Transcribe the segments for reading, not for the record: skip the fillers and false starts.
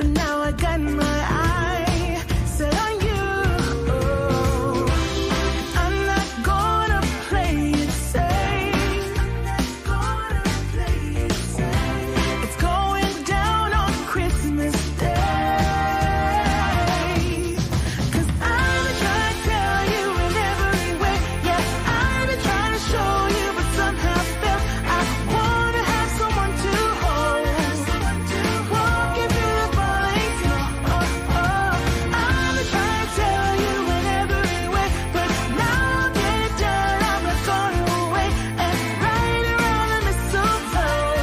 but now I got my eye set on you. I'm not gonna play it safe. It's going down on Christmas Day. 'Cause I've been trying to tell you in every way. Yeah, I've been trying to show you, but somehow felt I wanna have someone to hold. Walking through the falling snow. I've been trying to tell you in every way, but now I'll get it done. I'm not gonna wait. And right around the mistletoe,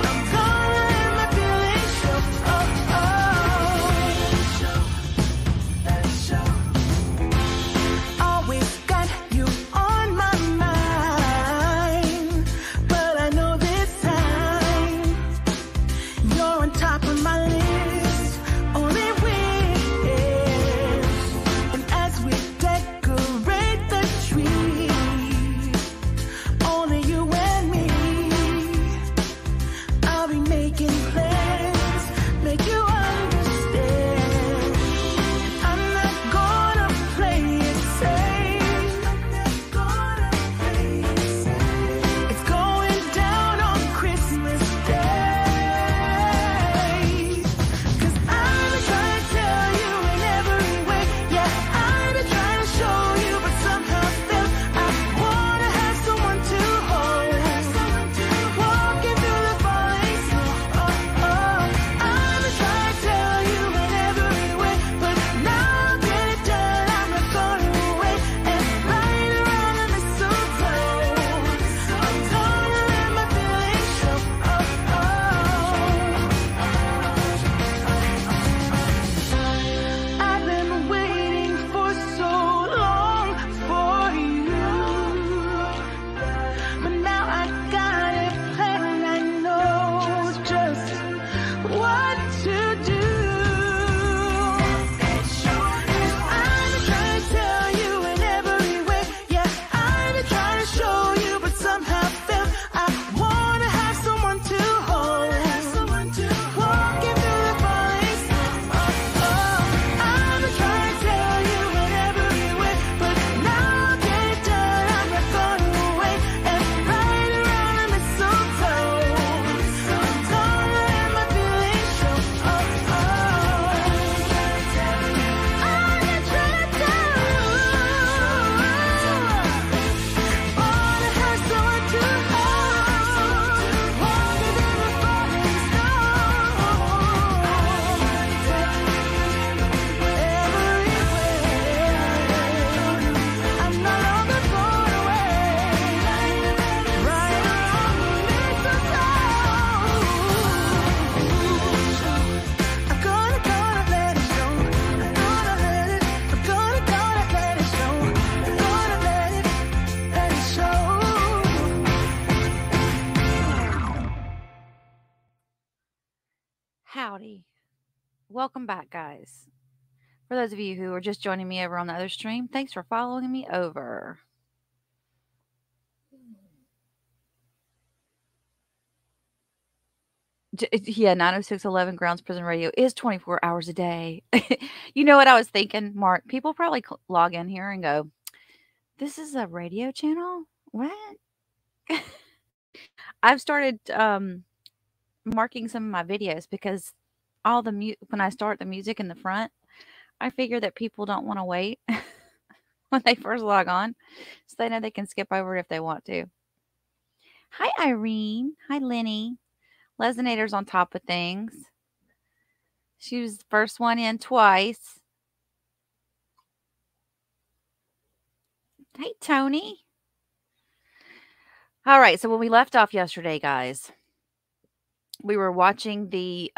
I'm gonna let my feelings show. Always got you on my mind, but I know this time you're on top of my list. Only wish. And as we decorate the tree, only you and me, I'll be making plans, make you understand. I'm not gonna play it safe. It's going down on Christmas Day. 'Cause I've been trying to tell you in every way. Yeah, I've been trying to show you, but somehow felt I wanna have someone to hold. Walking through the falling snow. I've been trying to tell you in every way, but now I'll get it done. I'm not gonna wait. And right around the mistletoe, I'm gonna let my feelings show. I've been waiting for so long for you, but now I got it planned. I know just what to do. 'Cause I've been trying to tell you in every way. Yeah, I've been trying to show you, but somehow felt I wanna have someone to hold. Walking through the falling snow. I've been trying to tell you in every way, but now I'll get it done. I'm not gonna wait. And right around the mistletoe, I'm gonna let my feelings show. I've been trying to tell you. Wanna have someone to hold. Walking through the falling snow. I'm no longer going away. Right around the mistletoe. I'm gonna let it show. I'm gonna let it show. I'm gonna let it show. Howdy. Welcome back, guys. For those of you who are just joining me over on the other stream, thanks for following me over. Yeah, 90611 Grounds Prison Radio is 24 hours a day. You know what I was thinking, Mark? People probably log in here and go, this is a radio channel? What? I've started marking some of my videos because all the when I start the music in the front, I figure that people don't want to wait when they first log on, so they know they can skip over it if they want to. Hi, Irene. Hi, Lenny. Lesinator's on top of things. She was the first one in twice. Hey, Tony. All right, so when we left off yesterday, guys, we were watching the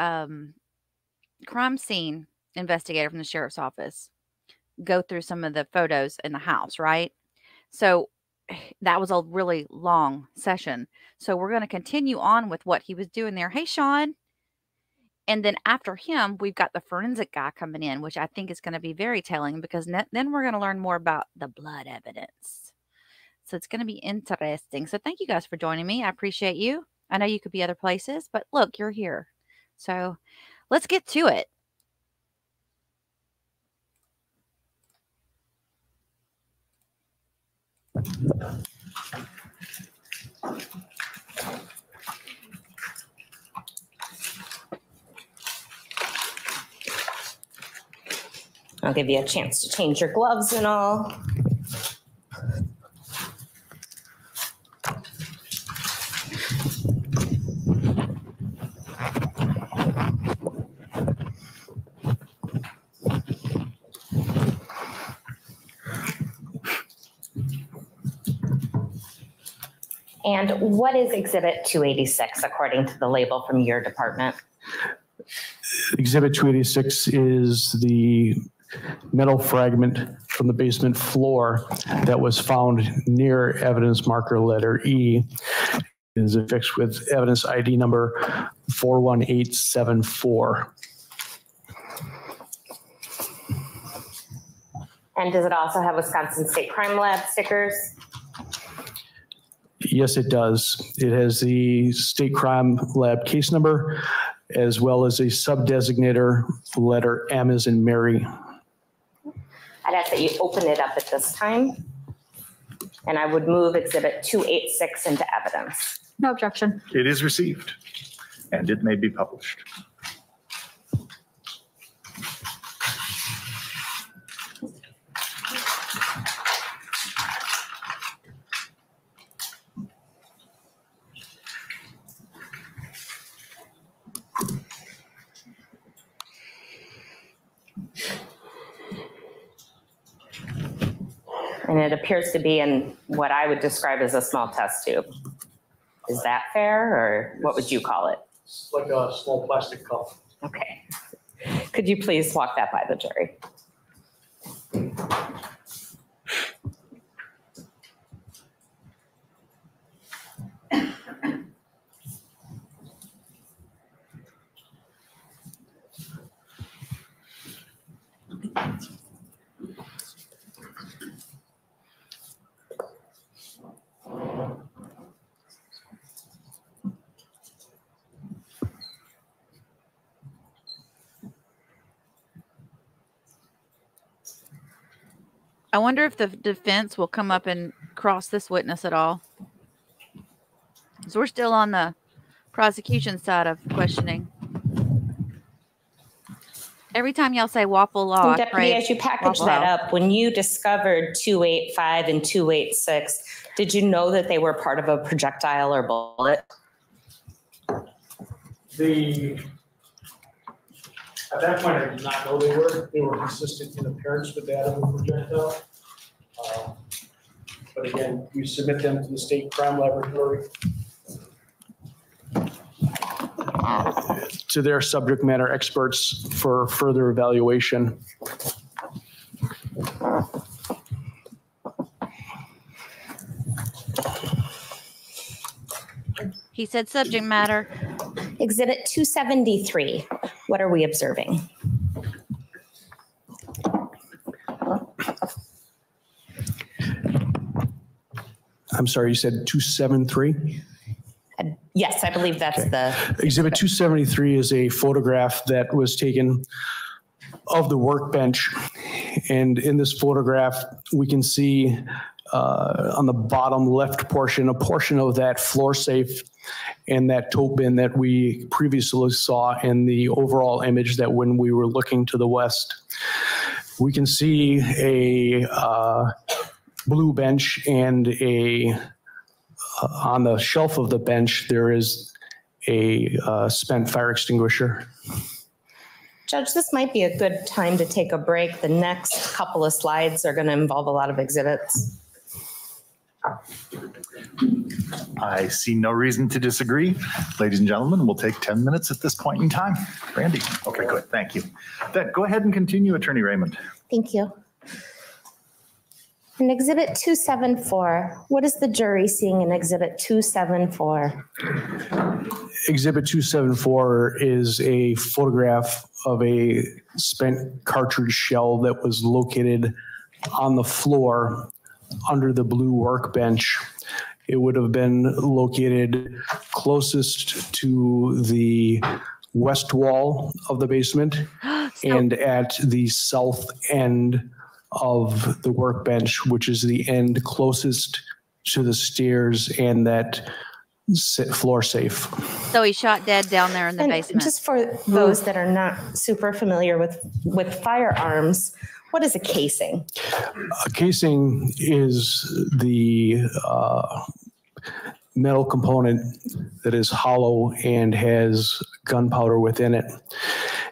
crime scene investigator from the sheriff's office go through some of the photos in the house, right? So that was a really long session. So we're going to continue on with what he was doing there. Hey, Sean. And then after him, we've got the forensic guy coming in, which I think is going to be very telling because then we're going to learn more about the blood evidence. So it's going to be interesting. So thank you guys for joining me. I appreciate you. I know you could be other places, but look, you're here. So Let's get to it. I'll give you a chance to change your gloves and all. And what is Exhibit 286 according to the label from your department? Exhibit 286 is the metal fragment from the basement floor that was found near evidence marker letter E. It is affixed with evidence ID number 41874. And does it also have Wisconsin State Crime Lab stickers? Yes, it does. It has the State Crime Lab case number, as well as a sub-designator letter M as in Mary. I'd ask that you open it up at this time. And I would move Exhibit 286 into evidence. No objection. It is received, and it may be published. And it appears to be in what I would describe as a small test tube. Is that fair, or what would you call it? It's like a small plastic cup. Okay. Could you please walk that by the jury? I wonder if the defense will come up and cross this witness at all. So we're still on the prosecution side of questioning. Every time y'all say waffle law, Deputy, as you package that up, when you discovered 285 and 286, did you know that they were part of a projectile or bullet? At that point, I did not know they were. They were consistent in appearance with that of a projectile. But again, we submit them to the State Crime Laboratory to their subject matter experts for further evaluation. He said subject matter. Exhibit 273, what are we observing? I'm sorry, you said 273? Yes, I believe that's the... Exhibit 273 is a photograph that was taken of the workbench. And in this photograph, we can see on the bottom left portion, a portion of that floor safe and that tote bin that we previously saw in the overall image that when we were looking to the west. We can see a blue bench and on the shelf of the bench, there is a spent fire extinguisher. Judge, this might be a good time to take a break. The next couple of slides are going to involve a lot of exhibits. I see no reason to disagree. Ladies and gentlemen, we'll take 10 minutes at this point in time. Randy, okay, good, thank you. Then go ahead and continue, Attorney Raymond. Thank you. In Exhibit 274, what is the jury seeing in Exhibit 274? Exhibit 274 is a photograph of a spent cartridge shell that was located on the floor under the blue workbench. It would have been located closest to the west wall of the basement and at the south end of the workbench, which is the end closest to the stairs and that floor safe. So he shot dead down there in the basement. Just for those that are not super familiar with firearms, what is a casing? A casing is the metal component that is hollow and has gunpowder within it.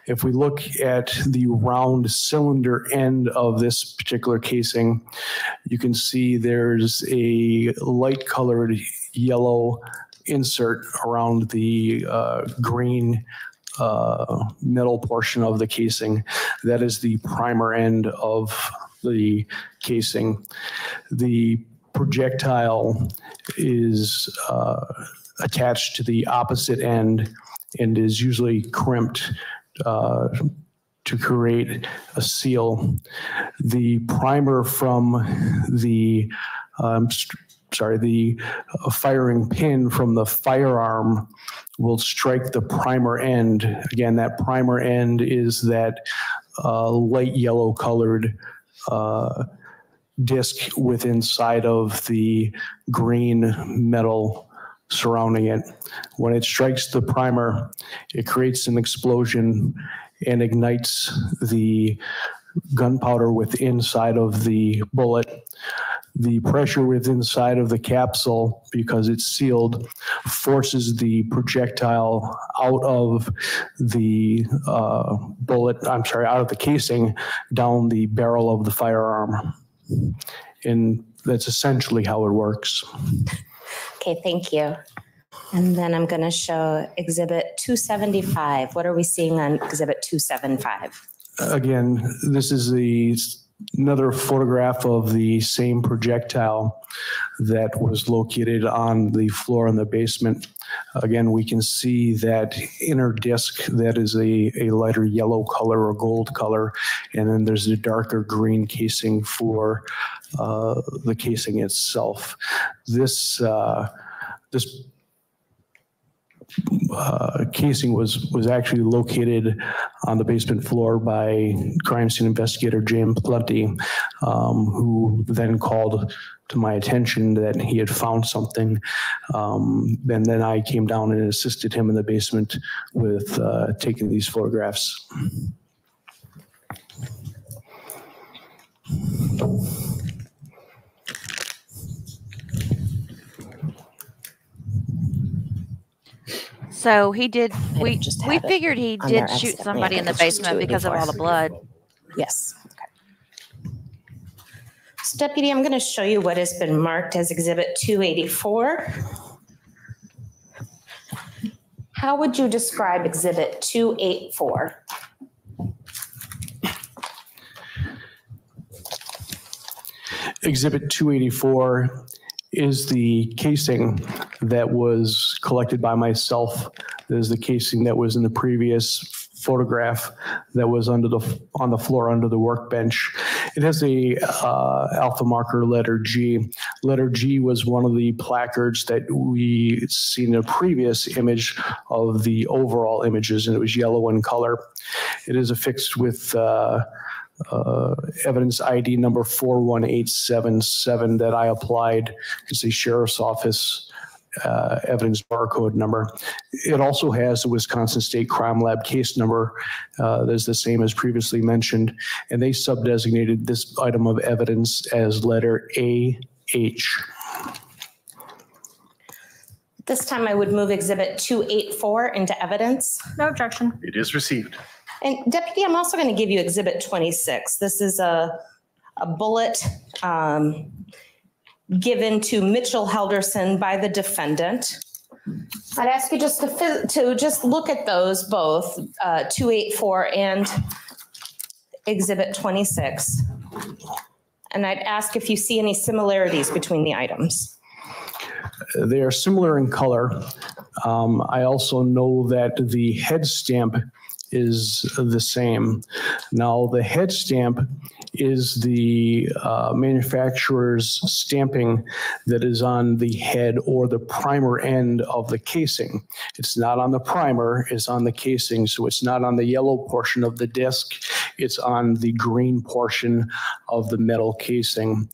If we look at the round cylinder end of this particular casing, you can see there's a light colored yellow insert around the green metal portion of the casing. That is the primer end of the casing. The projectile is attached to the opposite end and is usually crimped to create a seal. The primer from the firing pin from the firearm will strike the primer end. Again, that primer end is that light yellow colored disc with inside of the green metal surrounding it. When it strikes the primer, it creates an explosion and ignites the gunpowder with inside of the bullet. The pressure within inside of the capsule, because it's sealed, forces the projectile out of the out of the casing down the barrel of the firearm. And that's essentially how it works. Okay, thank you. And then I'm going to show Exhibit 275. What are we seeing on Exhibit 275? Again, this is another photograph of the same projectile that was located on the floor in the basement. Again, we can see that inner disc that is a lighter yellow color or gold color, and then there's a darker green casing for the casing itself. This casing was actually located on the basement floor by crime scene investigator James Plenty, who then called to my attention that he had found something. And then I came down and assisted him in the basement with taking these photographs. So he did, we figured he did shoot somebody in the basement because of all the blood. Yes. Okay. So Deputy, I'm going to show you what has been marked as Exhibit 284. How would you describe Exhibit 284? Exhibit 284 is the casing that was collected by myself. There's the casing that was in the previous photograph that was on the floor under the workbench. It has a alpha marker letter G. Letter G was one of the placards that we seen in a previous image of the overall images, and it was yellow in color. It is affixed with evidence ID number 41877 that I applied. It's a sheriff's office evidence barcode number. It also has the Wisconsin State Crime Lab case number that's the same as previously mentioned, and they sub-designated this item of evidence as letter AH. This time I would move Exhibit 284 into evidence. No objection. It is received. And Deputy, I'm also going to give you Exhibit 26. This is a bullet given to Mitchell Halderson by the defendant. I'd ask you just to just look at those both, 284 and Exhibit 26. And I'd ask if you see any similarities between the items. They are similar in color. I also know that the head stamp is the same. Now, the head stamp is the manufacturer's stamping that is on the head or the primer end of the casing. It's not on the primer, it's on the casing. So it's not on the yellow portion of the disc, it's on the green portion of the metal casing.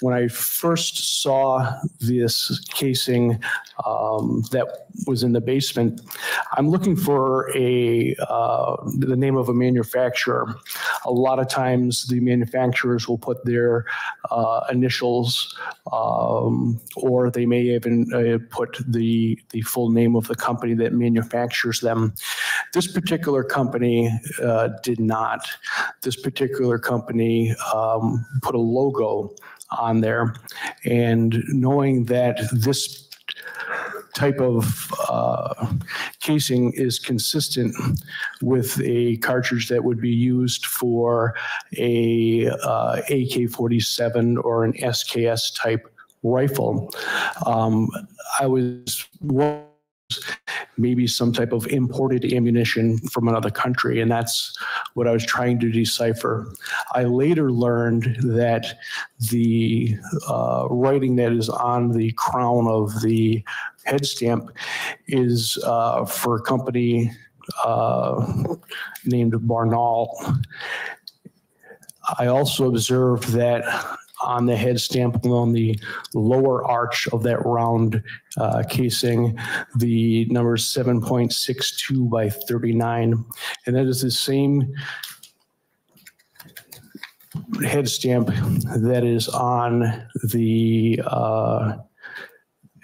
When I first saw this casing that was in the basement, I'm looking for the name of a manufacturer. A lot of times the manufacturers will put their initials, or they may even put the full name of the company that manufactures them. This particular company did not. This particular company put a logo on there, and knowing that this type of casing is consistent with a cartridge that would be used for a AK-47 or an SKS type rifle. I was maybe some type of imported ammunition from another country, and that's what I was trying to decipher. I later learned that the writing that is on the crown of the head stamp is for a company named Barnaul. I also observed that on the head stamp along the lower arch of that round casing, the number is 7.62 by 39. And that is the same head stamp that is on the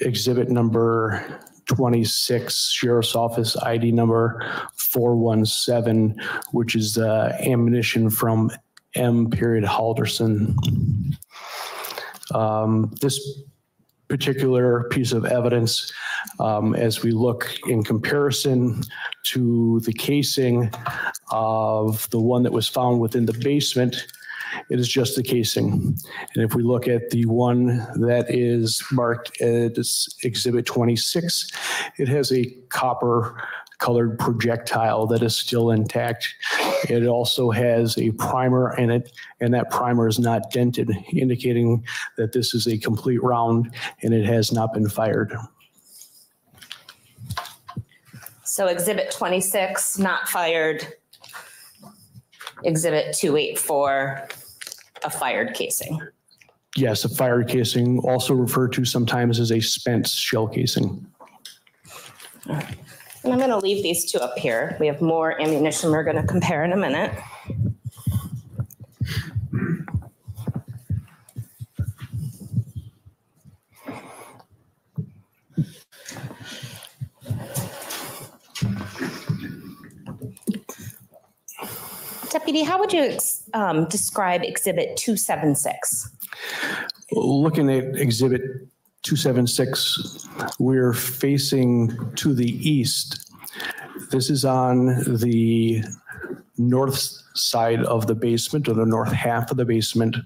exhibit number 26, Sheriff's Office ID number 417, which is ammunition from M. Halderson. This particular piece of evidence, as we look in comparison to the casing of the one that was found within the basement, it is just the casing. And if we look at the one that is marked as Exhibit 26, it has a copper colored projectile that is still intact. It also has a primer in it, and that primer is not dented, indicating that this is a complete round and it has not been fired. So Exhibit 26, not fired. Exhibit 284, a fired casing. Yes, a fired casing, also referred to sometimes as a spent shell casing. All right. And I'm going to leave these two up here. We have more ammunition we're going to compare in a minute. Deputy, how would you describe Exhibit 276? Looking at Exhibit 276, we're facing to the east. This is on the north side of the basement, or the north half of the basement.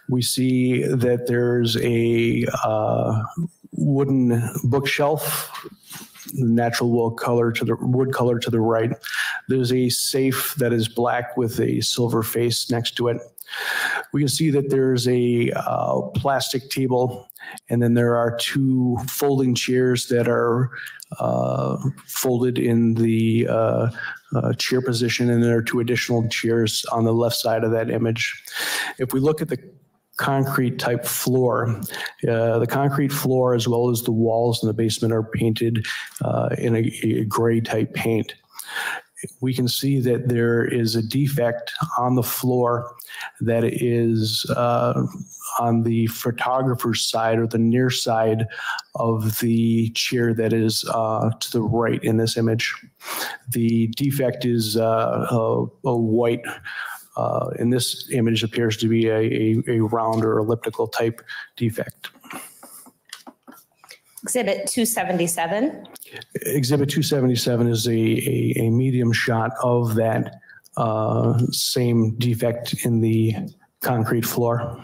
We see that there's a wooden bookshelf, natural wood color to the right. There's a safe that is black with a silver face next to it. We can see that there's a plastic table, and then there are two folding chairs that are folded in the chair position, and there are two additional chairs on the left side of that image. If we look at the concrete type floor, the concrete floor as well as the walls in the basement are painted in a gray type paint. We can see that there is a defect on the floor that is on the photographer's side, or the near side of the chair that is to the right in this image. The defect is a white, in this image appears to be a round or elliptical type defect. Exhibit 277. Exhibit 277 is a medium shot of that same defect in the concrete floor.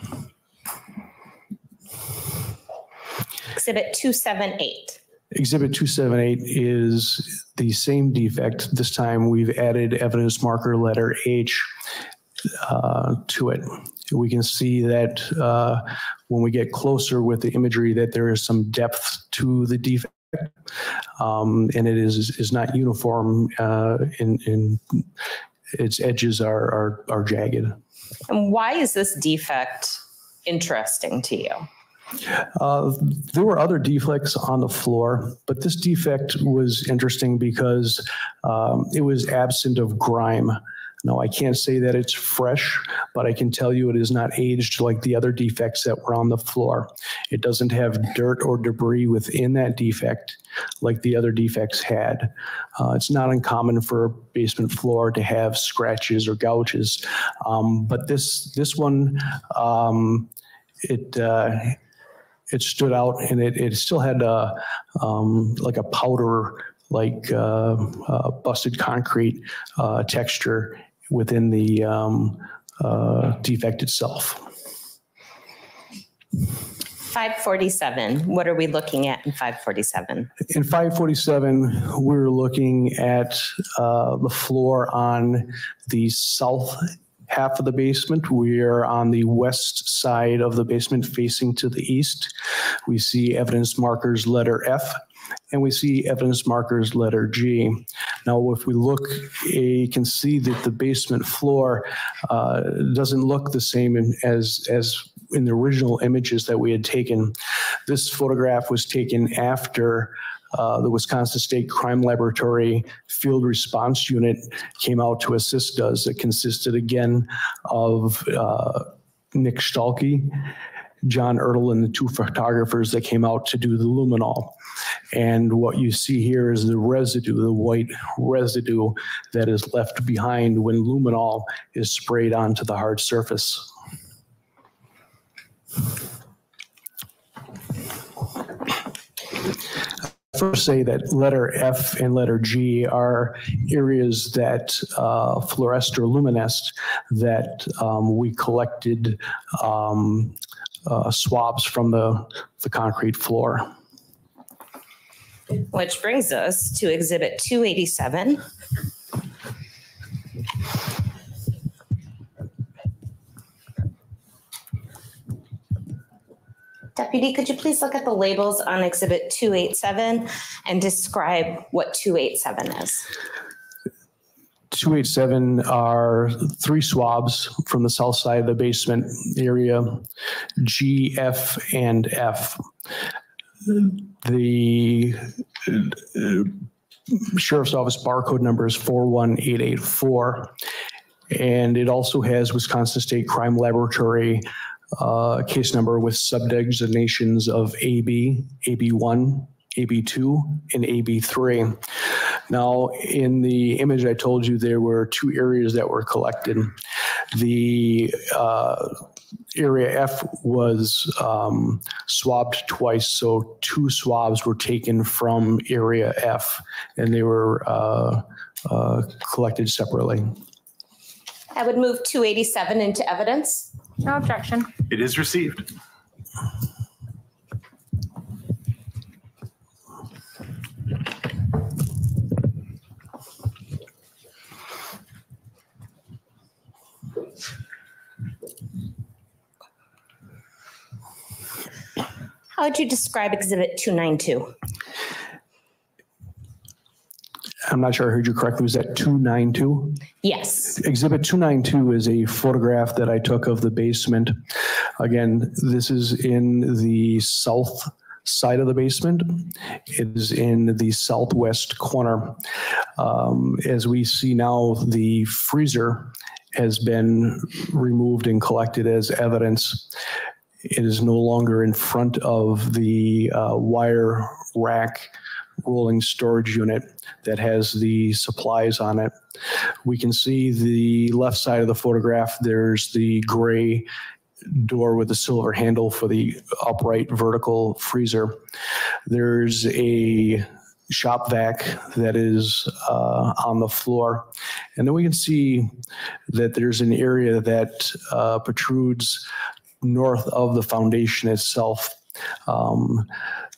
Exhibit 278. Exhibit 278 is the same defect. This time we've added evidence marker letter H to it. We can see that when we get closer with the imagery that there is some depth to the defect, and it is not uniform in its edges are jagged. And why is this defect interesting to you? There were other defects on the floor, but this defect was interesting because it was absent of grime. Now, I can't say that it's fresh, but I can tell you it is not aged like the other defects that were on the floor. It doesn't have dirt or debris within that defect like the other defects had. It's not uncommon for a basement floor to have scratches or gouges, but this one, it stood out, and it still had like a powder, like busted concrete texture within the defect itself. 547, what are we looking at in 547? In 547, we're looking at the floor on the south half of the basement. We are on the west side of the basement facing to the east. We see evidence markers letter F, and we see evidence markers letter G. Now, if we look, you can see that the basement floor doesn't look the same as in the original images that we had taken. This photograph was taken after the Wisconsin State Crime Laboratory Field Response Unit came out to assist us. It consisted again of Nick Stalke, John Ertl, and the two photographers that came out to do the luminol. And what you see here is the residue, the white residue that is left behind when luminol is sprayed onto the hard surface. First, say that letter F and letter G are areas that fluoresced or luminesced that we collected swabs from the concrete floor. Which brings us to Exhibit 287. Deputy, could you please look at the labels on Exhibit 287 and describe what 287 is? 287 are 3 swabs from the south side of the basement area, G, F, and F. The Sheriff's Office barcode number is 41884, and it also has Wisconsin State Crime Laboratory case number with subdesignations of AB, AB1, AB2, and AB3. Now, in the image I told you, there were 2 areas that were collected. The area F was swabbed twice, so 2 swabs were taken from area F, and they were collected separately. I would move 287 into evidence. No objection. It is received. How would you describe Exhibit 292? I'm not sure I heard you correctly. Was that 292? Yes. Exhibit 292 is a photograph that I took of the basement. Again, this is in the south side of the basement. It is in the southwest corner. As we see now, the freezer has been removed and collected as evidence. It is no longer in front of the wire rack rolling storage unit that has the supplies on it. We can see the left side of the photograph. There's the gray door with the silver handle for the upright vertical freezer. There's a shop vac that is on the floor. And then we can see that there's an area that protrudes north of the foundation itself.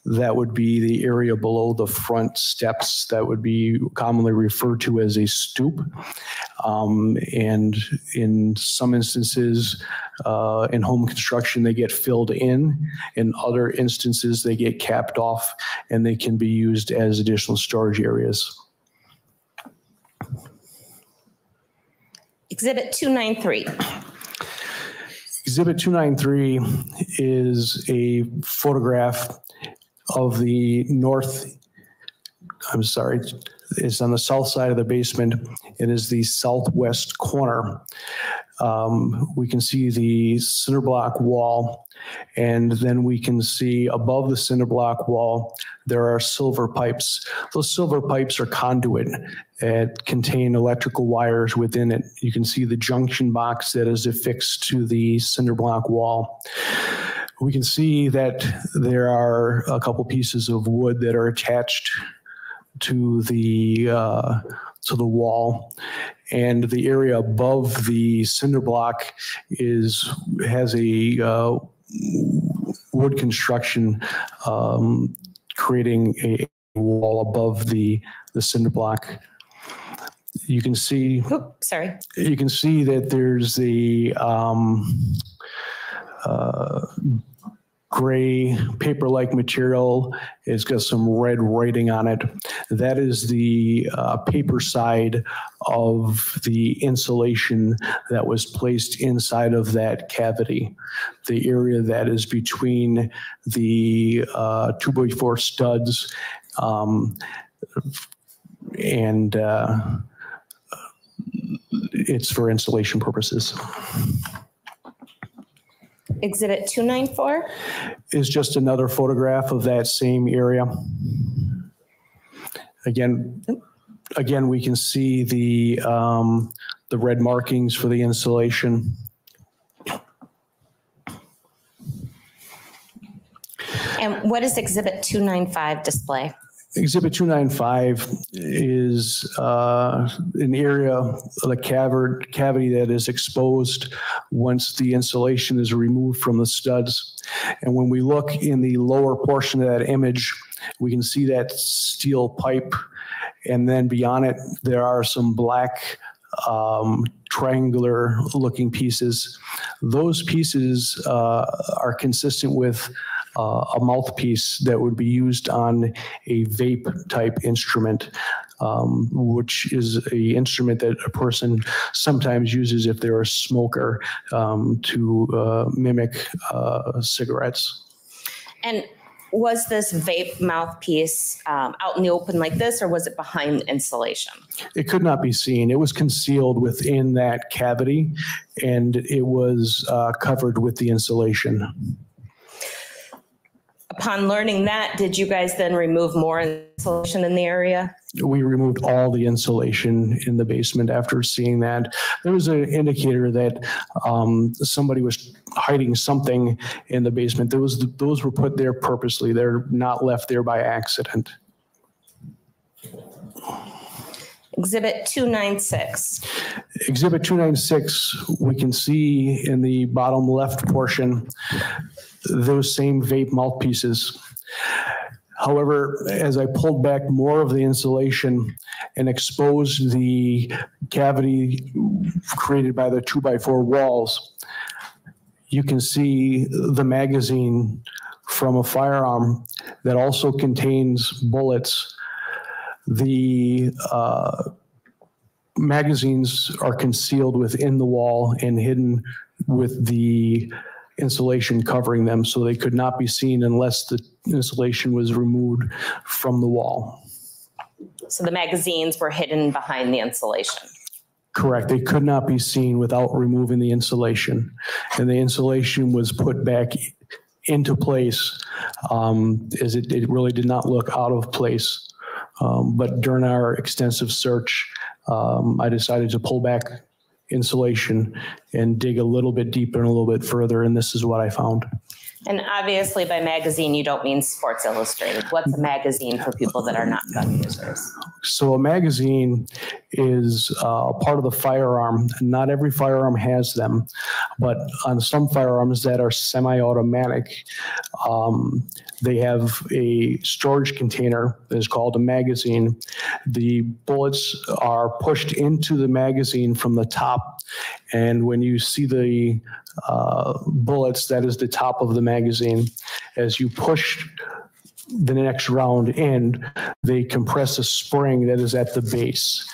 That would be the area below the front steps that would be commonly referred to as a stoop. And in some instances, in home construction, they get filled in. In other instances, they get capped off and they can be used as additional storage areas. Exhibit 293. Exhibit 293 is a photograph of the it's on the south side of the basement. It is the southwest corner. We can see the cinder block wall, and then we can see above the cinder block wall, there are silver pipes. Those silver pipes are conduit that contain electrical wires within it. You can see the junction box that is affixed to the cinder block wall. We can see that there are a couple pieces of wood that are attached to the wall, and the area above the cinder block has a wood construction creating a wall above the cinder block. You can see. Oops, sorry. You can see that there's the gray paper-like material. It's got some red writing on it. That is the paper side of the insulation that was placed inside of that cavity. The area that is between the 2x4 studs and it's for insulation purposes. Exhibit 294 is just another photograph of that same area. Again, we can see the red markings for the insulation. And what does Exhibit 295 display? Exhibit 295 is an area of the cavity that is exposed once the insulation is removed from the studs. And when we look in the lower portion of that image, we can see that steel pipe, and then beyond it, there are some black triangular looking pieces. Those pieces are consistent with a mouthpiece that would be used on a vape type instrument, which is an instrument that a person sometimes uses if they're a smoker to mimic cigarettes. And was this vape mouthpiece out in the open like this, or was it behind the insulation? It could not be seen. It was concealed within that cavity, and it was covered with the insulation. Upon learning that, did you guys then remove more insulation in the area? We removed all the insulation in the basement after seeing that. There was an indicator that somebody was hiding something in the basement. Those were put there purposely. They're not left there by accident. Exhibit 296. Exhibit 296, we can see in the bottom left portion those same vape mouthpieces. However, as I pulled back more of the insulation and exposed the cavity created by the 2x4 walls, you can see the magazine from a firearm that also contains bullets. The magazines are concealed within the wall and hidden with the insulation covering them, so they could not be seen unless the insulation was removed from the wall. So the magazines were hidden behind the insulation. Correct. They could not be seen without removing the insulation, and the insulation was put back into place as it really did not look out of place. But during our extensive search, I decided to pull back insulation and dig a little bit deeper and a little bit further, and this is what I found. And obviously by magazine, you don't mean Sports Illustrated. What's a magazine for people that are not gun users? So a magazine is part of the firearm. Not every firearm has them, but on some firearms that are semi-automatic, they have a storage container that is called a magazine. The bullets are pushed into the magazine from the top, and when you see the bullets, that is the top of the magazine. As you push the next round in, they compress a spring that is at the base.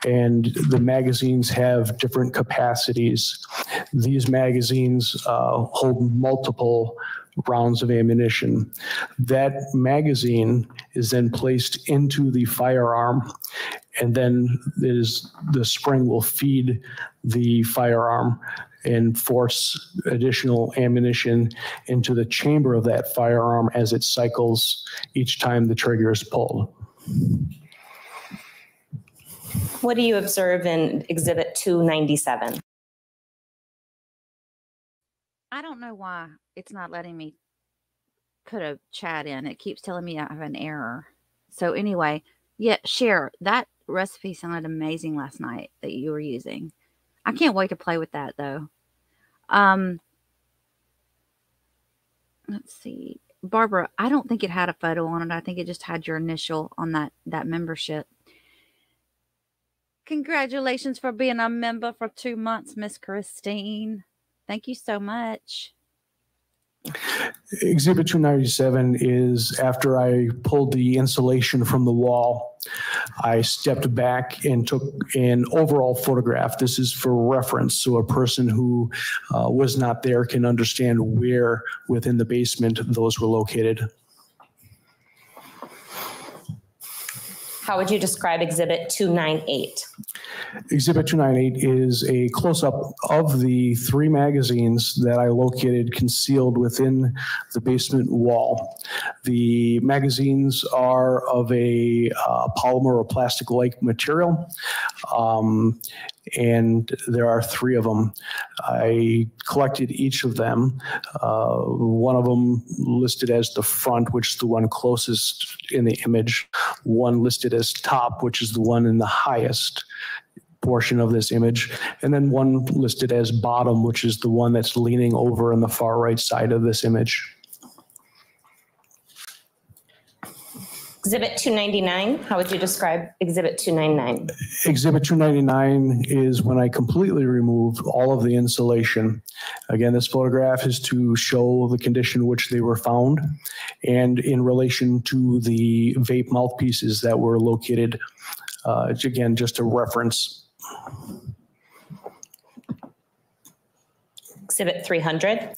And the magazines have different capacities. These magazines hold multiple rounds of ammunition. That magazine is then placed into the firearm, and then the spring will feed the firearm and force additional ammunition into the chamber of that firearm as it cycles each time the trigger is pulled. What do you observe in Exhibit 297? I don't know why it's not letting me put a chat in. It keeps telling me I have an error. So anyway, yeah, share. That recipe sounded amazing last night that you were using. I can't wait to play with that though. Let's see. Barbara, I don't think it had a photo on it. I think it just had your initial on that membership. Congratulations for being a member for 2 months, Miss Christine. Thank you so much. Exhibit 297 is after I pulled the insulation from the wall, I stepped back and took an overall photograph. This is for reference, so a person who was not there can understand where within the basement those were located. How would you describe Exhibit 298? Exhibit 298 is a close-up of the 3 magazines that I located concealed within the basement wall. The magazines are of a polymer or plastic-like material, and there are 3 of them. I collected each of them. One of them listed as the front, which is the one closest in the image. One listed as top, which is the one in the highest portion of this image, and then one listed as bottom, which is the one that's leaning over on the far right side of this image. Exhibit 299, how would you describe Exhibit 299? Exhibit 299 is when I completely removed all of the insulation. Again, this photograph is to show the condition in which they were found and in relation to the vape mouthpieces that were located. Again, just a reference. Exhibit 300.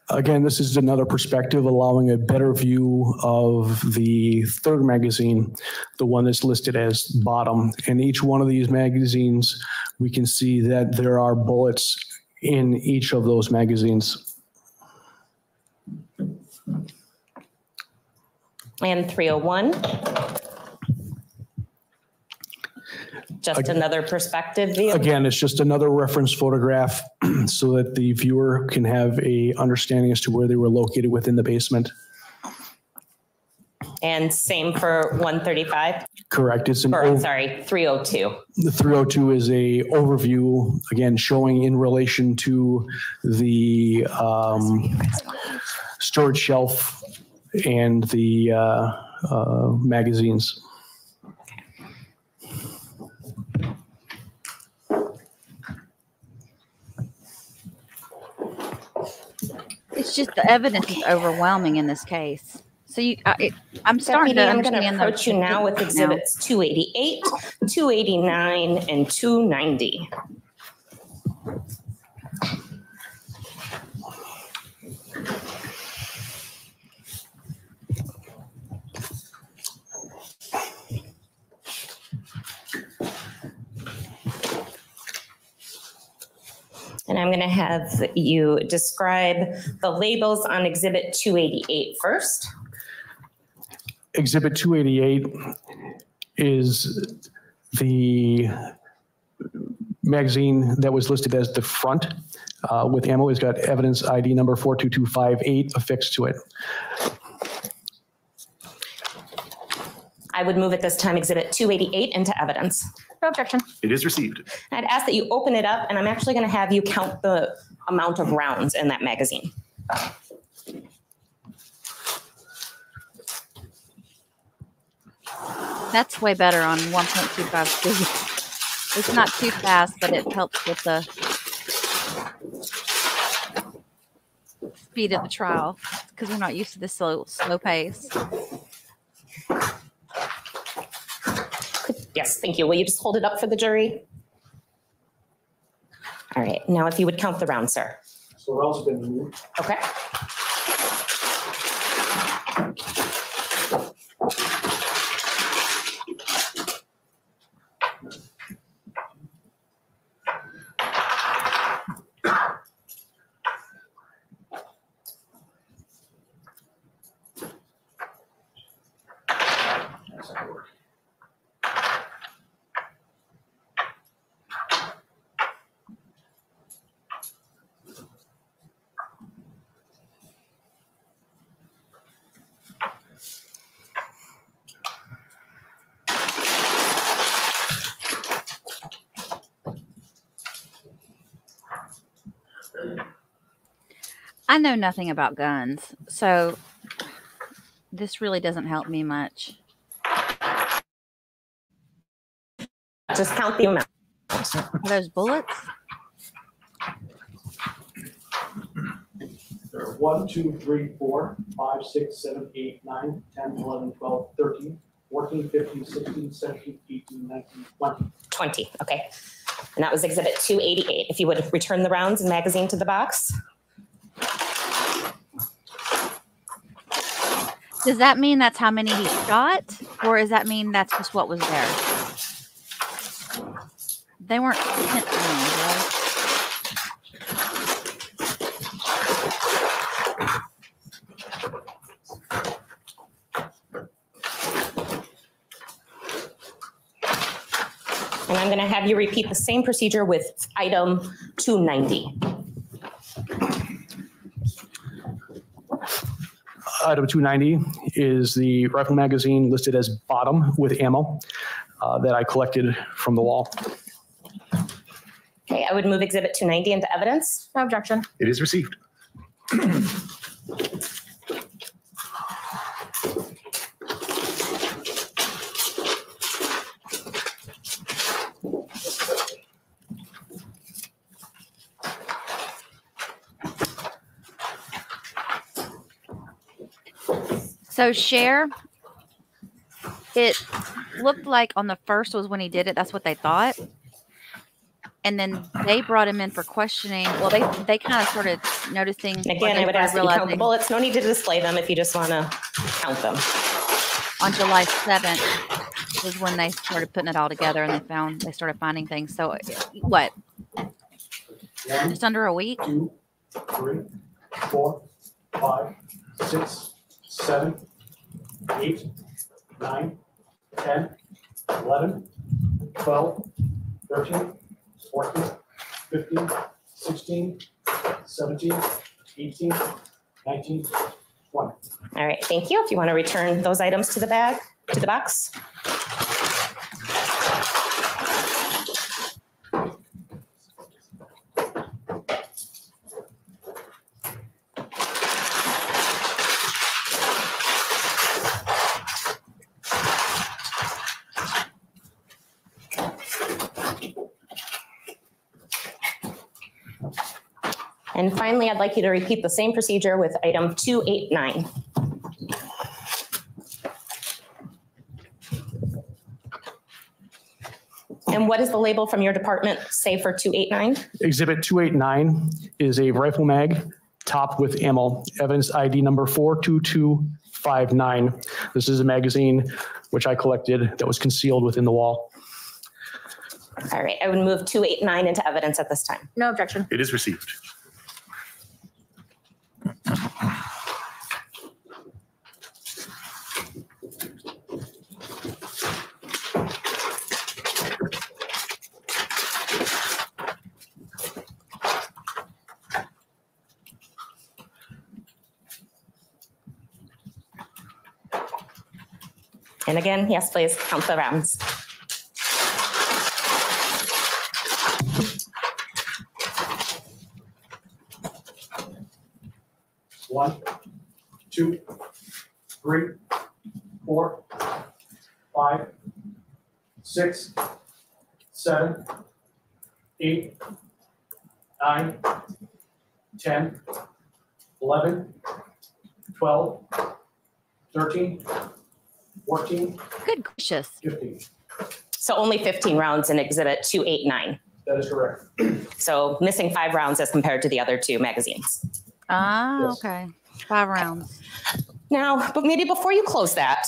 Again, this is another perspective allowing a better view of the 3rd magazine, the one that's listed as bottom. In each one of these magazines, we can see that there are bullets in each of those magazines. And 301. Just another perspective view? Again, it's just another reference photograph so that the viewer can have a understanding as to where they were located within the basement. And same for 135? Correct. It's sorry, 302. The 302 is a overview, again, showing in relation to the storage shelf and the magazines. It's just the evidence is overwhelming in this case. So I'm starting to understand. I'm going to approach you now with Exhibits 288, 289, and 290. And I'm going to have you describe the labels on Exhibit 288 first. Exhibit 288 is the magazine that was listed as the front with ammo has got evidence ID number 42258 affixed to it. I would move at this time Exhibit 288 into evidence. No objection. It is received. I'd ask that you open it up, and I'm actually going to have you count the amount of rounds in that magazine. That's way better on 1.25 speed. It's not too fast, but it helps with the speed of the trial because we're not used to this slow pace. Yes, thank you. Will you just hold it up for the jury? All right, now if you would count the rounds, sir. So rounds have been removed. Okay. I know nothing about guns, so this really doesn't help me much. Just count the amount. Are those bullets? There are 1, 2, 3, 4, 5, 6, 7, 8, 9, 10, 11, 12, 13, 14, 15, 16, 17, 18, 19, 20. 20, okay. And that was Exhibit 288. If you would return the rounds and magazine to the box. Does that mean that's how many he shot? Or does that mean that's just what was there? They weren't hit rounds, right? And I'm going to have you repeat the same procedure with item 290. Item 290 is the rifle magazine listed as bottom with ammo that I collected from the wall. Okay, I would move Exhibit 290 into evidence. No objection. It is received. So share, it looked like on the first was when he did it. That's what they thought. And then they brought him in for questioning. Well, they kind of started noticing. And again, I would ask that you count the bullets. No need to display them if you just want to count them. On July 7th was when they started putting it all together and they started finding things. So what? Just under a week? 2, 3, 4, 5, 6, 7, 8, 9, 10, 11, 12, 13, 14, 15, 16, 17, 18, 19, 20. All right, thank you. If you want to return those items to the box. And finally, I'd like you to repeat the same procedure with item 289. And what does the label from your department say for 289? Exhibit 289 is a rifle mag topped with ammo, evidence ID number 42259. This is a magazine which I collected that was concealed within the wall. All right, I would move 289 into evidence at this time. No objection. It is received. And again, yes, please count the rounds. One, two, 3, 4, 5, 6, 7, 8, 9, 10, 11, 12, 13, 14, Good gracious. 15. So only 15 rounds in Exhibit 289. That is correct. So missing 5 rounds as compared to the other 2 magazines. Ah, Yes. okay. 5 rounds. Now, but maybe before you close that,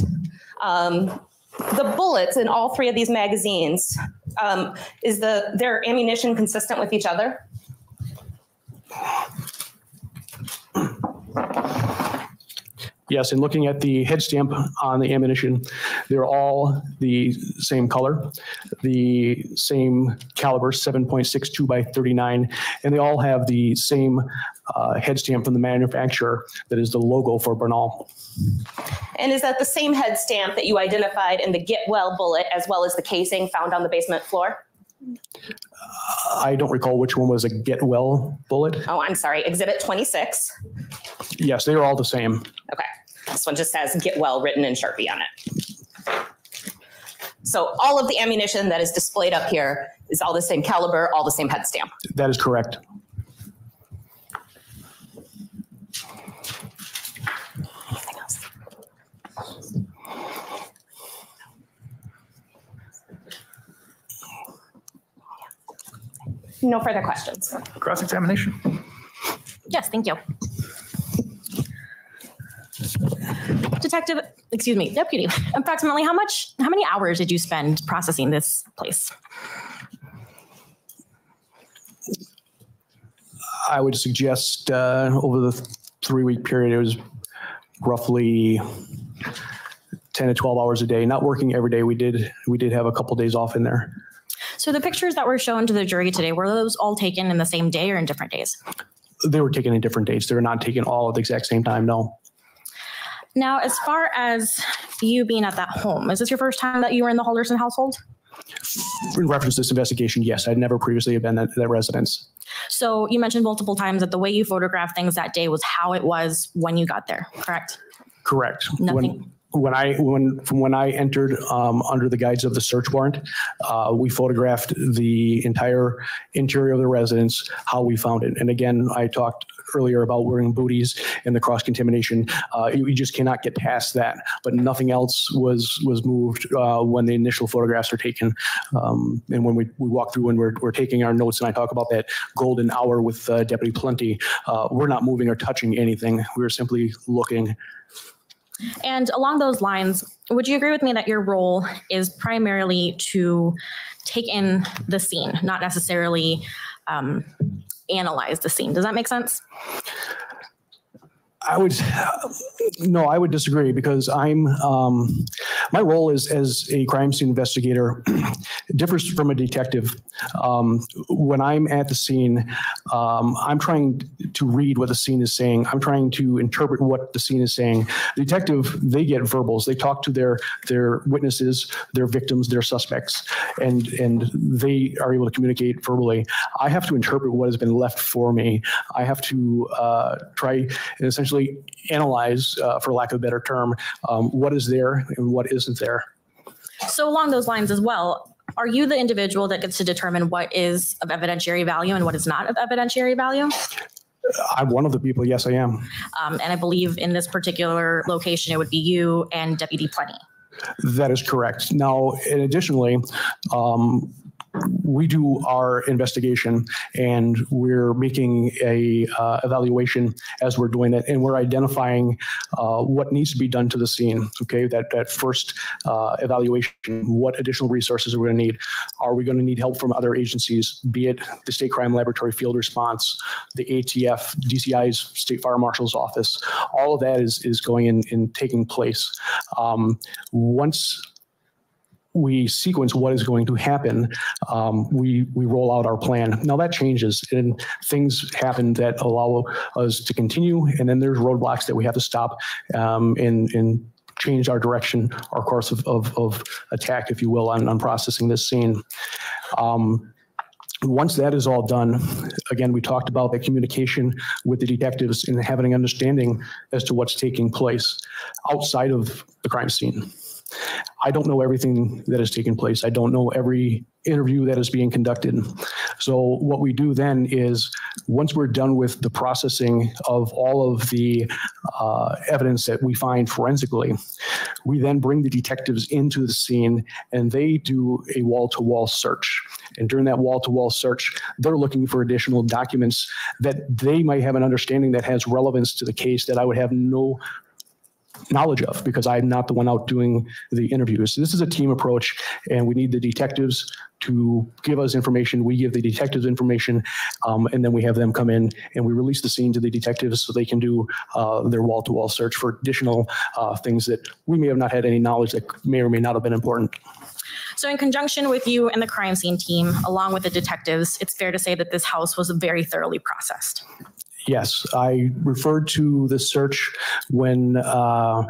the bullets in all 3 of these magazines, is their ammunition consistent with each other? Yes, and looking at the head stamp on the ammunition, they're all the same color, the same caliber, 7.62 by 39, and they all have the same head stamp from the manufacturer that is the logo for Bernal. And is that the same head stamp that you identified in the Get Well bullet as well as the casing found on the basement floor? I don't recall which one was a Get Well bullet. Oh, I'm sorry, Exhibit 26. Yes, they are all the same. Okay, this one just has Get Well written in Sharpie on it. So all of the ammunition that is displayed up here is all the same caliber, all the same head stamp. That is correct. Anything else? No further questions. Cross-examination. Yes, thank you. Deputy, approximately how many hours did you spend processing this place? I would suggest over the 3-week period, it was roughly 10 to 12 hours a day. Not working every day. We did have a couple days off in there. So the pictures that were shown to the jury today, were those all taken in the same day or in different days? They were taken in different dates. They were not taken all at the exact same time, no. Now, as far as you being at that home, is this your first time that you were in the Halderson household? In reference to this investigation, yes. I'd never previously been at that residence. So you mentioned multiple times that the way you photographed things that day was how it was when you got there, correct? Correct. Nothing. When I entered under the guise of the search warrant, we photographed the entire interior of the residence, how we found it. And again, I talked earlier about wearing booties and the cross-contamination. You just cannot get past that. But nothing else was moved when the initial photographs are taken. And when we walk through and we're taking our notes, and I talk about that golden hour with Deputy Plenty, we're not moving or touching anything. We're simply looking. And along those lines, would you agree with me that your role is primarily to take in the scene, not necessarily analyze the scene? Does that make sense? I would disagree, because my role as a crime scene investigator differs from a detective. When I'm at the scene, I'm trying to read what the scene is saying. I'm trying to interpret what the scene is saying. The detective, they get verbals. They talk to their witnesses, their victims, their suspects, and they are able to communicate verbally. I have to interpret what has been left for me. I have to try and essentially analyze, for lack of a better term, what is there and what isn't there. So along those lines as well, are you the individual that gets to determine what is of evidentiary value and what is not of evidentiary value? I'm one of the people, yes, I am. And I believe in this particular location, it would be you and Deputy Plenty. That is correct. Now, and additionally, we do our investigation, and we're making a evaluation as we're doing it, and we're identifying what needs to be done to the scene. Okay, that first evaluation, what additional resources are we going to need? Are we going to need help from other agencies, be it the State Crime Laboratory Field Response, the ATF, DCI's State Fire Marshal's Office? All of that is going in taking place. Once we sequence what is going to happen, we roll out our plan. Now that changes, and things happen that allow us to continue, and then there's roadblocks that we have to stop and changed our direction, our course of attack, if you will, on processing this scene. Once that is all done, again, we talked about the communication with the detectives and having an understanding as to what's taking place outside of the crime scene. I don't know everything that is taking place. I don't know every interview that is being conducted. So what we do then is, once we're done with the processing of all of the evidence that we find forensically, we then bring the detectives into the scene and they do a wall-to-wall search. And during that wall-to-wall search, they're looking for additional documents that they might have an understanding that has relevance to the case that I would have no knowledge of, because I'm not the one out doing the interviews. So this is a team approach, and we need the detectives to give us information. We give the detectives information, and then we have them come in and we release the scene to the detectives so they can do their wall-to-wall search for additional things that we may have not had any knowledge that may or may not have been important. So in conjunction with you and the crime scene team, along with the detectives, it's fair to say that this house was very thoroughly processed. Yes, I referred to the search when the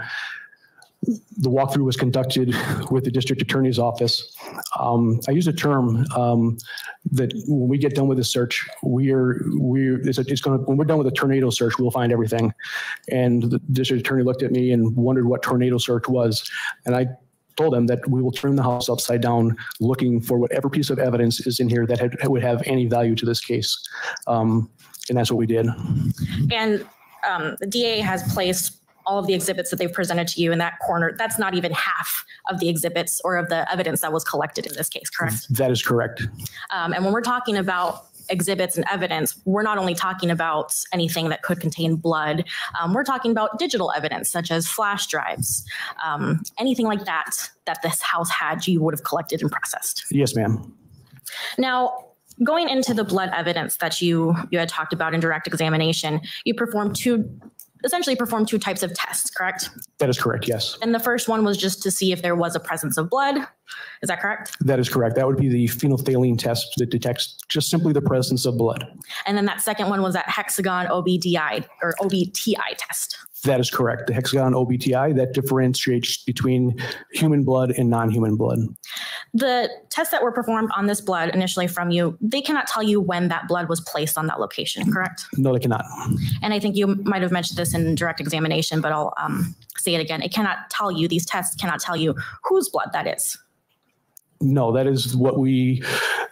walkthrough was conducted with the district attorney's office. I use a term that when we get done with the search, when we're done with the tornado search, we'll find everything. And the district attorney looked at me and wondered what tornado search was. And I told them that we will turn the house upside down looking for whatever piece of evidence is in here that would have any value to this case. And that's what we did. And the DA has placed all of the exhibits that they've presented to you in that corner. That's not even half of the exhibits or of the evidence that was collected in this case, correct? That is correct. And when we're talking about exhibits and evidence, we're not only talking about anything that could contain blood, we're talking about digital evidence such as flash drives, anything like that this house had, you would have collected and processed. Yes, ma'am. Now, going into the blood evidence that you had talked about in direct examination, you essentially performed two types of tests, correct? That is correct, yes. And the first one was just to see if there was a presence of blood. Is that correct? That is correct. That would be the phenolphthalein test that detects just simply the presence of blood. And then that second one was that hexagon OBTI test. That is correct. The hexagon OBTI, that differentiates between human blood and non-human blood. The tests that were performed on this blood initially from you, they cannot tell you when that blood was placed on that location, correct? No, they cannot. And I think you might have mentioned this in direct examination, but I'll say it again. It cannot tell you, these tests cannot tell you whose blood that is. No, that is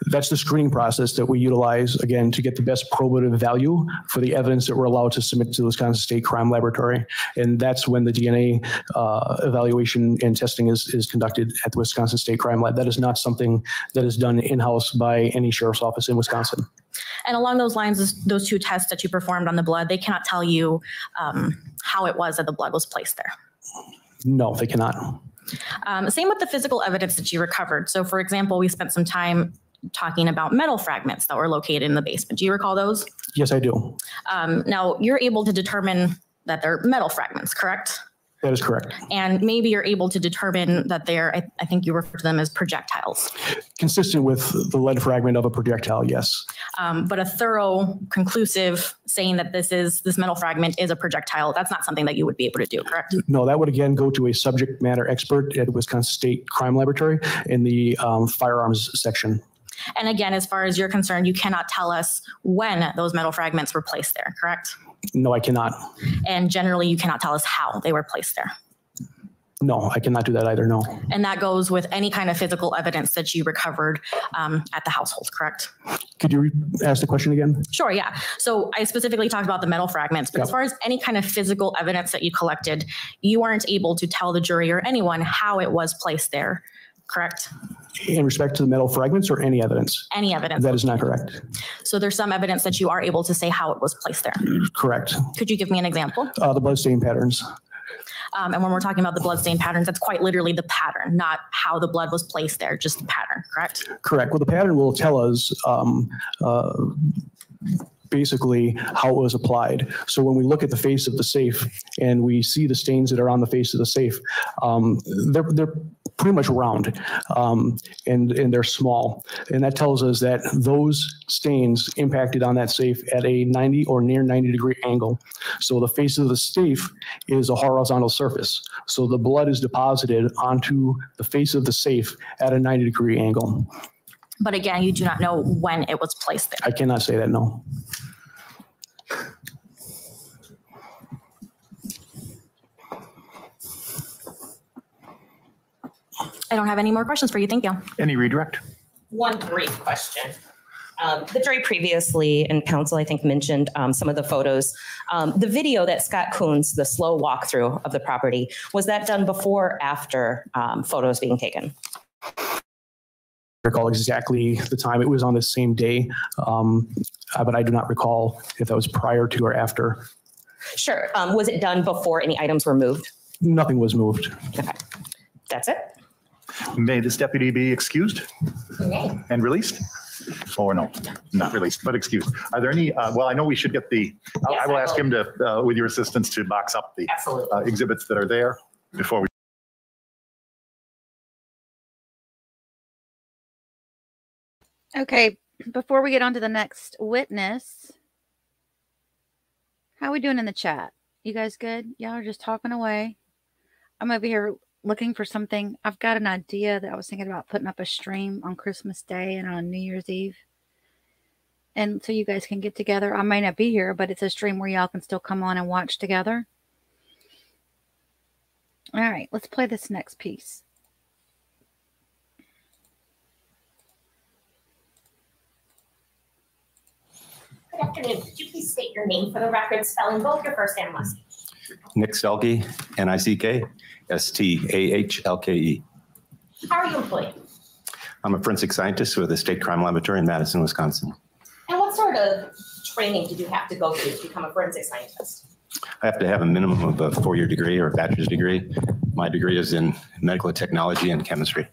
that's the screening process that we utilize, again, to get the best probative value for the evidence that we're allowed to submit to the Wisconsin State Crime Laboratory. And that's when the DNA evaluation and testing is conducted at the Wisconsin State Crime Lab. That is not something that is done in-house by any sheriff's office in Wisconsin. And along those lines, those two tests that you performed on the blood, they cannot tell you how it was that the blood was placed there. No, they cannot. Same with the physical evidence that you recovered. So for example, we spent some time talking about metal fragments that were located in the basement. Do you recall those? Yes, I do. Now you're able to determine that they're metal fragments, correct? That is correct. And maybe you're able to determine that they're, I think you refer to them as projectiles. Consistent with the lead fragment of a projectile, yes. But a thorough, conclusive saying that this metal fragment is a projectile, that's not something that you would be able to do, correct? No, that would again go to a subject matter expert at Wisconsin State Crime Laboratory in the firearms section. And again, as far as you're concerned, you cannot tell us when those metal fragments were placed there, correct? No, I cannot. And generally, you cannot tell us how they were placed there. No, I cannot do that either, no. And that goes with any kind of physical evidence that you recovered at the household, correct? Could you ask the question again? Sure, yeah. So I specifically talked about the metal fragments, but as far as any kind of physical evidence that you collected, you weren't able to tell the jury or anyone how it was placed there, correct? In respect to the metal fragments or any evidence? Any evidence. That is not correct. So there's some evidence that you are able to say how it was placed there. Correct. Could you give me an example? The bloodstain patterns. And when we're talking about the bloodstain patterns, that's quite literally the pattern, not how the blood was placed there, just the pattern, correct? Correct. Well, the pattern will tell us basically how it was applied. So when we look at the face of the safe and we see the stains that are on the face of the safe, they're pretty much round, and they're small. And that tells us that those stains impacted on that safe at a 90 or near 90-degree angle. So the face of the safe is a horizontal surface. So the blood is deposited onto the face of the safe at a 90-degree angle. But again, you do not know when it was placed there. I cannot say that, no. I don't have any more questions for you. Thank you. Any redirect? One brief question. The jury previously and counsel, I think, mentioned some of the photos. The video that Scott Coons, the slow walkthrough of the property, was that done before or after photos being taken? I recall exactly the time. It was on the same day, but I do not recall if that was prior to or after. Sure. Was it done before any items were moved? Nothing was moved. Okay. That's it. May this deputy be excused Okay. and released? Or no, not released, but excused. Are there any, well, I know we should get the, Yes, I will I ask will. him to, with your assistance, to box up the Absolutely. exhibits that are there before we. Okay, before we get on to the next witness, how are we doing in the chat? You guys good? Y'all are just talking away. I'm over here looking for something. I've got an idea that I was thinking about putting up a stream on Christmas Day and on New Year's Eve. And so you guys can get together. I may not be here, but it's a stream where y'all can still come on and watch together. All right, let's play this next piece. Good afternoon. Could you please state your name for the record, spelling both your first and last name? Nick Stelke, Nick, Stahlke. How are you employed? I'm a forensic scientist with the State Crime Laboratory in Madison, Wisconsin. And what sort of training did you have to go through to become a forensic scientist? I have to have a minimum of a 4-year degree or a bachelor's degree. My degree is in medical technology and chemistry.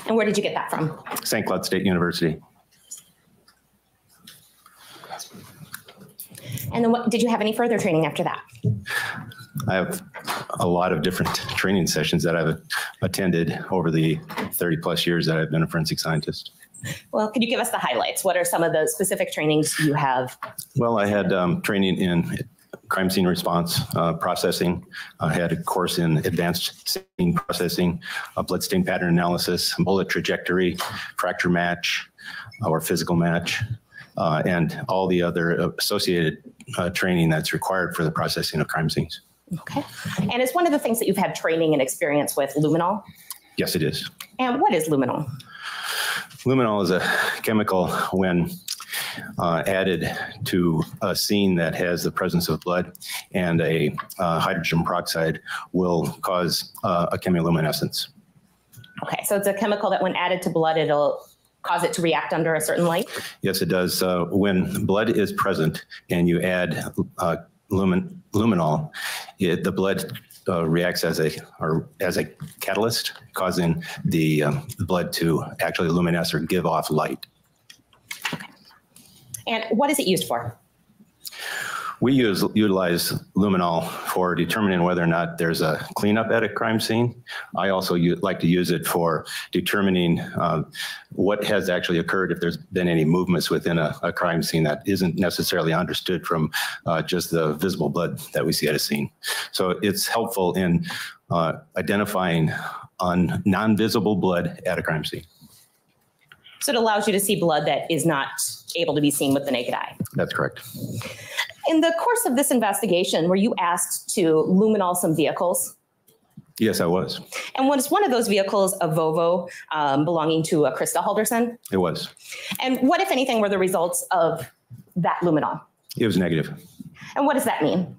And where did you get that from? St. Cloud State University. And then did you have any further training after that? I have a lot of different training sessions that I've attended over the 30 plus years that I've been a forensic scientist. Well, could you give us the highlights? What are some of the specific trainings you have? Well, I had training in crime scene response processing. I had a course in advanced scene processing, blood stain pattern analysis, bullet trajectory, fracture match, or physical match, and all the other associated training that's required for the processing of crime scenes. Okay. And is one of the things that you've had training and experience with luminol? Yes, it is. And what is luminol? Luminol is a chemical when added to a scene that has the presence of blood and a hydrogen peroxide will cause a chemiluminescence. Okay, so it's a chemical that when added to blood, it'll cause it to react under a certain light? Yes, it does. When blood is present and you add luminol, the blood reacts as a catalyst, causing the blood to actually luminesce or give off light. Okay. And what is it used for? We utilize luminol for determining whether or not there's a cleanup at a crime scene. I also like to use it for determining what has actually occurred, if there's been any movements within a crime scene that isn't necessarily understood from just the visible blood that we see at a scene. So it's helpful in identifying non-visible blood at a crime scene. So it allows you to see blood that is not able to be seen with the naked eye. That's correct. In the course of this investigation, were you asked to luminol some vehicles? Yes, I was. And was one of those vehicles a Volvo belonging to a Krista Halderson? It was. And what, if anything, were the results of that luminol? It was negative. And what does that mean?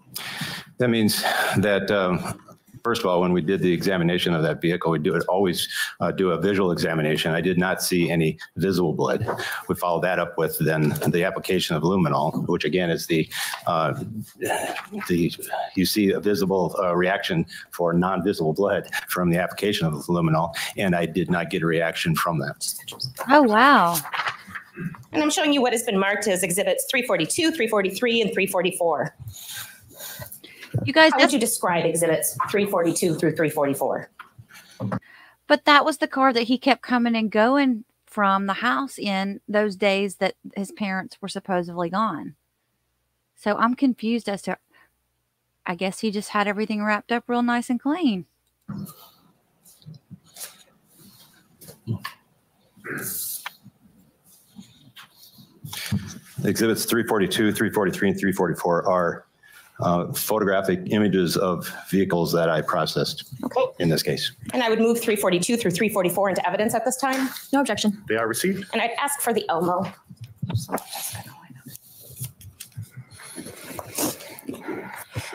That means that, first of all, when we did the examination of that vehicle, we always do a visual examination. I did not see any visible blood. We followed that up with then the application of luminol, which again is you see a visible reaction for non-visible blood from the application of luminol, and I did not get a reaction from that. Oh, wow. And I'm showing you what has been marked as exhibits 342, 343, and 344. You guys, How would you describe exhibits 342 through 344? but that was the car that he kept coming and going from the house in those days that his parents were supposedly gone. So I'm confused as to, I guess he just had everything wrapped up real nice and clean. Exhibits 342, 343, and 344 are photographic images of vehicles that I processed in this case. And I would move 342 through 344 into evidence at this time. No objection. They are received. And I'd ask for the Elmo.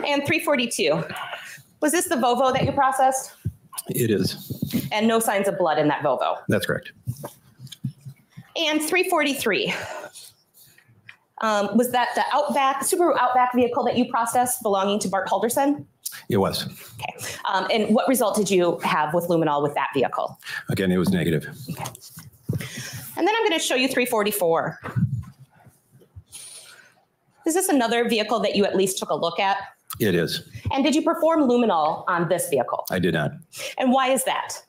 And 342. Was this the Volvo that you processed? It is. And no signs of blood in that Volvo. That's correct. And 343. Was that the Subaru Outback vehicle that you processed belonging to Bart Halderson? It was. Okay. And what result did you have with Luminol with that vehicle? Again, it was negative. Okay. And then I'm going to show you 344. Is this another vehicle that you at least took a look at? It is. And did you perform Luminol on this vehicle? I did not. And why is that?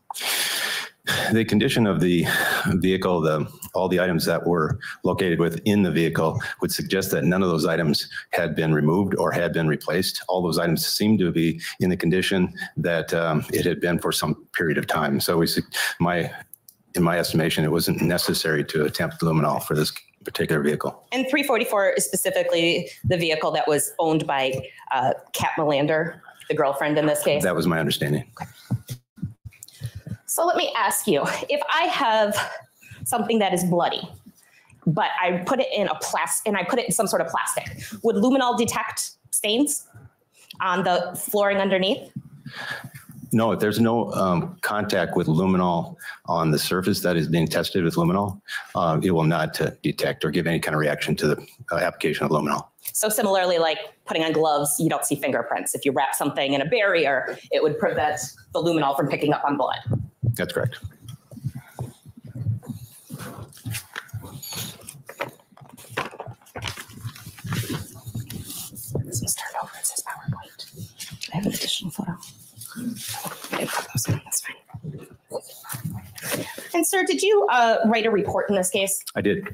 The condition of the vehicle, all the items that were located within the vehicle would suggest that none of those items had been removed or had been replaced. All those items seemed to be in the condition that it had been for some period of time. So in my estimation, it wasn't necessary to attempt Luminol for this particular vehicle. And 344 is specifically the vehicle that was owned by Kat Melander, the girlfriend in this case? That was my understanding. Okay. So let me ask you, if I have something that is bloody, but I put it in some sort of plastic, would Luminol detect stains on the flooring underneath? No, if there's no contact with Luminol on the surface that is being tested with Luminol, it will not detect or give any kind of reaction to the application of Luminol. So similarly, like putting on gloves, you don't see fingerprints. If you wrap something in a barrier, it would prevent the Luminol from picking up on blood. That's correct. This was turned over. It says PowerPoint. I have an additional photo. I didn't put those in. That's fine. And sir, did you write a report in this case? I did.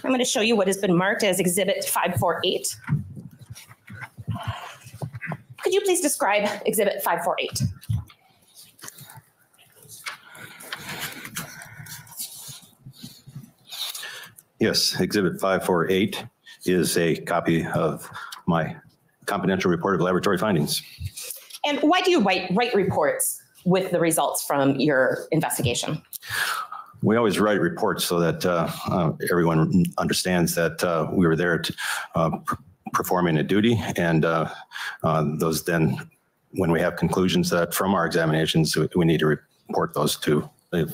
I'm going to show you what has been marked as Exhibit 548. Could you please describe Exhibit 548? Yes, Exhibit 548 is a copy of my confidential report of laboratory findings. And why do you write reports with the results from your investigation? We always write reports so that everyone understands that we were there to, performing a duty, and those then, when we have conclusions that from our examinations, we need to report those to the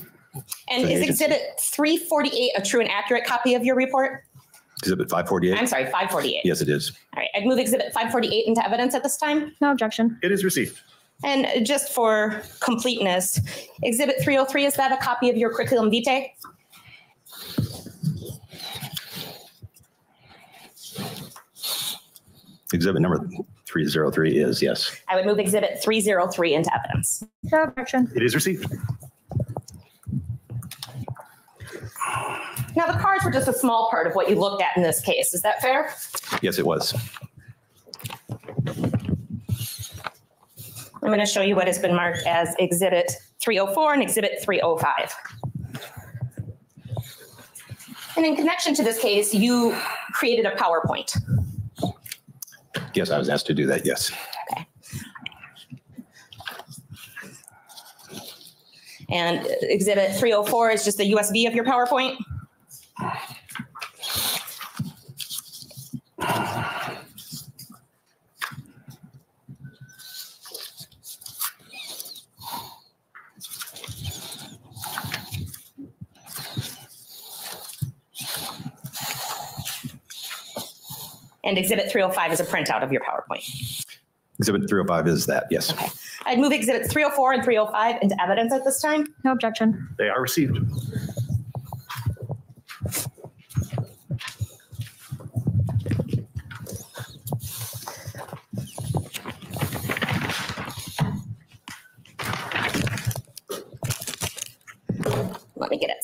And is Exhibit 348 a true and accurate copy of your report? Exhibit 548? I'm sorry, 548. Yes, it is. All right, I'd move Exhibit 548 into evidence at this time. No objection. It is received. And just for completeness, Exhibit 303, is that a copy of your curriculum vitae? Exhibit number 303 is, yes. I would move Exhibit 303 into evidence. No objection. It is received. Now, the cars were just a small part of what you looked at in this case. Is that fair? Yes, it was. I'm going to show you what has been marked as Exhibit 304 and Exhibit 305. And in connection to this case, you created a PowerPoint. Yes, I was asked to do that, yes. Okay. And Exhibit 304 is just the USB of your PowerPoint? And Exhibit 305 is a printout of your PowerPoint. Exhibit 305 is that, yes. Okay. I'd move Exhibits 304 and 305 into evidence at this time. No objection. They are received.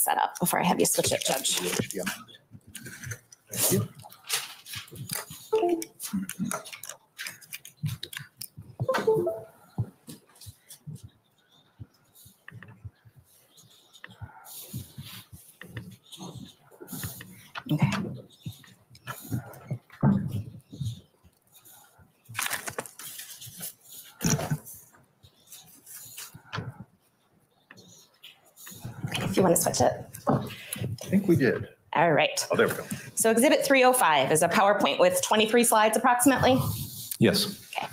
set up before I have you switch it, Judge. Yeah. Thank you. Okay. If you want to switch it. I think we did. All right. Oh, there we go. So Exhibit 305 is a PowerPoint with 23 slides approximately. Yes. Okay.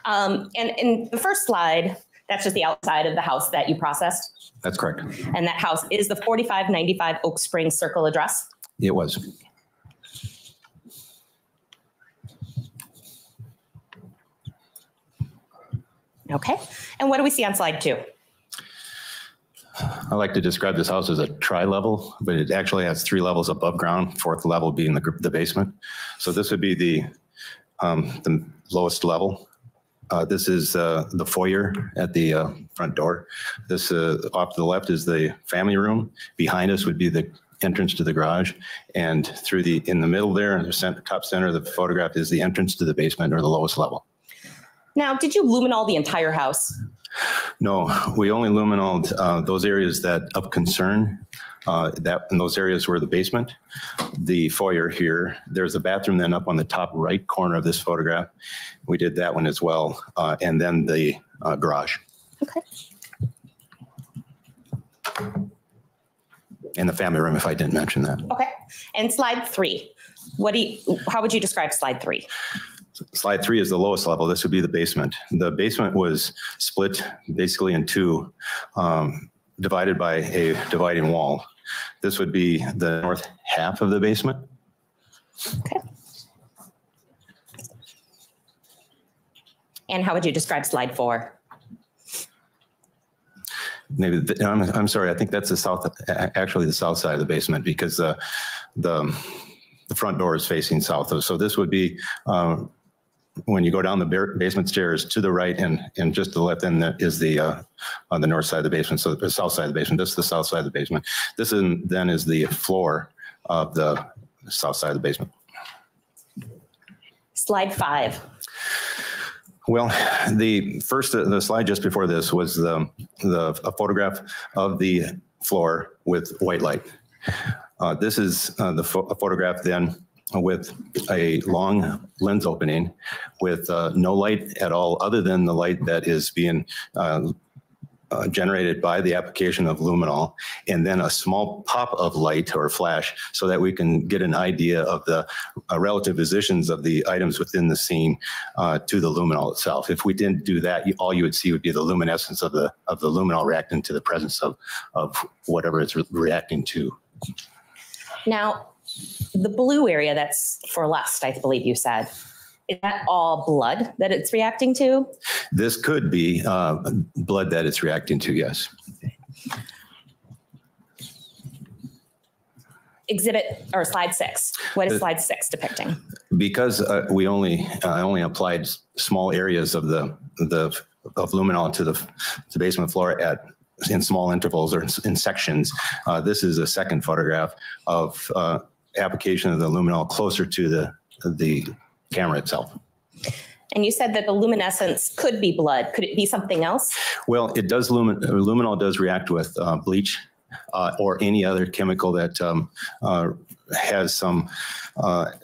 And in the first slide, that's just the outside of the house that you processed. That's correct. And that house is the 4595 Oak Springs Circle address. It was. Okay. And what do we see on slide 2? I like to describe this house as a tri-level, but it actually has 3 levels above ground, 4th level being the basement. So this would be the lowest level. This is the foyer at the front door. This off to the left is the family room. Behind us would be the entrance to the garage. And in the middle there, in the top center of the photograph is the entrance to the basement, or the lowest level. Now, did you luminol the entire house? No, we only luminoled those areas that of concern. And those areas were the basement, the foyer here. There's a bathroom then up on the top right corner of this photograph. We did that one as well. And then the garage. Okay. And the family room, if I didn't mention that. Okay. And slide 3, how would you describe slide 3? Slide 3 is the lowest level. This would be the basement. The basement was split basically in 2, divided by a dividing wall. This would be the north half of the basement. Okay. And how would you describe slide 4? Maybe I'm sorry. I think that's actually the south side of the basement, because the front door is facing south. So this would be when you go down the basement stairs to the right, and just to the left, then is on the north side of the basement. So the south side of the basement. This is the south side of the basement. This then is the floor of the south side of the basement. Slide 5. Well, the slide just before this was a photograph of the floor with white light. This is a photograph then with a long lens opening with no light at all, other than the light that is being generated by the application of luminol, and then a small pop of light or flash, so that we can get an idea of the relative positions of the items within the scene to the luminol itself. If we didn't do that, all you would see would be the luminescence of the luminol reacting to the presence of whatever it's reacting to. Now, the blue area that's for lust, I believe you said, is that all blood that it's reacting to? This could be blood that it's reacting to, yes. Exhibit or slide 6. What is slide 6 depicting? Because we only applied small areas of luminol to the basement floor in small intervals or in sections. This is a second photograph of application of the luminol closer to the camera itself. And you said that the luminescence could be blood. Could it be something else? Well, it does. Luminol does react with bleach or any other chemical that has some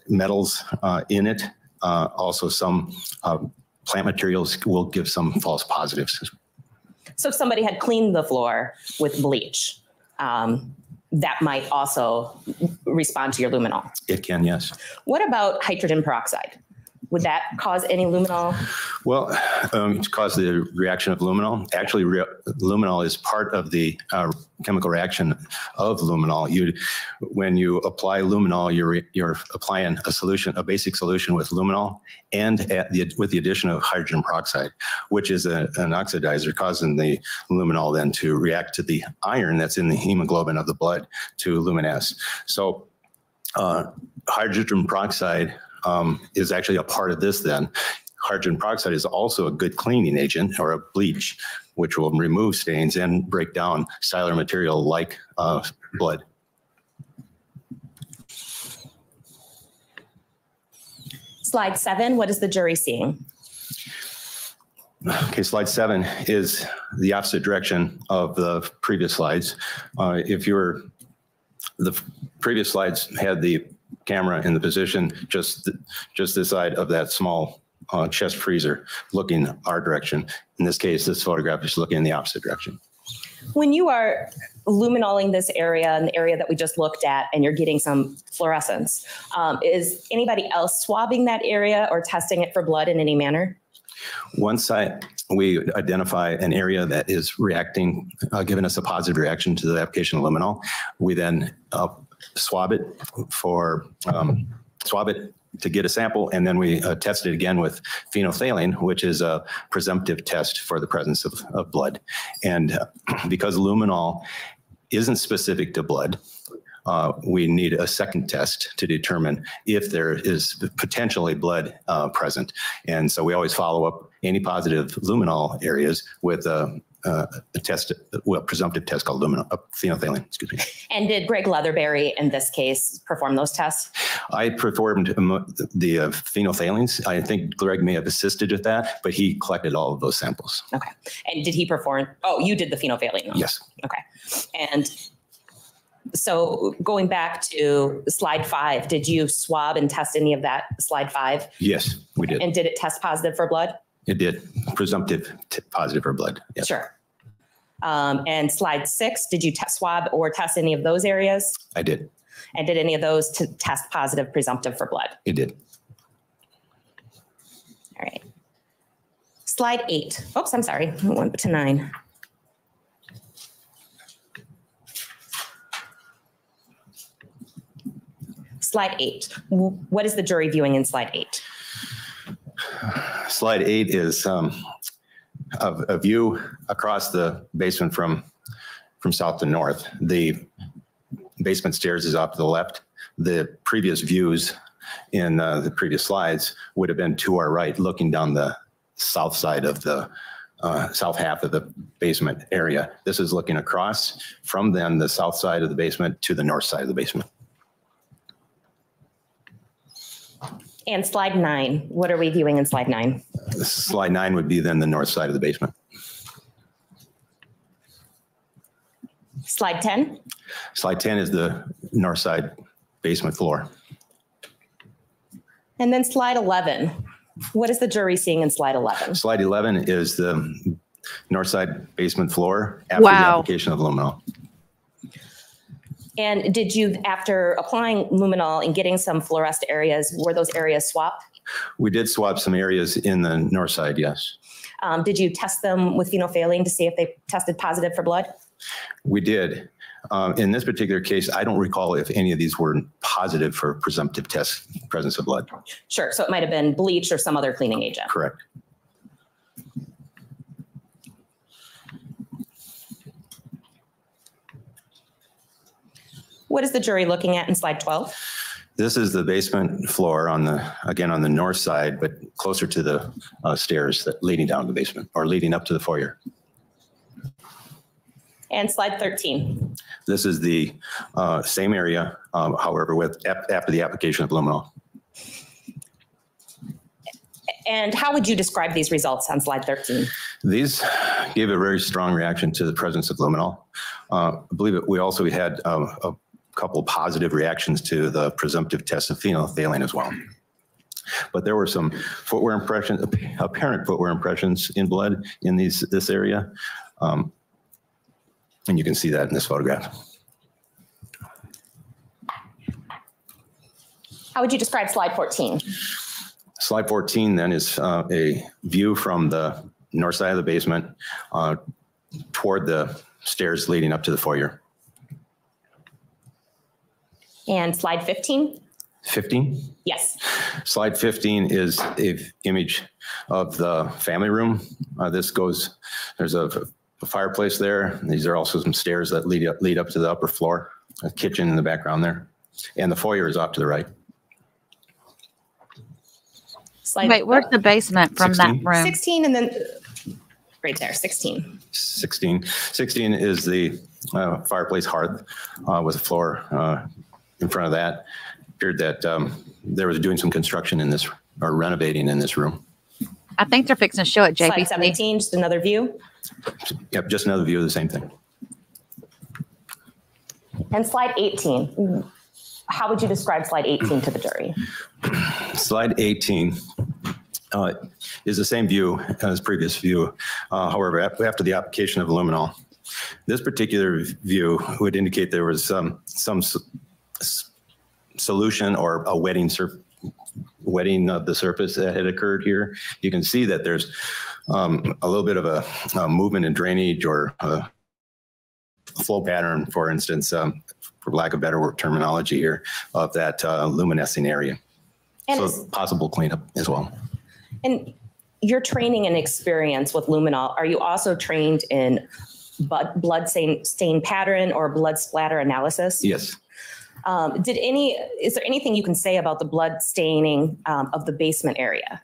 metals in it. Also, some plant materials will give some false positives. So if somebody had cleaned the floor with bleach, that might also respond to your luminol. It can, yes. What about hydrogen peroxide? Would that cause any luminol? Well, to cause the reaction of luminol, actually luminol is part of the chemical reaction of luminol. When you apply luminol, you're applying a basic solution with luminol and with the addition of hydrogen peroxide, which is an oxidizer, causing the luminol then to react to the iron that's in the hemoglobin of the blood to luminesce. So hydrogen peroxide is actually a part of this then. Hydrogen peroxide is also a good cleaning agent, or a bleach, which will remove stains and break down styler material like blood. Slide 7, what is the jury seeing? Okay, slide 7 is the opposite direction of the previous slides. The previous slides had the camera in the position just this side of that small chest freezer looking our direction. In this case, this photograph is looking in the opposite direction. When you are luminoling this area and the area that we just looked at and you're getting some fluorescence, is anybody else swabbing that area or testing it for blood in any manner? Once we identify an area that is reacting, giving us a positive reaction to the application of luminol, we then swab it to get a sample, and then we test it again with phenolphthalein, which is a presumptive test for the presence of blood. And because luminol isn't specific to blood, we need a second test to determine if there is potentially blood present. And so we always follow up any positive luminol areas with a test, well, presumptive test called phenolphthalein, excuse me. And did Greg Leatherberry in this case perform those tests? I performed the phenolphthaleins. I think Greg may have assisted with that, but he collected all of those samples. Okay. And did he perform, oh, you did the phenolphthalein? Yes. Okay. And so going back to slide 5, did you swab and test any of that, slide 5? Yes, we did. And did it test positive for blood? It did. Presumptive positive for blood. Yes. Sure. And slide 6, did you swab or test any of those areas? I did. And did any of those to test positive, presumptive for blood? It did. All right. Slide 8. Oops, I'm sorry. I went to 9. Slide 8. What is the jury viewing in slide 8? Slide 8 is a view across the basement from south to north. The basement stairs is off to the left. The previous views in the previous slides would have been to our right, looking down the south side of the south half of the basement area. This is looking across from then the south side of the basement to the north side of the basement. And slide 9, what are we viewing in slide 9? Slide 9 would be then the north side of the basement. Slide 10? Slide 10 is the north side basement floor. And then slide 11. What is the jury seeing in slide 11? Slide 11 is the north side basement floor after the application of luminol. And did you, after applying luminol and getting some fluorescent areas, were those areas swapped? We did swap some areas in the north side, yes. Did you test them with phenolphthalein to see if they tested positive for blood? We did. In this particular case, I don't recall if any of these were positive for presumptive test presence of blood. Sure, so it might have been bleach or some other cleaning agent. Correct. What is the jury looking at in slide 12? This is the basement floor on the north side, but closer to the stairs that leading down to the basement or leading up to the foyer. And slide 13. This is the same area, however, after the application of luminol. And how would you describe these results on slide 13? These gave a very strong reaction to the presence of luminol. I believe we also had a couple positive reactions to the presumptive test of phenolphthalein as well. But there were some footwear impressions, apparent footwear impressions in blood in this area. And you can see that in this photograph. How would you describe slide 14? Slide 14 then is a view from the north side of the basement toward the stairs leading up to the foyer. And slide 15? 15? Yes. Slide 15 is an image of the family room. There's a fireplace there. These are also some stairs that lead up to the upper floor, a kitchen in the background there. And the foyer is off to the right. Wait, where's the basement from 16? that room? 16 and then right there, 16. 16 is the fireplace hearth with a floor in front of that. Appeared that they were doing some construction in this, or renovating in this room. I think they're fixing to show it, JP. Slide 17, just another view. Yep, just another view of the same thing. And slide 18. How would you describe slide 18 to the jury? Slide 18 is the same view as previous view. However, after the application of luminol, this particular view would indicate there was some solution or a wetting of the surface that had occurred here. You can see that there's a little bit of a movement in drainage or a flow pattern, for instance, for lack of better terminology here, of that luminescing area. And so possible cleanup as well. And your training and experience with luminol, are you also trained in blood stain pattern or blood splatter analysis? Yes. Is there anything you can say about the blood staining of the basement area?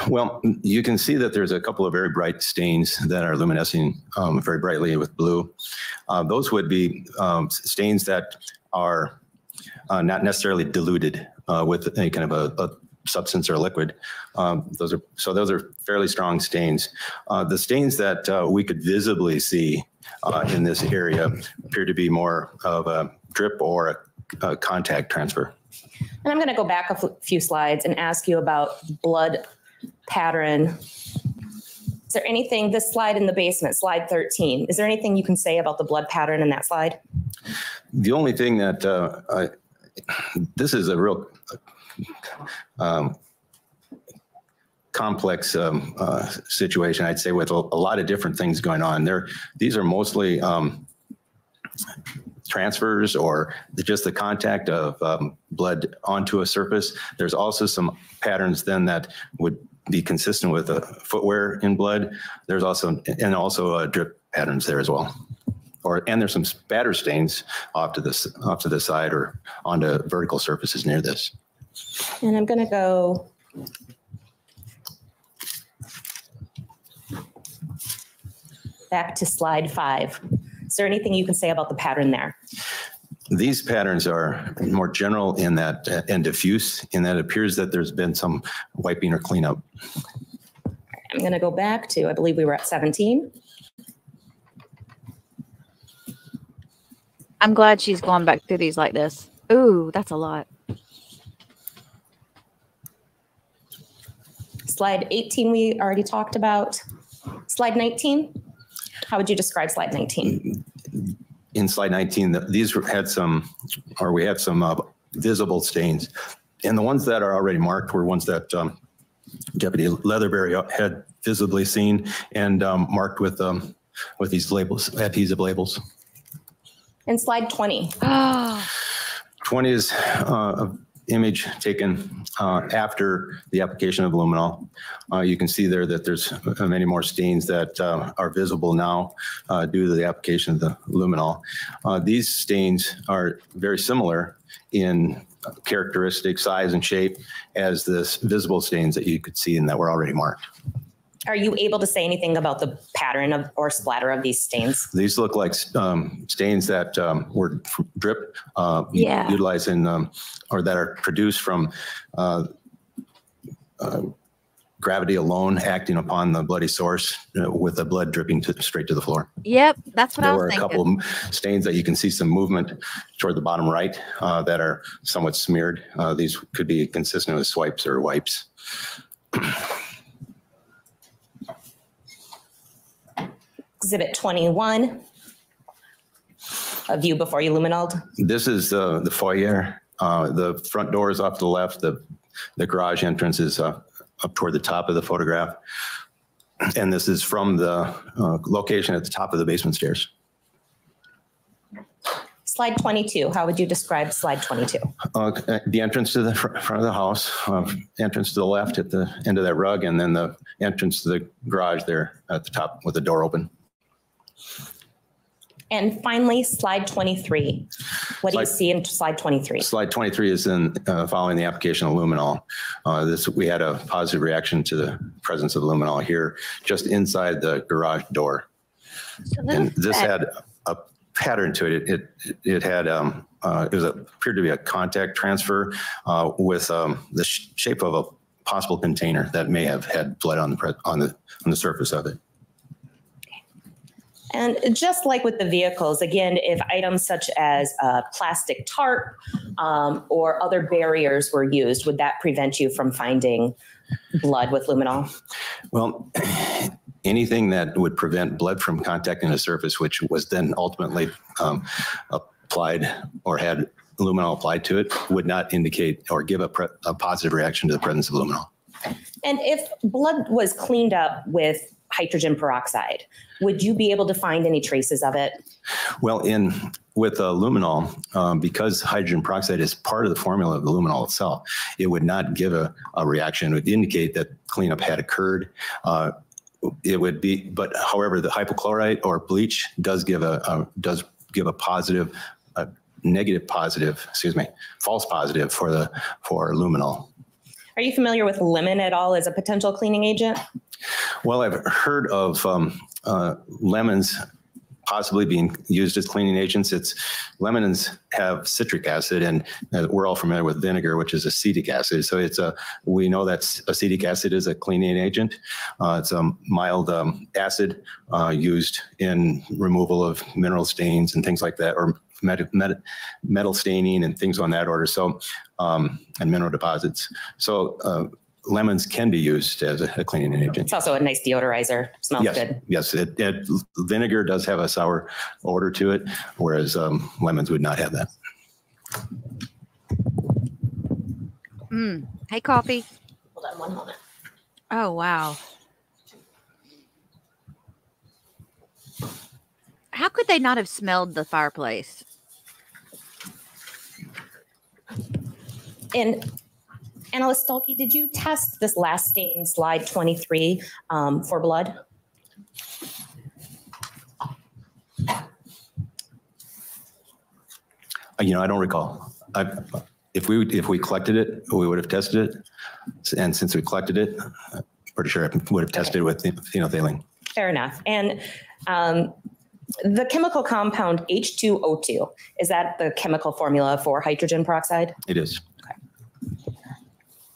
Well, you can see that there's a couple of very bright stains that are luminescing very brightly with blue. Those would be stains that are not necessarily diluted with any kind of a substance or liquid. Those are fairly strong stains. The stains that we could visibly see in this area appear to be more of a drip or a contact transfer. And I'm going to go back a few slides and ask you about blood pattern. Is there anything, this slide in the basement, slide 13, is there anything you can say about the blood pattern in that slide? The only thing that, this is a real complex situation, I'd say, with a lot of different things going on. These are mostly transfers or just the contact of blood onto a surface. There's also some patterns then that would be consistent with footwear in blood. There's also drip patterns there as well. And there's some spatter stains off to the side or onto vertical surfaces near this. And I'm going to go back to slide 5. Is there anything you can say about the pattern there? These patterns are more general in that and diffuse in that it appears that there's been some wiping or cleanup. I'm going to go back to, I believe we were at 17. I'm glad she's going back through these like this. Ooh, that's a lot. Slide 18 we already talked about. Slide 19. How would you describe slide 19? In slide 19, these had some, or we had some visible stains. And the ones that are already marked were ones that Deputy Leatherberry had visibly seen and marked with these labels, adhesive labels. And slide 20. 20 is an image taken after the application of luminol. You can see there that there's many more stains that are visible now due to the application of the luminol. These stains are very similar in characteristic, size, and shape as the visible stains that you could see and that were already marked. Are you able to say anything about the pattern of or splatter of these stains? These look like stains that were drip utilized in, or that are produced from gravity alone acting upon the bloody source with the blood dripping straight to the floor. Yep, that's what I was thinking. There were a couple of stains that you can see some movement toward the bottom right that are somewhat smeared. These could be consistent with swipes or wipes. Exhibit 21, a view before you luminoled. This is the foyer. The front door is off to the left. The garage entrance is up toward the top of the photograph. And this is from the location at the top of the basement stairs. Slide 22, how would you describe slide 22? The entrance to the front of the house, entrance to the left at the end of that rug, and then the entrance to the garage there at the top with the door open. And finally, slide 23. What do you see in slide 23? Slide 23 is in following the application of luminol. We had a positive reaction to the presence of luminol here, just inside the garage door. So And this had a pattern to it. It had appeared to be a contact transfer with the shape of a possible container that may have had blood on the surface of it. And just like with the vehicles, again, if items such as plastic tarp or other barriers were used, would that prevent you from finding blood with luminol? Well, anything that would prevent blood from contacting the surface, which was then ultimately applied or had luminol applied to it, would not indicate or give a positive reaction to the presence of luminol. And if blood was cleaned up with hydrogen peroxide, would you be able to find any traces of it? Well, with luminol, because hydrogen peroxide is part of the formula of the luminol itself, it would not give a reaction. It would indicate that cleanup had occurred. It would be, but however, the hypochlorite or bleach does give a positive, negative positive, false positive for luminol. Are you familiar with lemon at all as a potential cleaning agent? Well, I've heard of lemons possibly being used as cleaning agents. Lemons have citric acid, and we're all familiar with vinegar, which is acetic acid. So we know that acetic acid is a cleaning agent. It's a mild acid used in removal of mineral stains and things like that, or metal staining and things on that order. So, and mineral deposits. So lemons can be used as a cleaning agent. It's also a nice deodorizer. Smells good. Yes, vinegar does have a sour odor to it, whereas lemons would not have that. Hey, coffee. Hold on one moment. Oh, wow. How could they not have smelled the fireplace? And Analyst Stolke, did you test this last stain, slide 23, for blood? I don't recall. If we collected it, we would have tested it. And since we collected it, I'm pretty sure I would have tested it with phenolphthalein. Fair enough. And the chemical compound H2O2, is that the chemical formula for hydrogen peroxide? It is.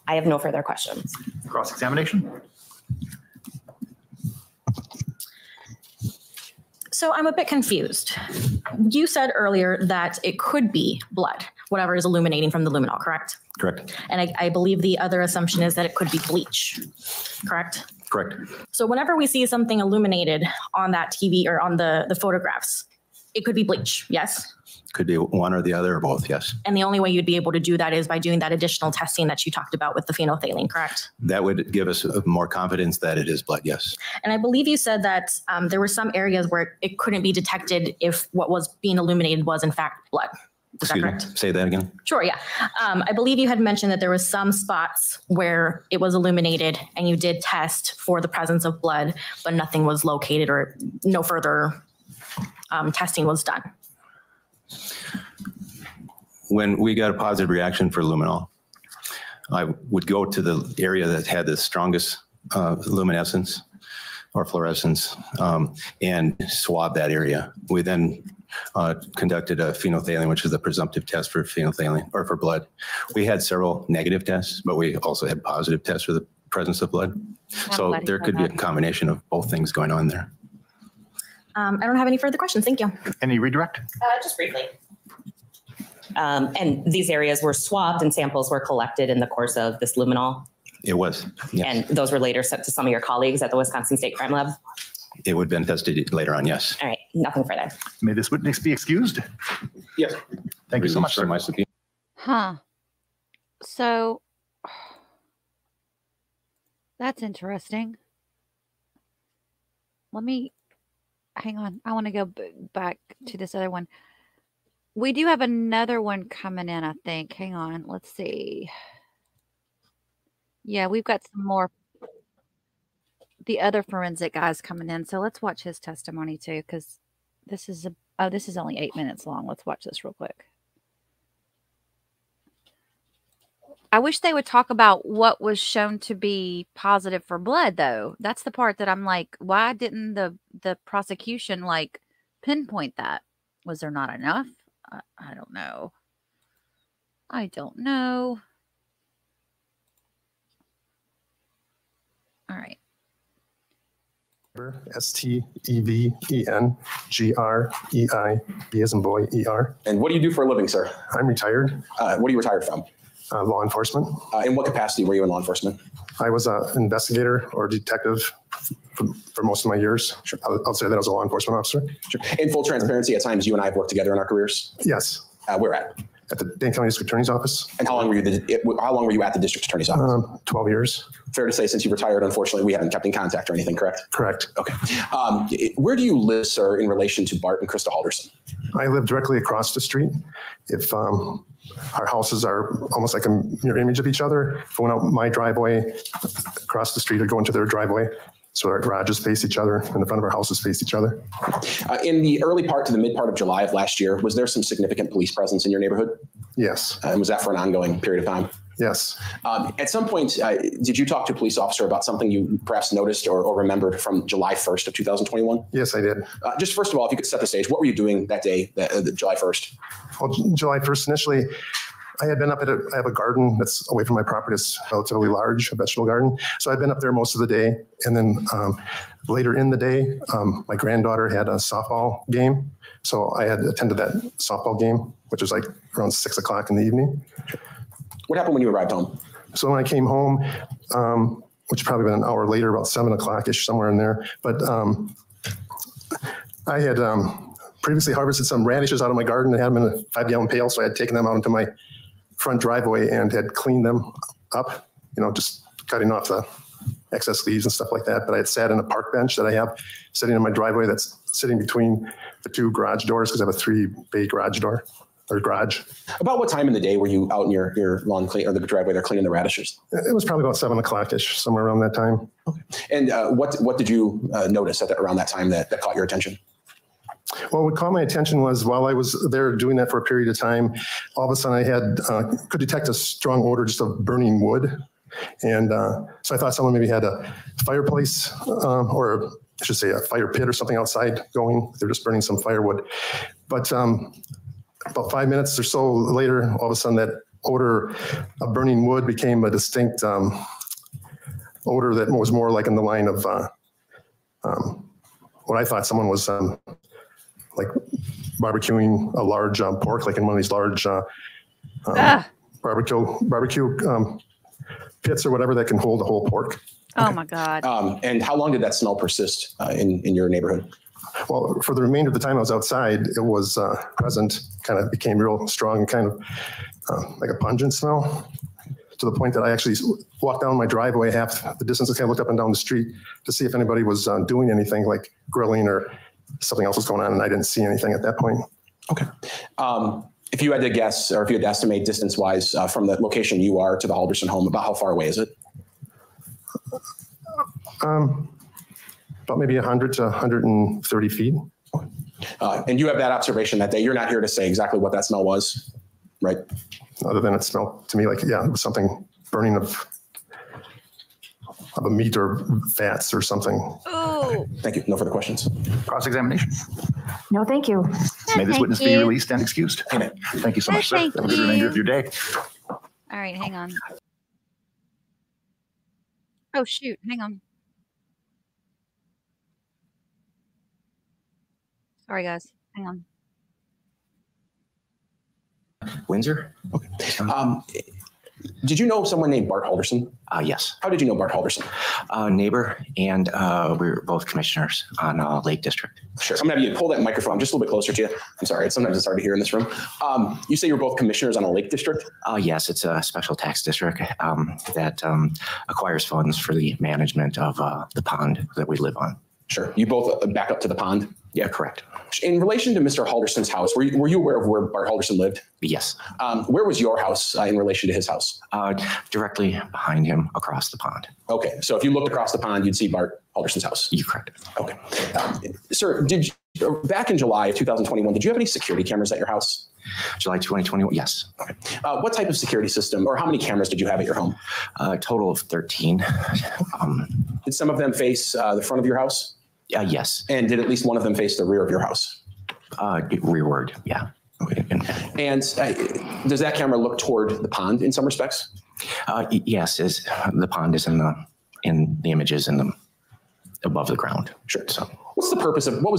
I have no further questions. Cross-examination? So I'm a bit confused. You said earlier that it could be blood, whatever is illuminating from the luminol, correct? Correct. And I believe the other assumption is that it could be bleach, correct? Correct. So whenever we see something illuminated on that TV or on the photographs, it could be bleach, yes? Could be one or the other or both, yes. And the only way you'd be able to do that is by doing that additional testing that you talked about with the phenolphthalein, correct? That would give us more confidence that it is blood, yes. And I believe you said that there were some areas where it couldn't be detected if what was being illuminated was in fact blood. Is that correct? Me? Say that again. Sure, yeah. I believe you had mentioned that there was some spots where it was illuminated and you did test for the presence of blood, but nothing was located or no further testing was done. When we got a positive reaction for luminol, I would go to the area that had the strongest luminescence or fluorescence and swab that area. We then conducted a phenolphthalein, which is the presumptive test for phenolphthalein or for blood. We had several negative tests, but we also had positive tests for the presence of blood. So there could be a combination of both things going on there. I don't have any further questions. Thank you. Any redirect? Just briefly. And these areas were swabbed and samples were collected in the course of this luminol? It was, yes. And those were later sent to some of your colleagues at the Wisconsin State Crime Lab? It would have been tested later on, yes. All right, nothing further. May this witness be excused? Yes. Thank you so much, sir. Huh. So that's interesting. Let me hang on. I want to go back to this other one. We do have another one coming in, I think. Hang on. Let's see. Yeah, we've got some more. The other forensic guy's coming in. So let's watch his testimony too, because this is Oh, this is only 8 minutes long. Let's watch this real quick. I wish they would talk about what was shown to be positive for blood, though. That's the part that I'm like, why didn't the prosecution like pinpoint that? Was there not enough? I don't know. I don't know. All right. STEVENGREI, as in boy, ER. And what do you do for a living, sir? I'm retired. What are you retired from? Law enforcement. In what capacity were you in law enforcement? I was an investigator or detective for most of my years. Sure. I'll say that I was a law enforcement officer. Sure. In full transparency, at times you and I have worked together in our careers. Yes. Where at? At the Dane County District Attorney's Office. And how long were you at the District Attorney's Office? 12 years. Fair to say, since you retired, unfortunately, we haven't kept in contact or anything, correct? Correct. Okay. Where do you live, sir, in relation to Bart and Krista Halderson? I live directly across the street. If our houses are almost like a mirror image of each other, if I went out my driveway across the street, I'd go into their driveway. So our garages face each other and the front of our houses face each other. In the early part to the mid part of July of last year, was there some significant police presence in your neighborhood? Yes. And was that for an ongoing period of time? Yes. At some point, did you talk to a police officer about something you perhaps noticed or remembered from July 1st of 2021? Yes, I did. Just first of all, if you could set the stage, what were you doing that day, July 1st? Well, July 1st, initially, I had been up I have a garden that's away from my property. It's relatively large, a vegetable garden. So I'd been up there most of the day. And then later in the day, my granddaughter had a softball game. So I had attended that softball game, which was like around 6 o'clock in the evening. What happened when you arrived home? So when I came home, which probably been an hour later, about 7 o'clock-ish, somewhere in there. But I had previously harvested some radishes out of my garden and had them in a 5-gallon pail. So I had taken them out into my front driveway and had cleaned them up, just cutting off the excess leaves and stuff like that. But I had sat in a park bench that I have sitting in my driveway that's sitting between the 2 garage doors because I have a 3-bay garage door or garage. About what time in the day were you out in your lawn or the driveway there cleaning the radishes? It was probably about 7 o'clock-ish, somewhere around that time. Okay. And what did you notice around that time that caught your attention? Well, what caught my attention was while I was there doing that for a period of time, all of a sudden I could detect a strong odor just of burning wood. And so I thought someone maybe had a fireplace or I should say a fire pit or something outside going. They're just burning some firewood. But about 5 minutes or so later, all of a sudden that odor of burning wood became a distinct odor that was more like in the line of what I thought someone was like barbecuing a large pork, like in one of these large barbecue pits or whatever that can hold a whole pork. Oh my God. And how long did that smell persist in your neighborhood? Well, for the remainder of the time I was outside, it was present, kind of became real strong and kind of like a pungent smell, to the point that I actually walked down my driveway half the distance and kind of looked up and down the street to see if anybody was doing anything like grilling or something else was going on, and I didn't see anything at that point. Okay. If you had to guess, or if you had to estimate distance-wise from the location you are to the Halderson home, about how far away is it? About maybe 100 to 130 feet. And you have that observation that day. You're not here to say exactly what that smell was, right? Other than it smelled to me like, yeah, it was something burning of a meat or fats or something. Oh. Thank you. No further questions. Cross-examination. No, thank you. May this witness be released and excused. Amen. Thank you so much, sir. Thank Have a good remainder of your day. All right, hang on. Oh, shoot. Hang on. Sorry, guys. Hang on. Windsor? Okay. Did you know someone named Bart Halderson? Yes. How did you know Bart Halderson? Neighbor, and we were both commissioners on Lake District. Sure. I'm going to have you pull that microphone just a little bit closer to you. I'm sorry. Sometimes it's hard to hear in this room. You say you're both commissioners on a Lake District? Yes, it's a special tax district that acquires funds for the management of the pond that we live on. Sure. You both back up to the pond? Yeah, correct. In relation to Mr. Halderson's house, were you aware of where Bart Halderson lived? Yes. Where was your house in relation to his house? Directly behind him across the pond. Okay. So if you looked across the pond, you'd see Bart Halderson's house? You're correct. Okay. Sir, did back in July of 2021, did you have any security cameras at your house? July 2021, yes. Okay. What type of security system, or how many cameras did you have at your home? A total of 13. Did some of them face the front of your house? Yes. And did at least one of them face the rear of your house? Rearward, yeah. And does that camera look toward the pond in some respects? Yes, the pond is in the images above the ground. Sure. So what was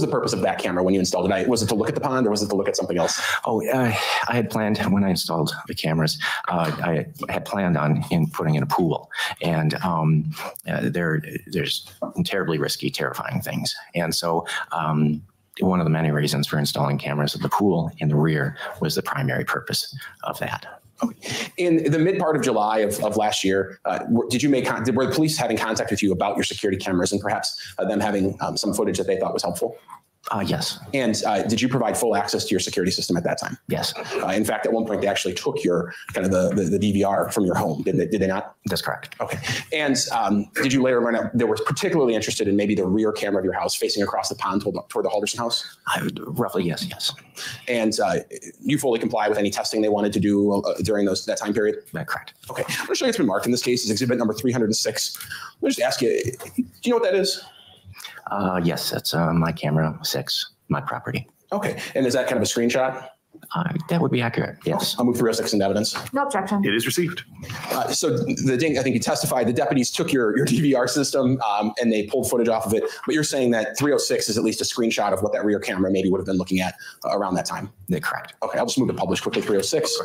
the purpose of that camera when you installed it? Was it to look at the pond or was it to look at something else? Oh, I had planned when I installed the cameras, I had planned on putting in a pool, and there's terribly risky, terrifying things. And so one of the many reasons for installing cameras at the pool in the rear was the primary purpose of that. In the mid part of July of last year, were the police having contact with you about your security cameras and perhaps them having some footage that they thought was helpful? Yes. And did you provide full access to your security system at that time? Yes. In fact, at one point, they actually took your kind of the DVR from your home. Did they not? That's correct. Okay. And did you later learn that they were particularly interested in maybe the rear camera of your house facing across the pond toward the Halderson house? Roughly, yes. And you fully comply with any testing they wanted to do during that time period? That's correct. Okay. I'm going to show you it's been marked in this case is exhibit number 306. Let me just ask you, do you know what that is? Yes, that's my camera 6, my property. Okay. And is that kind of a screenshot? That would be accurate, yes. I'll move 306 into evidence. No objection. It is received. So I think you testified, the deputies took your DVR system and they pulled footage off of it. But you're saying that 306 is at least a screenshot of what that rear camera maybe would have been looking at around that time? That's correct. Okay, I'll just move to publish quickly, 306.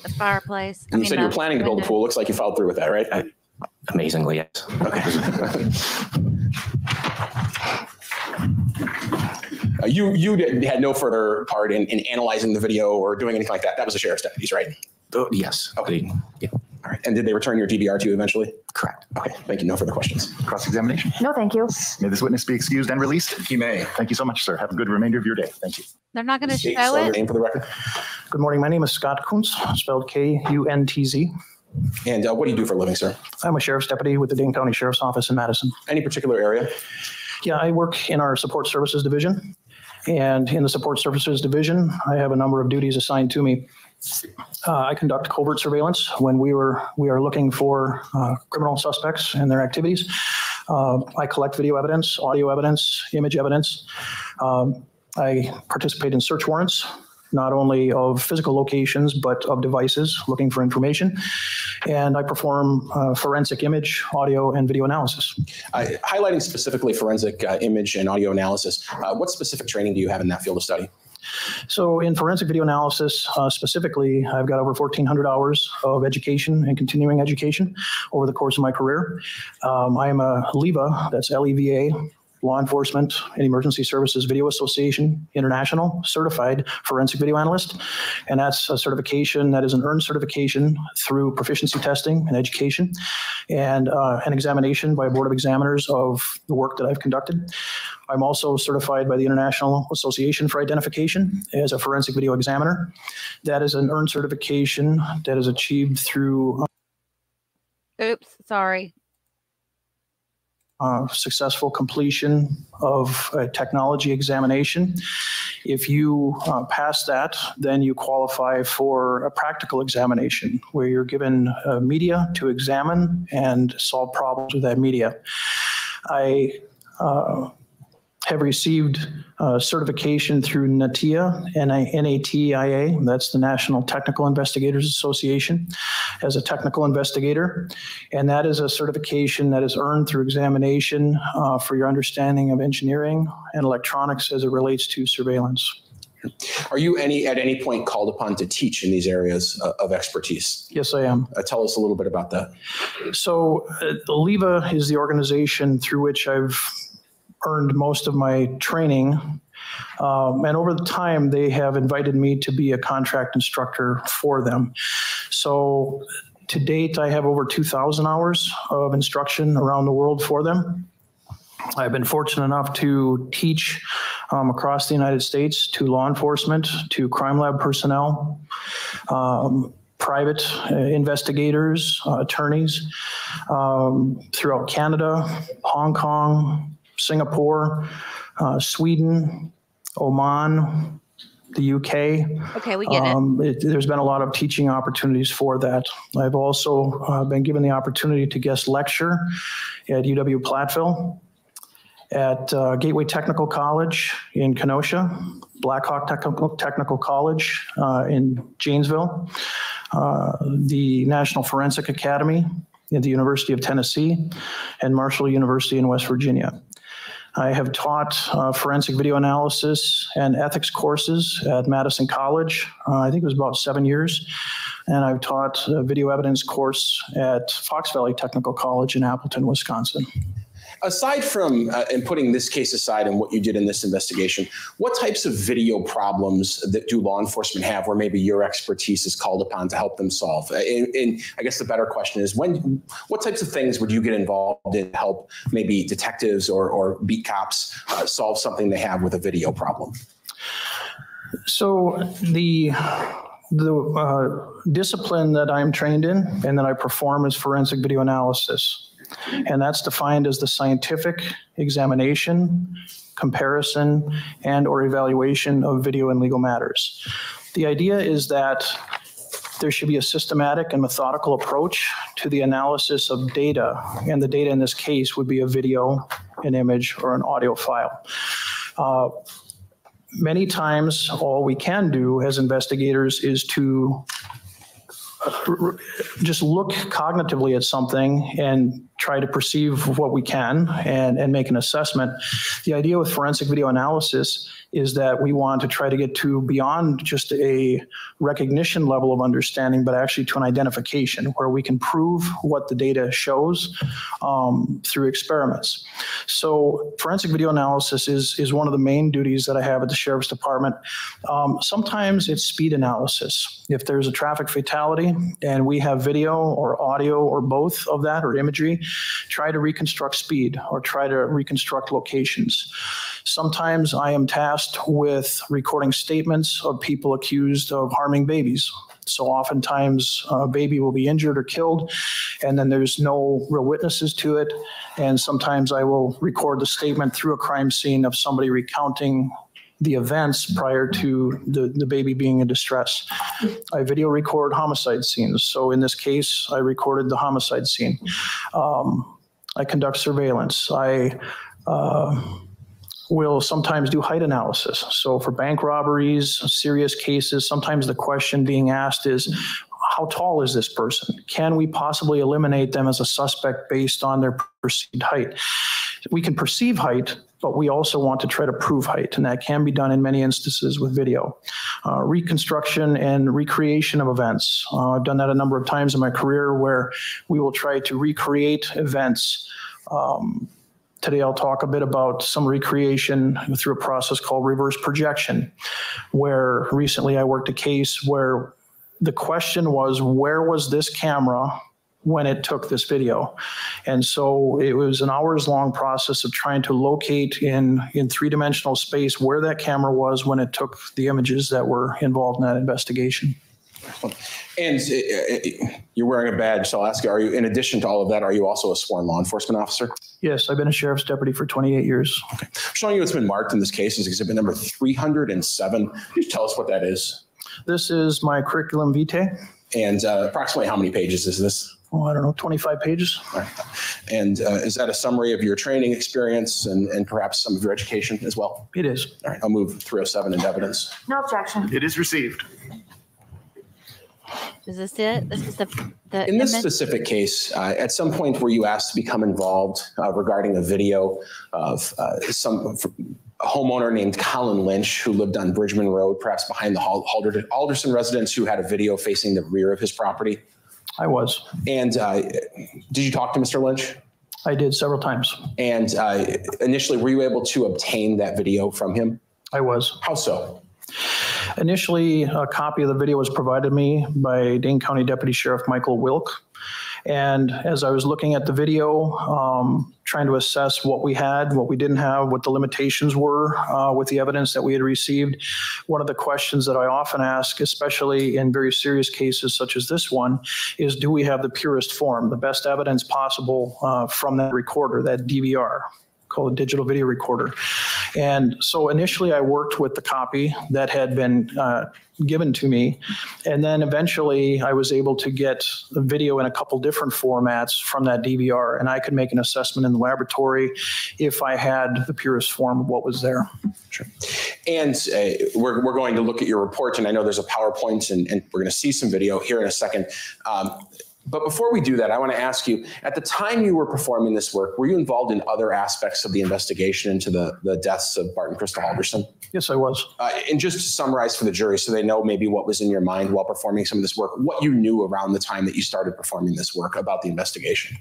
The fireplace. And you said you were planning to build a pool. Looks like you followed through with that, right? Amazingly, yes. Okay. You had no further part in analyzing the video or doing anything like that. That was the sheriff's deputies, right? Yes. Okay. Yeah. All right. And did they return your DVR to you eventually? Correct. Okay. Thank you. No further questions. Cross-examination. No, thank you. May this witness be excused and released? He may. Thank you so much, sir. Have a good remainder of your day. Thank you. They're not going to State show your it. name for the record. Good morning. My name is Scott Kuntz, spelled Kuntz. And what do you do for a living, sir? I'm a sheriff's deputy with the Dane County Sheriff's Office in Madison. Any particular area? Yeah, I work in our support services division. And in the support services division, I have a number of duties assigned to me. I conduct covert surveillance when we are looking for criminal suspects and their activities. I collect video evidence, audio evidence, image evidence. I participate in search warrants, not only of physical locations, but of devices looking for information. And I perform forensic image, audio, and video analysis. Highlighting specifically forensic image and audio analysis, what specific training do you have in that field of study? So in forensic video analysis, specifically, I've got over 1,400 hours of education and continuing education over the course of my career. I am a LEVA, that's L-E-V-A, Law Enforcement and Emergency Services Video Association International Certified Forensic Video Analyst. And that's a certification that is an earned certification through proficiency testing and education and an examination by a board of examiners of the work that I've conducted. I'm also certified by the International Association for Identification as a forensic video examiner. That is an earned certification that is achieved through Oops, sorry. Successful completion of a technology examination. If you pass that, then you qualify for a practical examination where you're given media to examine and solve problems with that media. I have received certification through NATIA, N-A-T-I-A, that's the National Technical Investigators Association, as a technical investigator. And that is a certification that is earned through examination for your understanding of engineering and electronics as it relates to surveillance. Are you at any point called upon to teach in these areas of expertise? Yes, I am. Tell us a little bit about that. So LEVA is the organization through which I've earned most of my training. And over the time, they have invited me to be a contract instructor for them. So to date, I have over 2,000 hours of instruction around the world for them. I've been fortunate enough to teach across the United States to law enforcement, to crime lab personnel, private investigators, attorneys throughout Canada, Hong Kong, Singapore, Sweden, Oman, the UK. Okay, we get it. There's been a lot of teaching opportunities for that. I've also been given the opportunity to guest lecture at UW Platteville, at Gateway Technical College in Kenosha, Blackhawk Technical College in Janesville, the National Forensic Academy at the University of Tennessee, and Marshall University in West Virginia. I have taught forensic video analysis and ethics courses at Madison College. I think it was about 7 years. And I've taught a video evidence course at Fox Valley Technical College in Appleton, Wisconsin. Aside from, and putting this case aside and what you did in this investigation, what types of video problems that do law enforcement have where maybe your expertise is called upon to help them solve? And I guess the better question is, what types of things would you get involved in to help maybe detectives or beat cops solve something they have with a video problem? So the discipline that I'm trained in and that I perform is forensic video analysis. And that's defined as the scientific examination, comparison, and or evaluation of video and legal matters. The idea is that there should be a systematic and methodical approach to the analysis of data. And the data in this case would be a video, an image, or an audio file. Many times, all we can do as investigators is to just look cognitively at something and try to perceive what we can and make an assessment. The idea with forensic video analysis is that we want to try to get to beyond just a recognition level of understanding, but actually to an identification where we can prove what the data shows through experiments. So forensic video analysis is one of the main duties that I have at the Sheriff's Department. Sometimes it's speed analysis. If there's a traffic fatality and we have video or audio or both of that or imagery, try to reconstruct speed or try to reconstruct locations. Sometimes I am tasked with recording statements of people accused of harming babies. So oftentimes a baby will be injured or killed, and then there's no real witnesses to it. And sometimes I will record the statement through a crime scene of somebody recounting the events prior to the baby being in distress. I video record homicide scenes. So in this case, I recorded the homicide scene. I conduct surveillance. I will sometimes do height analysis. So for bank robberies, serious cases, sometimes the question being asked is, how tall is this person? Can we possibly eliminate them as a suspect based on their perceived height? We can perceive height, but we also want to try to prove height, and that can be done in many instances with video. Reconstruction and recreation of events. I've done that a number of times in my career where we will try to recreate events. Today I'll talk a bit about some recreation through a process called reverse projection, where recently I worked a case where the question was, where was this camera when it took this video? And so it was an hours-long process of trying to locate in three-dimensional space where that camera was when it took the images that were involved in that investigation. And you're wearing a badge, so I'll ask you, are you, in addition to all of that, are you also a sworn law enforcement officer? Yes, I've been a sheriff's deputy for 28 years. Okay. Showing you what's been marked in this case is exhibit number 307. Can you tell us what that is? This is my curriculum vitae. And approximately how many pages is this? Oh, I don't know, 25 pages. All right. And is that a summary of your training experience and perhaps some of your education as well? It is. All right, I'll move 307 into evidence. No objection. It is received. Is this it? This is the in this image? specific case, at some point were you asked to become involved regarding a video of a homeowner named Colin Lynch who lived on Bridgman Road, perhaps behind the Halderson residence, who had a video facing the rear of his property? I was. And did you talk to Mr. Lynch? I did several times. And initially, were you able to obtain that video from him? I was. How so? Initially, a copy of the video was provided me by Dane County Deputy Sheriff Michael Wilk. And as I was looking at the video, trying to assess what we had, what we didn't have, what the limitations were with the evidence that we had received, one of the questions that I often ask, especially in very serious cases such as this one, is do we have the purest form, the best evidence possible from that recorder, that DVR, called a digital video recorder. And so initially I worked with the copy that had been given to me. And then eventually I was able to get the video in a couple different formats from that DVR, and I could make an assessment in the laboratory if I had the purest form of what was there. Sure. And we're going to look at your report, and I know there's a PowerPoint, and we're going to see some video here in a second. But before we do that, I want to ask you, at the time you were performing this work, were you involved in other aspects of the investigation into the deaths of Bart and Krista Halderson? Yes, I was. And just to summarize for the jury so they know maybe what was in your mind while performing some of this work, what you knew around the time that you started performing this work about the investigation.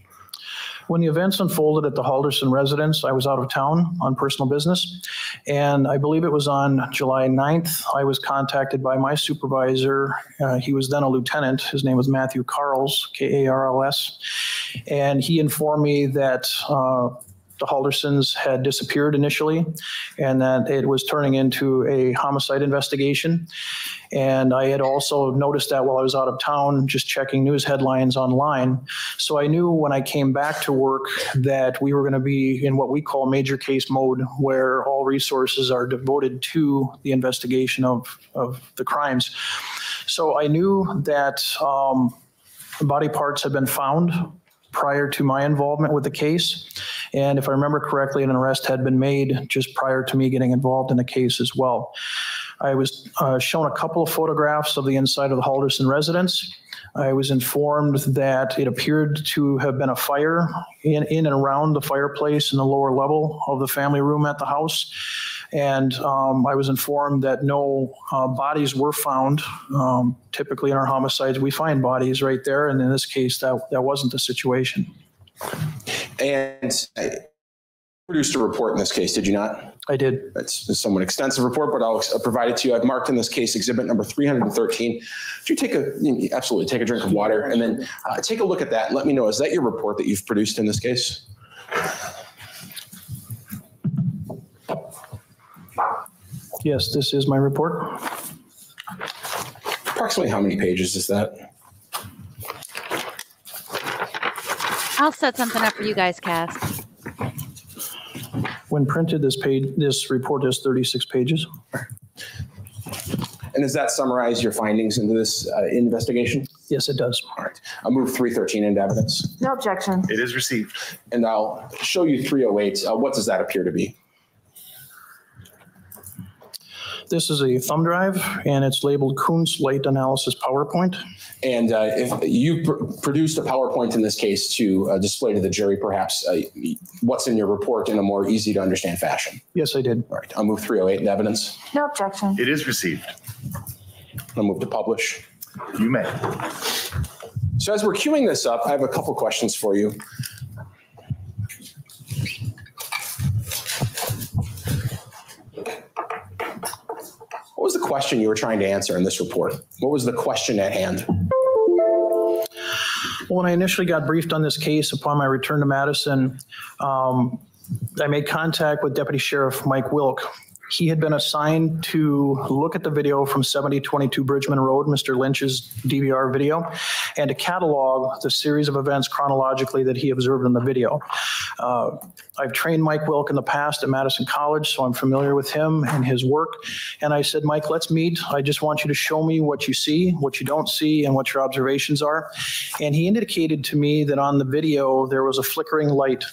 When the events unfolded at the Halderson residence, I was out of town on personal business. And I believe it was on July 9th, I was contacted by my supervisor. He was then a lieutenant. His name was Matthew Carls, K-A-R-L-S. And he informed me that the Haldersons had disappeared initially, and that it was turning into a homicide investigation. And I had also noticed that while I was out of town, just checking news headlines online. So I knew when I came back to work that we were going to be in what we call major case mode, where all resources are devoted to the investigation of the crimes. So I knew that body parts had been found prior to my involvement with the case. And if I remember correctly, an arrest had been made just prior to me getting involved in the case as well. I was shown a couple of photographs of the inside of the Halderson residence. I was informed that it appeared to have been a fire in and around the fireplace in the lower level of the family room at the house. And I was informed that no bodies were found. Typically in our homicides, we find bodies right there. And in this case, that wasn't the situation. And I produced a report in this case, did you not? I did. It's a somewhat extensive report, but I'll provide it to you. I've marked in this case exhibit number 313. Would you absolutely take a drink of water and then take a look at that and let me know, is that your report that you've produced in this case? Yes, this is my report. Approximately how many pages is that? I'll set something up for you guys, Chaz. When printed, this report is 36 pages. And does that summarize your findings into this investigation? Yes, it does. All right. I'll move 313 into evidence. No objection. It is received. And I'll show you 308. What does that appear to be? This is a thumb drive, and it's labeled Kuhn's Light Analysis PowerPoint. And if you produced a PowerPoint in this case to display to the jury, perhaps what's in your report in a more easy to understand fashion. Yes, I did. All right. I'll move 308 into evidence. No objection. It is received. I'll move to publish. You may. So as we're queuing this up, I have a couple questions for you. What was the question you were trying to answer in this report? What was the question at hand? When I initially got briefed on this case upon my return to Madison, I made contact with Deputy Sheriff Mike Wilk. He had been assigned to look at the video from 7022 Bridgman Road, Mr. Lynch's DVR video, and to catalog the series of events chronologically that he observed in the video. I've trained Mike Wilk in the past at Madison College, so I'm familiar with him and his work. And I said, Mike, let's meet. I just want you to show me what you see, what you don't see, and what your observations are. And he indicated to me that on the video, there was a flickering light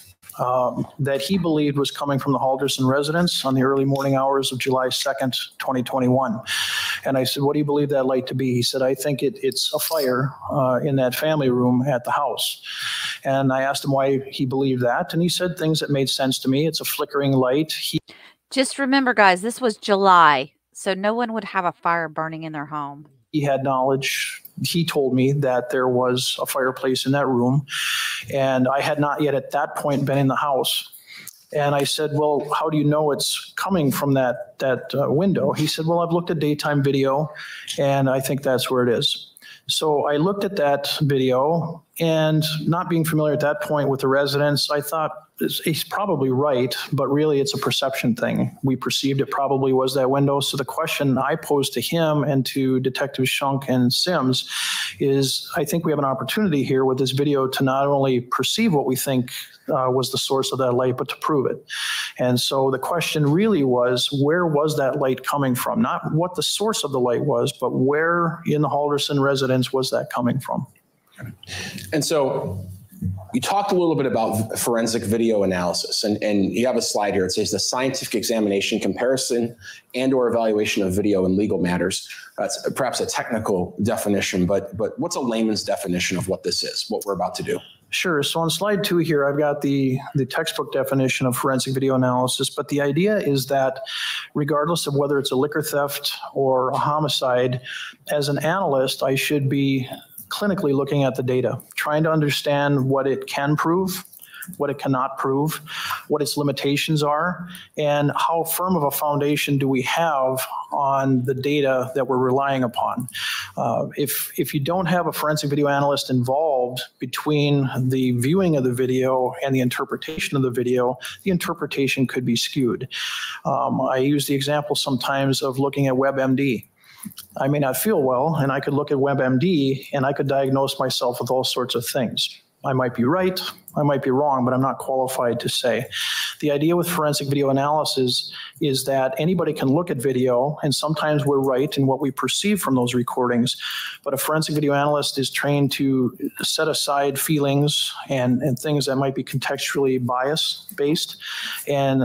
that he believed was coming from the Halderson residence on the early morning hours of July 2nd, 2021. And I said, what do you believe that light to be? He said, I think it's a fire in that family room at the house. And I asked him why he believed that. And he said things that made sense to me. It's a flickering light. Just remember, guys, this was July, so no one would have a fire burning in their home. He had knowledge. He told me that there was a fireplace in that room, and I had not yet at that point been in the house. And I said, well, how do you know it's coming from that window? He said, well, I've looked at daytime video, and I think that's where it is. So I looked at that video, And not being familiar at that point with the residents, I thought he's probably right, but really it's a perception thing. We perceived it probably was that window. So the question I posed to him and to Detectives Shunk and Sims is, I think we have an opportunity here with this video to not only perceive what we think was the source of that light, but to prove it. And so the question really was, where was that light coming from? Not what the source of the light was, but where in the Halderson residence was that coming from? And so you talked a little bit about forensic video analysis, and you have a slide here. It says the scientific examination, comparison, and or evaluation of video in legal matters. That's perhaps a technical definition, but what's a layman's definition of what this is, what we're about to do? Sure. So on slide 2 here, I've got the textbook definition of forensic video analysis, but the idea is that regardless of whether it's a liquor theft or a homicide, as an analyst, I should be clinically looking at the data, trying to understand what it can prove, what it cannot prove, what its limitations are, and how firm of a foundation do we have on the data that we're relying upon. If you don't have a forensic video analyst involved between the viewing of the video and the interpretation of the video, the interpretation could be skewed. I use the example sometimes of looking at WebMD. I may not feel well, and I could look at WebMD and I could diagnose myself with all sorts of things. I might be right, I might be wrong, but I'm not qualified to say. The idea with forensic video analysis is that anybody can look at video, and sometimes we're right in what we perceive from those recordings, but a forensic video analyst is trained to set aside feelings and things that might be contextually bias-based and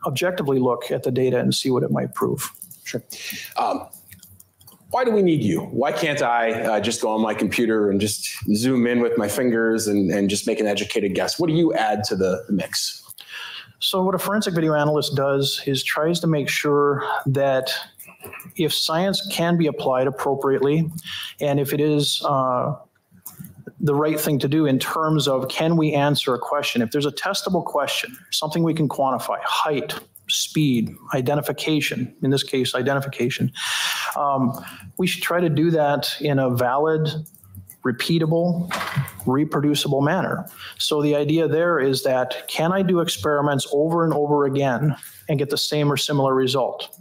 objectively look at the data and see what it might prove. Sure. Why do we need you? Why can't I just go on my computer and just zoom in with my fingers and just make an educated guess? What do you add to the mix? So what a forensic video analyst does is tries to make sure that if science can be applied appropriately, and if it is the right thing to do in terms of can we answer a question, if there's a testable question, something we can quantify, height, speed, identification, in this case, identification. We should try to do that in a valid, repeatable, reproducible manner. So the idea there is that can I do experiments over and over again and get the same or similar result?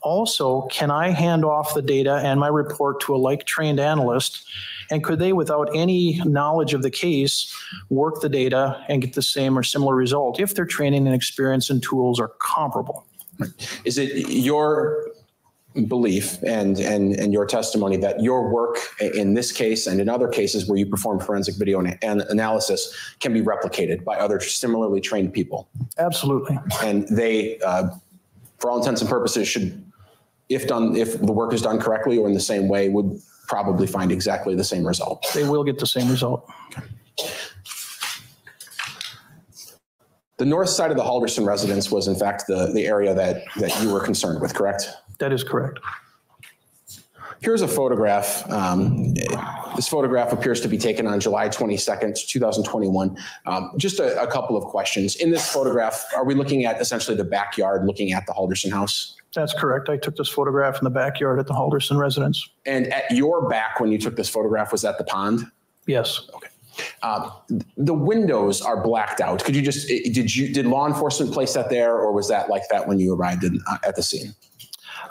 Also, can I hand off the data and my report to a like-trained analyst, and could they, without any knowledge of the case, work the data and get the same or similar result if their training and experience and tools are comparable? Is it your belief and your testimony that your work in this case and in other cases where you perform forensic video analysis can be replicated by other similarly trained people? Absolutely. And they, for all intents and purposes, should, if the work is done correctly or in the same way, would probably find exactly the same result. They will get the same result. Okay. The north side of the Halderson residence was in fact the area that you were concerned with, correct? That is correct. Here's a photograph. This photograph appears to be taken on July 22nd, 2021. Just a couple of questions. In this photograph, are we looking at essentially the backyard, looking at the Halderson house? That's correct. I took this photograph in the backyard at the Halderson residence. And at your back, when you took this photograph, was that the pond? Yes. Okay. The windows are blacked out. Could you just, did law enforcement place that there, or was that like that when you arrived at the scene?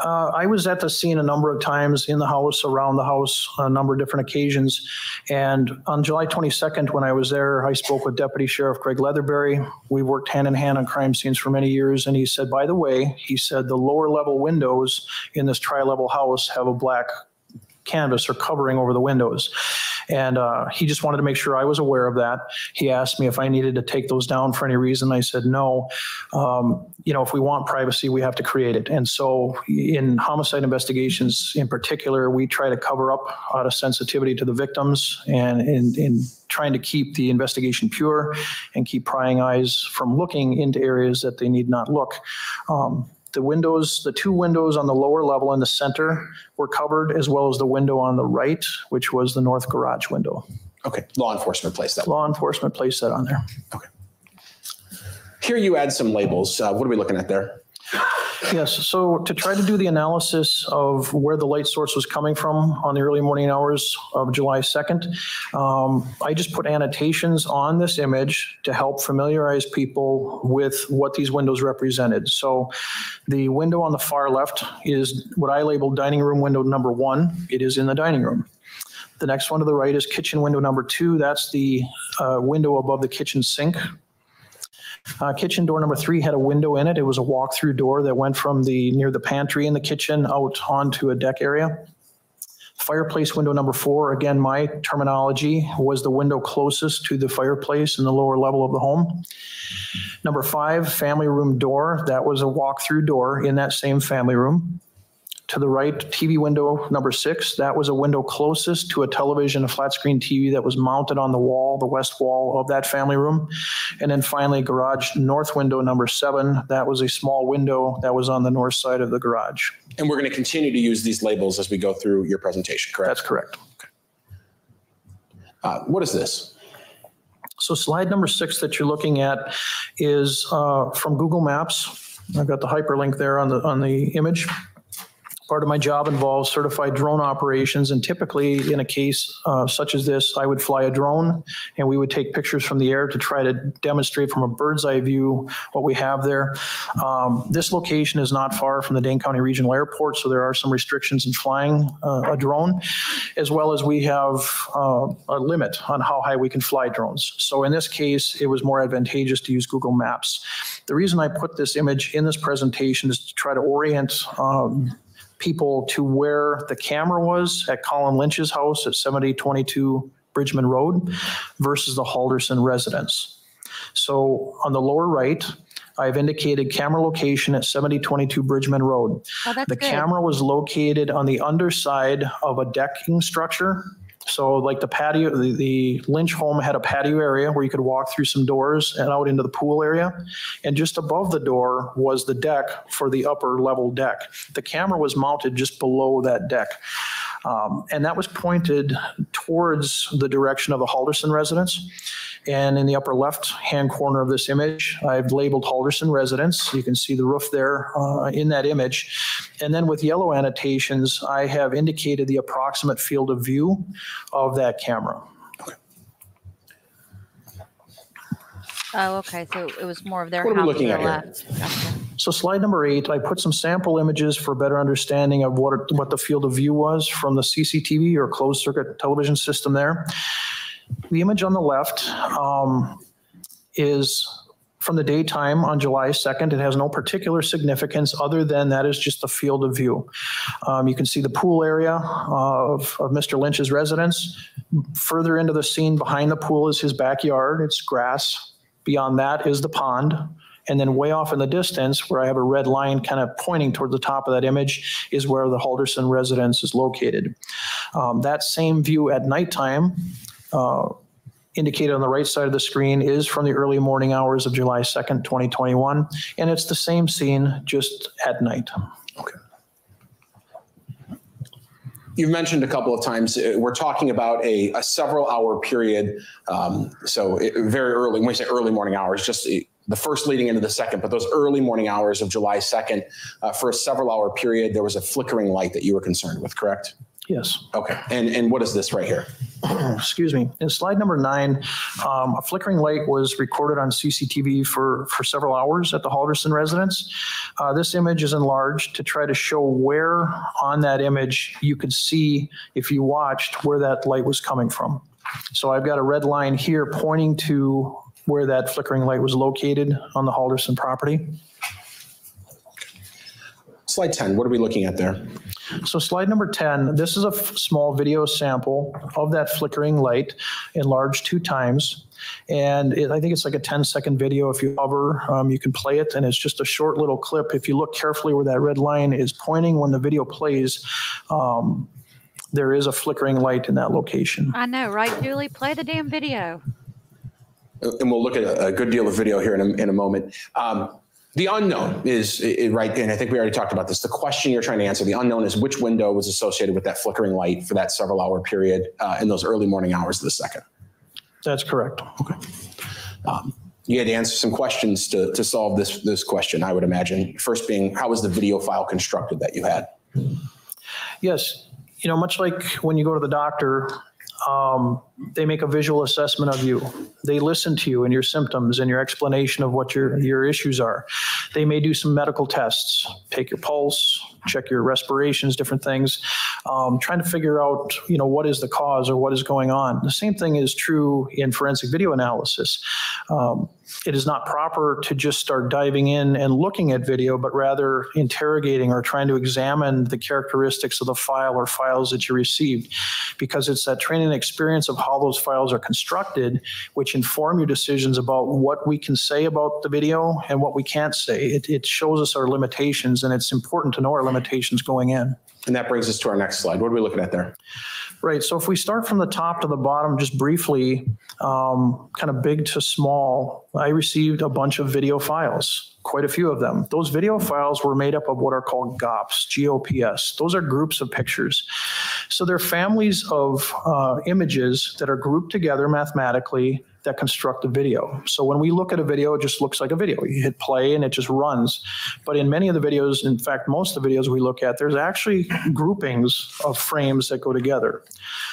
I was at the scene a number of times, in the house, around the house, on a number of different occasions. And on July 22nd, when I was there, I spoke with Deputy Sheriff Greg Leatherberry. We worked hand in hand on crime scenes for many years. And he said, by the way, he said the lower level windows in this tri-level house have a black canvas or covering over the windows. And he just wanted to make sure I was aware of that. He asked me if I needed to take those down for any reason. I said, no. If we want privacy, we have to create it. And so in homicide investigations in particular, we try to cover up out of sensitivity to the victims and in trying to keep the investigation pure and keep prying eyes from looking into areas that they need not look. The windows, the two windows on the lower level in the center were covered, as well as the window on the right, which was the north garage window. Okay, law enforcement placed that. Law enforcement placed that on there. Okay. Here you add some labels. What are we looking at there? Yes, so to try to do the analysis of where the light source was coming from on the early morning hours of July 2nd, I just put annotations on this image to help familiarize people with what these windows represented. So the window on the far left is what I labeled dining room window number 1. It is in the dining room. The next one to the right is kitchen window number 2. That's the window above the kitchen sink. Kitchen door number 3 had a window in it. It was a walk-through door that went from near the pantry in the kitchen out onto a deck area. Fireplace window number 4, again, my terminology was the window closest to the fireplace in the lower level of the home. Number 5, family room door. That was a walk-through door in that same family room. To the right, TV window number 6, that was a window closest to a television, a flat screen TV that was mounted on the wall, the west wall of that family room. And then finally, garage north window number 7, that was a small window that was on the north side of the garage. And we're going to continue to use these labels as we go through your presentation, correct? That's correct. Okay. What is this? So slide number 6 that you're looking at is from Google Maps. I've got the hyperlink there on the image. Part of my job involves certified drone operations, and typically in a case such as this, I would fly a drone and we would take pictures from the air to try to demonstrate from a bird's eye view what we have there. This location is not far from the Dane County Regional Airport, so there are some restrictions in flying a drone, as well as we have a limit on how high we can fly drones. So in this case, it was more advantageous to use Google Maps. The reason I put this image in this presentation is to try to orient people to where the camera was at Colin Lynch's house at 7022 Bridgman Road versus the Halderson residence. So on the lower right, I've indicated camera location at 7022 Bridgman Road. Oh, that's the good. camera was located on the underside of a decking structure. So like the patio, the Lynch home had a patio area where you could walk through some doors and out into the pool area. And just above the door was the deck for the upper level deck. The camera was mounted just below that deck. And that was pointed towards the direction of the Halderson residence. And in the upper left-hand corner of this image, I've labeled Halderson residence. You can see the roof there in that image. And then with yellow annotations, I have indicated the approximate field of view of that camera. Oh, okay. So it was more of their What are we house looking to the at left. Gotcha. So slide number 8, I put some sample images for better understanding of what the field of view was from the CCTV or closed circuit television system there. The image on the left is from the daytime on July 2nd. It has no particular significance other than that is just the field of view. You can see the pool area of Mr. Lynch's residence. Further into the scene behind the pool is his backyard. It's grass. Beyond that is the pond. And then way off in the distance, where I have a red line kind of pointing toward the top of that image, is where the Halderson residence is located. That same view at nighttime, indicated on the right side of the screen, is from the early morning hours of July 2nd, 2021. And it's the same scene, just at night. Okay. You've mentioned a couple of times, we're talking about a several hour period. Very early, when we say early morning hours, just the first leading into the second, but those early morning hours of July 2nd, for a several hour period, there was a flickering light that you were concerned with, correct? Yes. Okay. And what is this right here? Excuse me. In slide number 9, a flickering light was recorded on CCTV for several hours at the Halderson residence. This image is enlarged to try to show where on that image you could see, if you watched, where that light was coming from. So I've got a red line here pointing to where that flickering light was located on the Halderson property. Slide 10, what are we looking at there? So slide number 10, this is a small video sample of that flickering light enlarged 2 times. And I think it's like a 10-second video. If you hover, you can play it, and it's just a short little clip. If you look carefully where that red line is pointing when the video plays, there is a flickering light in that location. I know, right, Julie? Play the damn video. And we'll look at a good deal of video here in a moment. The unknown is right, and I think we already talked about this. The question you're trying to answer, the unknown, is which window was associated with that flickering light for that several hour period in those early morning hours of the second. That's correct. Okay. You had to answer some questions to solve this question, I would imagine. First being, how was the video file constructed that you had? Yes. You know, much like when you go to the doctor, they make a visual assessment of you. They listen to you and your symptoms and your explanation of what your issues are. They may do some medical tests, take your pulse, check your respirations, different things, trying to figure out, you know, what is the cause or what is going on. The same thing is true in forensic video analysis. It is not proper to just start diving in and looking at video, but rather interrogating or trying to examine the characteristics of the file or files that you received, because it's that training and experience of how those files are constructed which inform your decisions about what we can say about the video and what we can't say. It shows us our limitations, and it's important to know our limitations going in. And that brings us to our next slide. What are we looking at there? Right. So if we start from the top to the bottom, just briefly, kind of big to small, I received a bunch of video files, quite a few of them. Those video files were made up of what are called GOPs, G-O-P-S. Those are groups of pictures. So they're families of images that are grouped together mathematically that construct a video. So when we look at a video, it just looks like a video. You hit play and it just runs. But in many of the videos, in fact, most of the videos we look at, there's actually groupings of frames that go together.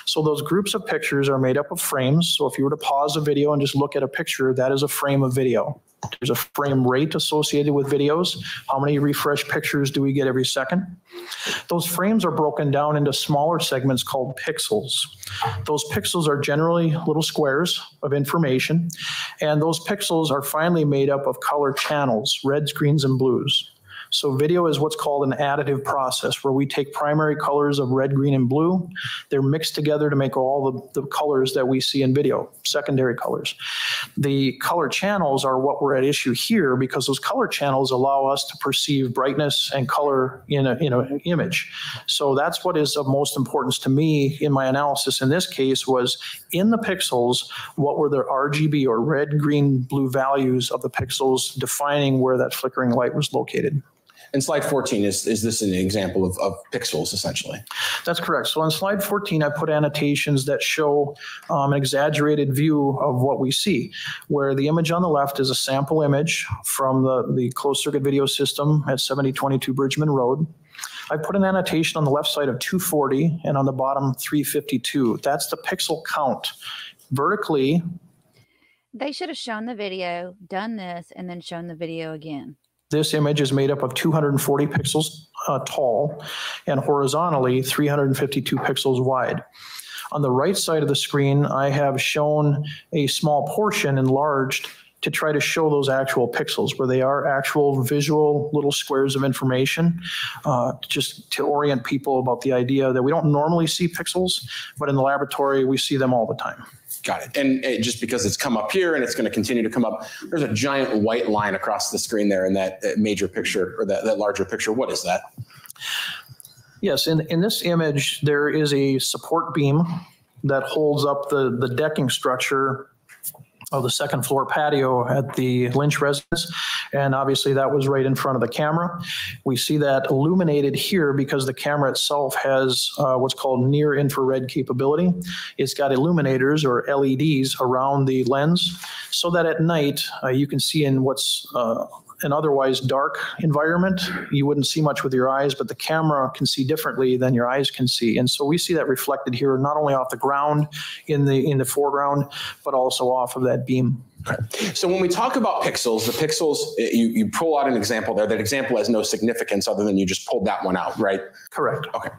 So those groups of pictures are made up of frames. So if you were to pause a video and just look at a picture, that is a frame of video. There's a frame rate associated with videos. How many refresh pictures do we get every second? Those frames are broken down into smaller segments called pixels. Those pixels are generally little squares of information, and those pixels are finally made up of color channels, reds, greens, and blues. So video is what's called an additive process, where we take primary colors of red, green, and blue. They're mixed together to make all the colors that we see in video, secondary colors. The color channels are what we're at issue here, because those color channels allow us to perceive brightness and color in an image. So that's what is of most importance to me in my analysis in this case, was in the pixels, what were the RGB or red, green, blue values of the pixels defining where that flickering light was located. And slide 14, is this an example of pixels, essentially? That's correct. So on slide 14, I put annotations that show an exaggerated view of what we see, where the image on the left is a sample image from the closed circuit video system at 7022 Bridgman Road. I put an annotation on the left side of 240 and on the bottom 352. That's the pixel count. Vertically, they should have shown the video, done this, and then shown the video again. This image is made up of 240 pixels tall and horizontally 352 pixels wide. On the right side of the screen, I have shown a small portion enlarged to try to show those actual pixels, where they are actual visual little squares of information, just to orient people about the idea that we don't normally see pixels, but in the laboratory, we see them all the time. Got it. And just because it's come up here and it's going to continue to come up, there's a giant white line across the screen there in that major picture, or that larger picture. What is that? Yes, in this image, there is a support beam that holds up the decking structure of the second floor patio at the Lynch residence. And obviously that was right in front of the camera. We see that illuminated here because the camera itself has what's called near infrared capability. It's got illuminators or LEDs around the lens so that at night you can see in what's an otherwise dark environment. You wouldn't see much with your eyes, but the camera can see differently than your eyes can see. And so we see that reflected here, not only off the ground in the foreground, but also off of that beam. Okay. So when we talk about pixels, the pixels, you pull out an example there. That example has no significance other than you just pulled that one out, right? Correct. Okay.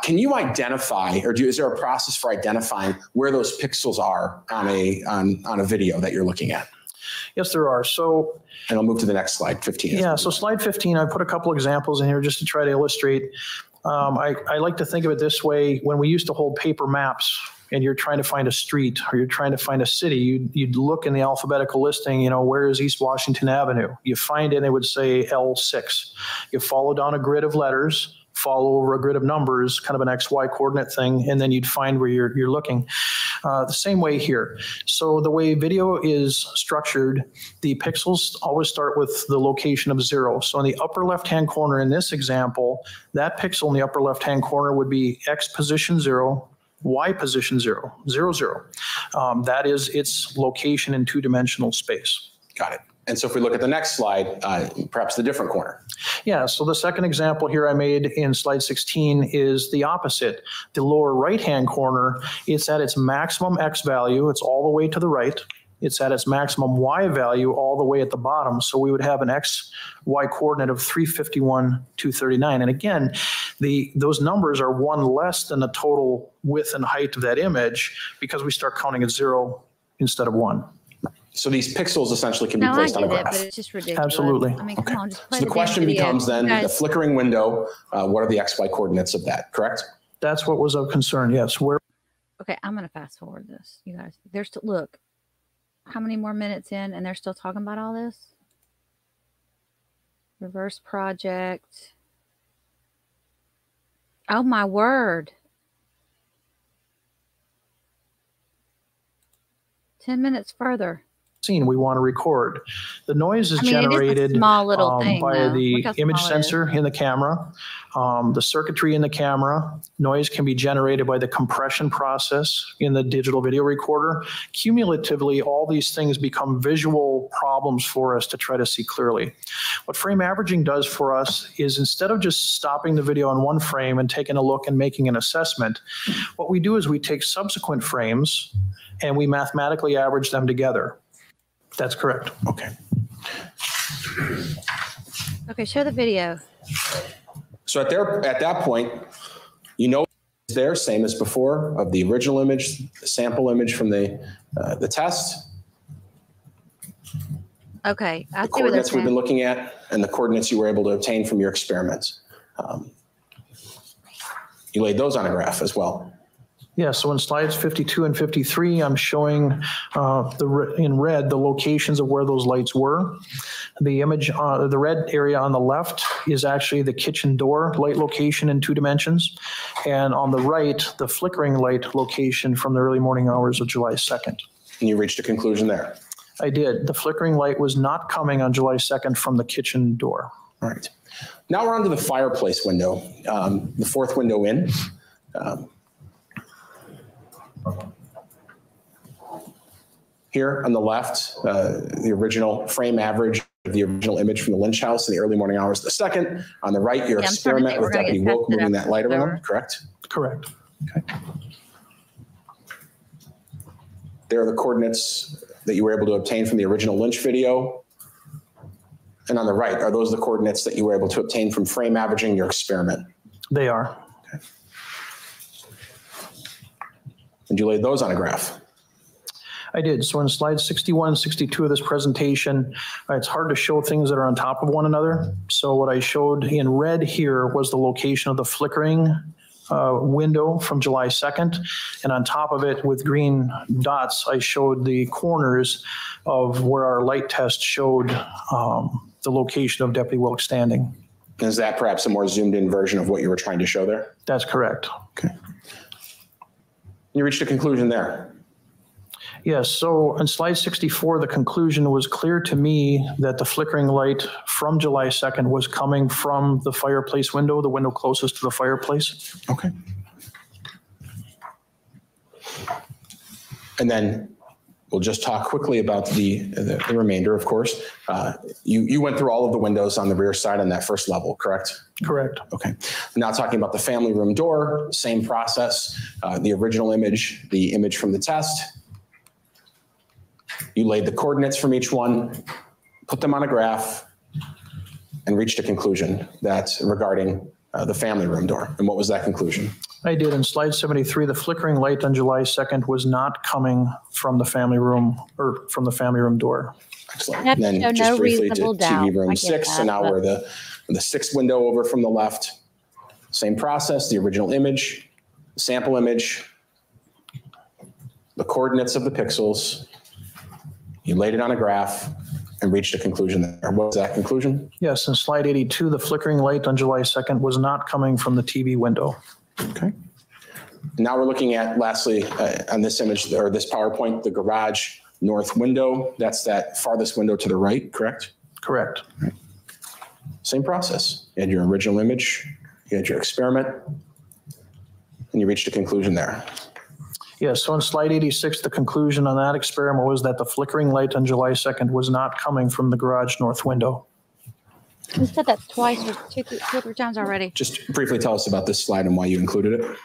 Can you identify, or is there a process for identifying where those pixels are on a video that you're looking at? Yes, there are. So, and I'll move to the next slide, 15. Yeah, so slide 15, I put a couple examples in here just to try to illustrate. I like to think of it this way. When we used to hold paper maps and you're trying to find a street or you're trying to find a city, you'd look in the alphabetical listing, where is East Washington Avenue? You find it, and it would say L6. You follow down a grid of letters, follow over a grid of numbers, kind of an XY coordinate thing, and then you'd find where you're looking. The same way here. So the way video is structured, the pixels always start with the location of 0. So in the upper left-hand corner in this example, that pixel in the upper left-hand corner would be X position 0, Y position 0, 0, 0. That is its location in two-dimensional space. Got it. And so if we look at the next slide, perhaps the different corner. Yeah, so the second example here I made in slide 16 is the opposite. The lower right-hand corner, it's at its maximum X value. It's all the way to the right. It's at its maximum Y value all the way at the bottom. So we would have an X, Y coordinate of 351, 239. And again, those numbers are one less than the total width and height of that image because we start counting at 0 instead of 1. So these pixels essentially can be placed on a graph. But it's just ridiculous. Absolutely. I mean, come on, just play So the question becomes then, the flickering window, what are the XY coordinates of that, correct? That's what was of concern, yes. Okay, I'm going to fast forward this, you guys. There's still, look, how many more minutes in and they're still talking about all this? Reverse project. Oh, my word. 10 minutes further. Scene we want to record. The noise is generated it is a small little thing, by though. the Look how image small it is. sensor in the camera, the circuitry in the camera. Noise can be generated by the compression process in the digital video recorder. Cumulatively, all these things become visual problems for us to try to see clearly. What frame averaging does for us is instead of just stopping the video on one frame and taking a look and making an assessment, what we do is we take subsequent frames and we mathematically average them together. That's correct. Okay. Okay, show the video. So at that point, you know it's there, same as before, of the original image, the sample image from the test. Okay, I The see what they're coordinates we've been saying. looking at and the coordinates you were able to obtain from your experiments. You laid those on a graph as well. Yeah, so in slides 52 and 53, I'm showing in red the locations of where those lights were. The image, the red area on the left is actually the kitchen door light location in 2 dimensions. And on the right, the flickering light location from the early morning hours of July 2nd. And you reached a conclusion there? I did. The flickering light was not coming on July 2nd from the kitchen door. All right. Now we're on to the fireplace window, the 4th window in. Here on the left, the original frame average of the original image from the Lynch house in the early morning hours of the 2nd. On the right, your experiment with Deputy Wilk moving that light around, correct? Correct. Okay. There are the coordinates that you were able to obtain from the original Lynch video. And on the right, are those the coordinates that you were able to obtain from frame averaging your experiment? They are. Okay. And you laid those on a graph? I did. So in slides 61 and 62 of this presentation, it's hard to show things that are on top of one another. So what I showed in red here was the location of the flickering window from July 2nd. And on top of it with green dots, I showed the corners of where our light test showed the location of Deputy Wilk standing. Is that perhaps a more zoomed in version of what you were trying to show there? That's correct. Okay. You reached a conclusion there. Yes, so on slide 64, the conclusion was clear to me that the flickering light from July 2nd was coming from the fireplace window, the window closest to the fireplace. Okay. And then we'll just talk quickly about the remainder, of course. You went through all of the windows on the rear side on that first level, correct? Correct. Okay. Now talking about the family room door, same process. The original image, the image from the test. You laid the coordinates from each one, put them on a graph, and reached a conclusion that's regarding the family room door. And what was that conclusion? I did. In slide 73, the flickering light on July 2nd was not coming from the family room or from the family room door. Excellent. And then just briefly to TV room 6. So now we're the 6th window over from the left. Same process, the original image, sample image, the coordinates of the pixels. You laid it on a graph and reached a conclusion there. What was that conclusion? Yes, in slide 82, the flickering light on July 2nd was not coming from the TV window. Okay. Now we're looking at, lastly, on this image or this PowerPoint, the garage north window. That's that farthest window to the right, correct? Correct. Right. Same process. You had your original image, you had your experiment, and you reached a conclusion there. Yes, so on slide 86, the conclusion on that experiment was that the flickering light on July 2nd was not coming from the garage north window. We said that twice or two or three times already. Just briefly tell us about this slide and why you included it.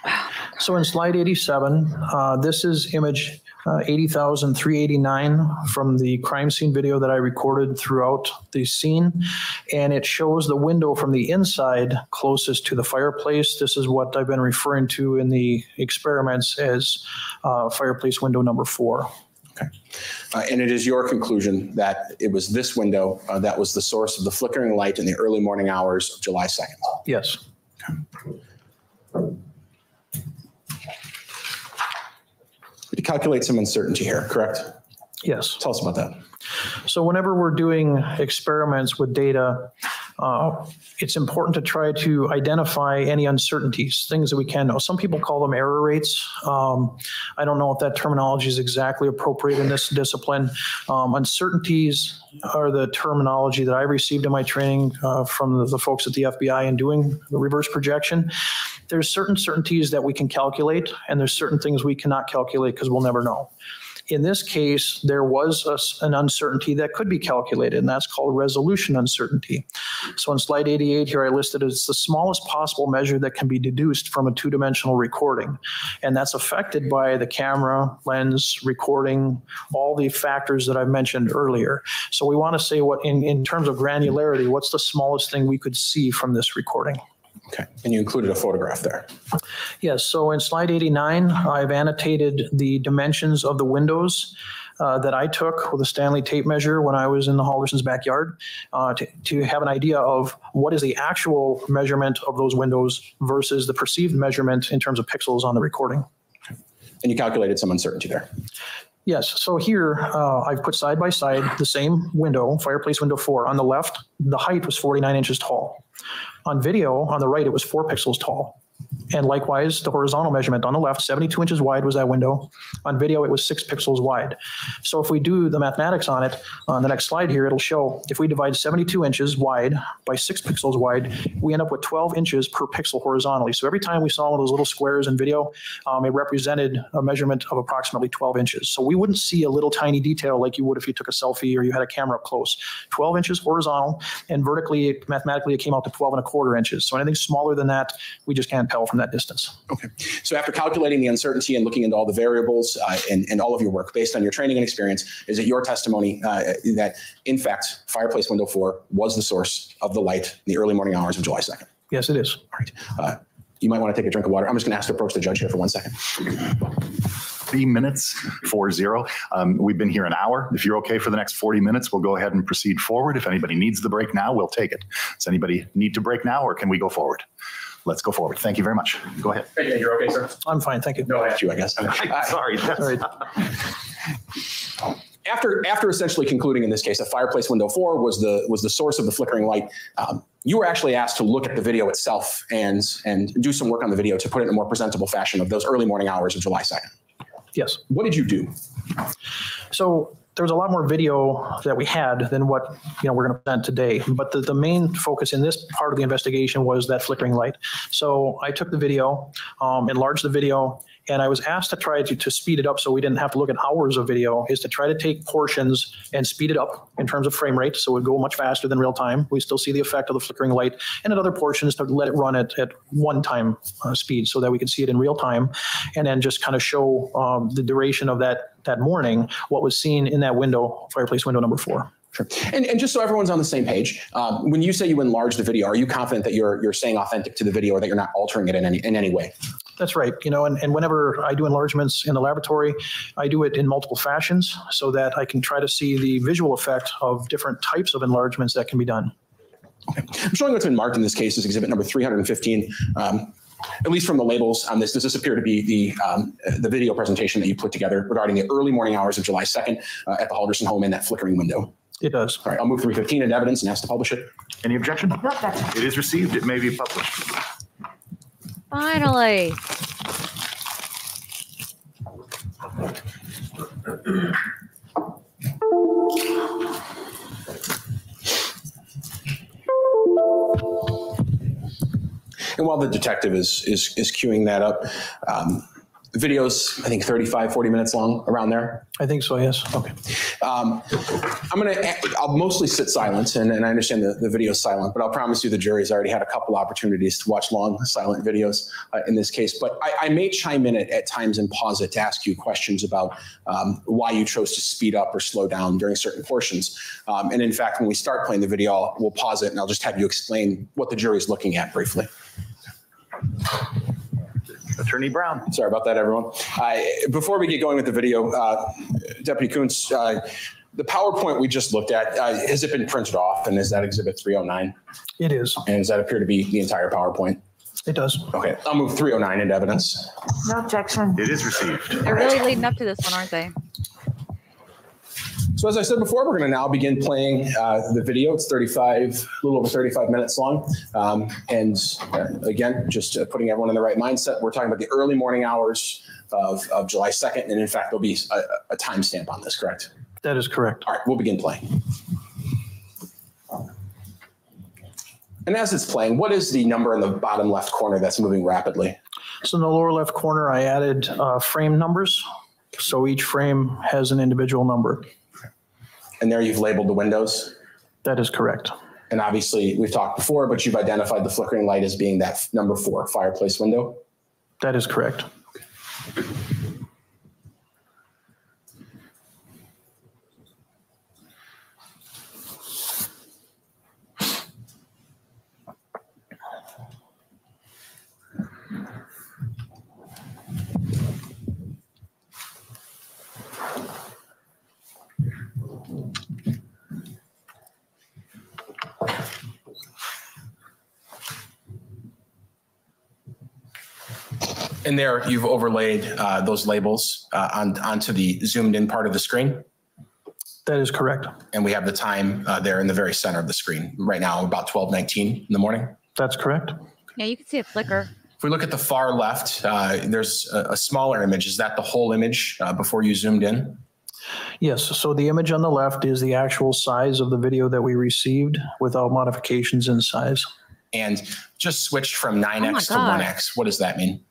So in slide 87, this is image 80,389 from the crime scene video that I recorded throughout the scene. And it shows the window from the inside closest to the fireplace. This is what I've been referring to in the experiments as fireplace window number 4. Okay. And it is your conclusion that it was this window that was the source of the flickering light in the early morning hours of July 2nd? Yes. Okay. You calculate some uncertainty here, correct? Yes. Tell us about that. So whenever we're doing experiments with data, it's important to try to identify any uncertainties, things that we can know. Some people call them error rates. I don't know if that terminology is exactly appropriate in this discipline. Uncertainties are the terminology that I received in my training from the folks at the FBI in doing the reverse projection. There's certain certainties that we can calculate, and there's certain things we cannot calculate because we'll never know. In this case, there was an uncertainty that could be calculated, and that's called resolution uncertainty. So on slide 88 here, I listed as the smallest possible measure that can be deduced from a two-dimensional recording. And that's affected by the camera, lens, recording, all the factors that I mentioned earlier. So we want to say what, in terms of granularity, what's the smallest thing we could see from this recording? Okay, and you included a photograph there. Yes, so in slide 89, I've annotated the dimensions of the windows that I took with a Stanley tape measure when I was in the Halderson's backyard to have an idea of what is the actual measurement of those windows versus the perceived measurement in terms of pixels on the recording. And you calculated some uncertainty there. Yes, so here I've put side by side the same window, fireplace window 4. On the left, the height was 49 inches tall. On video, on the right, it was 4 pixels tall. And likewise, the horizontal measurement on the left, 72 inches wide was that window. On video, it was 6 pixels wide. So if we do the mathematics on it, on the next slide here, it'll show if we divide 72 inches wide by 6 pixels wide, we end up with 12 inches per pixel horizontally. So every time we saw one of those little squares in video, it represented a measurement of approximately 12 inches. So we wouldn't see a little tiny detail like you would if you took a selfie or you had a camera up close. 12 inches horizontal, and vertically, mathematically, it came out to 12.25 inches. So anything smaller than that, we just can't tell from that distance. Okay. So after calculating the uncertainty and looking into all the variables and all of your work based on your training and experience, is it your testimony that, in fact, fireplace window 4 was the source of the light in the early morning hours of July 2nd? Yes, it is. All right. You might want to take a drink of water. I'm just going to ask to approach the judge here for 1 second. 3 minutes, 4-0. We've been here an hour. If you're okay for the next 40 minutes, we'll go ahead and proceed forward. If anybody needs the break now, we'll take it. Does anybody need to break now, or can we go forward? Let's go forward. Thank you very much. Go ahead. Hey, you're okay, sir? I'm fine, thank you. No, that's you, I guess. Sorry. Sorry. After essentially concluding in this case that fireplace window 4 was the source of the flickering light, you were actually asked to look at the video itself and do some work on the video to put it in a more presentable fashion of those early morning hours of July 2nd. Yes. What did you do? So there was a lot more video that we had than what we're going to present today. But the main focus in this part of the investigation was that flickering light. So I took the video, enlarged the video, and I was asked to try to speed it up so we didn't have to look at hours of video, is to try to take portions and speed it up in terms of frame rate, so it would go much faster than real time. We still see the effect of the flickering light, and at other portions to let it run at one-time speed so that we could see it in real time, and then just kind of show the duration of that morning, what was seen in that window, fireplace window number 4. Sure. And just so everyone's on the same page, when you say you enlarge the video, are you confident that you're staying authentic to the video or that you're not altering it in any way? That's right. And whenever I do enlargements in the laboratory, I do it in multiple fashions so that I can try to see the visual effect of different types of enlargements that can be done. Okay. I'm showing what's been marked in this case as exhibit number 315. At least from the labels on this, does this appear to be the video presentation that you put together regarding the early morning hours of July 2nd at the Halderson home in that flickering window? It does. All right, I'll move 315 into evidence and ask to publish it. Any objection? No objection. It is received. It may be published. Finally. And while the detective is queuing that up, The video's, I think, 35, 40 minutes long, around there. I think so, yes. Okay. I'll mostly sit silent, and I understand the video's silent, but I'll promise you the jury's already had a couple opportunities to watch long, silent videos in this case. But I may chime in at times and pause it to ask you questions about why you chose to speed up or slow down during certain portions. And in fact, when we start playing the video, we'll pause it, and I'll just have you explain what the jury's looking at briefly. Attorney Brown. Sorry about that, everyone. Before we get going with the video, Deputy Kuntz, the PowerPoint we just looked at, has it been printed off, and is that Exhibit 309? It is. And does that appear to be the entire PowerPoint? It does. Okay, I'll move 309 into evidence. No objection. It is received. They're really leading up to this one, aren't they? So as I said before, we're going to now begin playing the video. It's a little over 35 minutes long. Again, just putting everyone in the right mindset, we're talking about the early morning hours of July 2nd. And in fact, there'll be a timestamp on this, correct? That is correct. All right, we'll begin playing. And as it's playing, what is the number in the bottom left corner that's moving rapidly? So in the lower left corner, I added frame numbers. So each frame has an individual number. And there you've labeled the windows? That is correct. And obviously, we've talked before, but you've identified the flickering light as being that number 4 fireplace window? That is correct. And there you've overlaid those labels onto the zoomed in part of the screen? That is correct. And we have the time there in the very center of the screen. Right now, about 12:19 in the morning? That's correct. Yeah, you can see a flicker. If we look at the far left, there's a smaller image. Is that the whole image before you zoomed in? Yes. So the image on the left is the actual size of the video that we received without modifications in size. And just switched from 9X to 1X. What does that mean?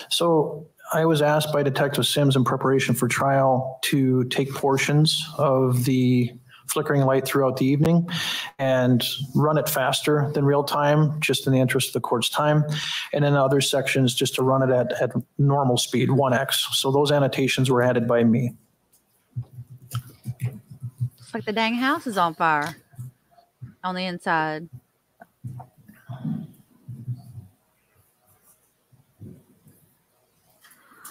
So I was asked by Detective Sims in preparation for trial to take portions of the flickering light throughout the evening and run it faster than real time, just in the interest of the court's time. And in other sections, just to run it at normal speed, 1X. So those annotations were added by me. It's like the dang house is on fire on the inside.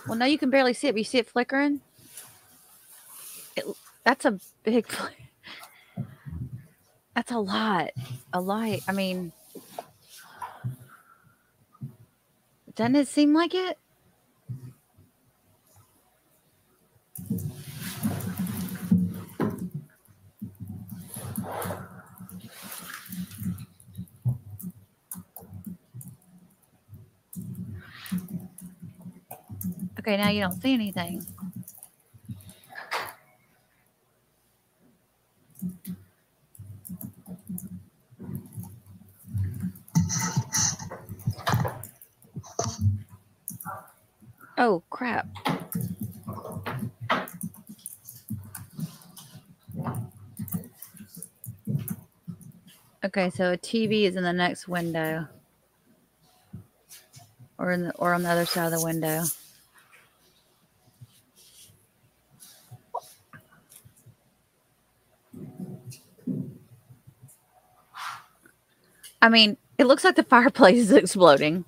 Well, now you can barely see it, but you see it flickering? That's a big, that's a lot. A light. I mean, doesn't it seem like it? Okay, now you don't see anything. Oh, crap. Okay, so a TV is in the next window. Or on the other side of the window. I mean, it looks like the fireplace is exploding.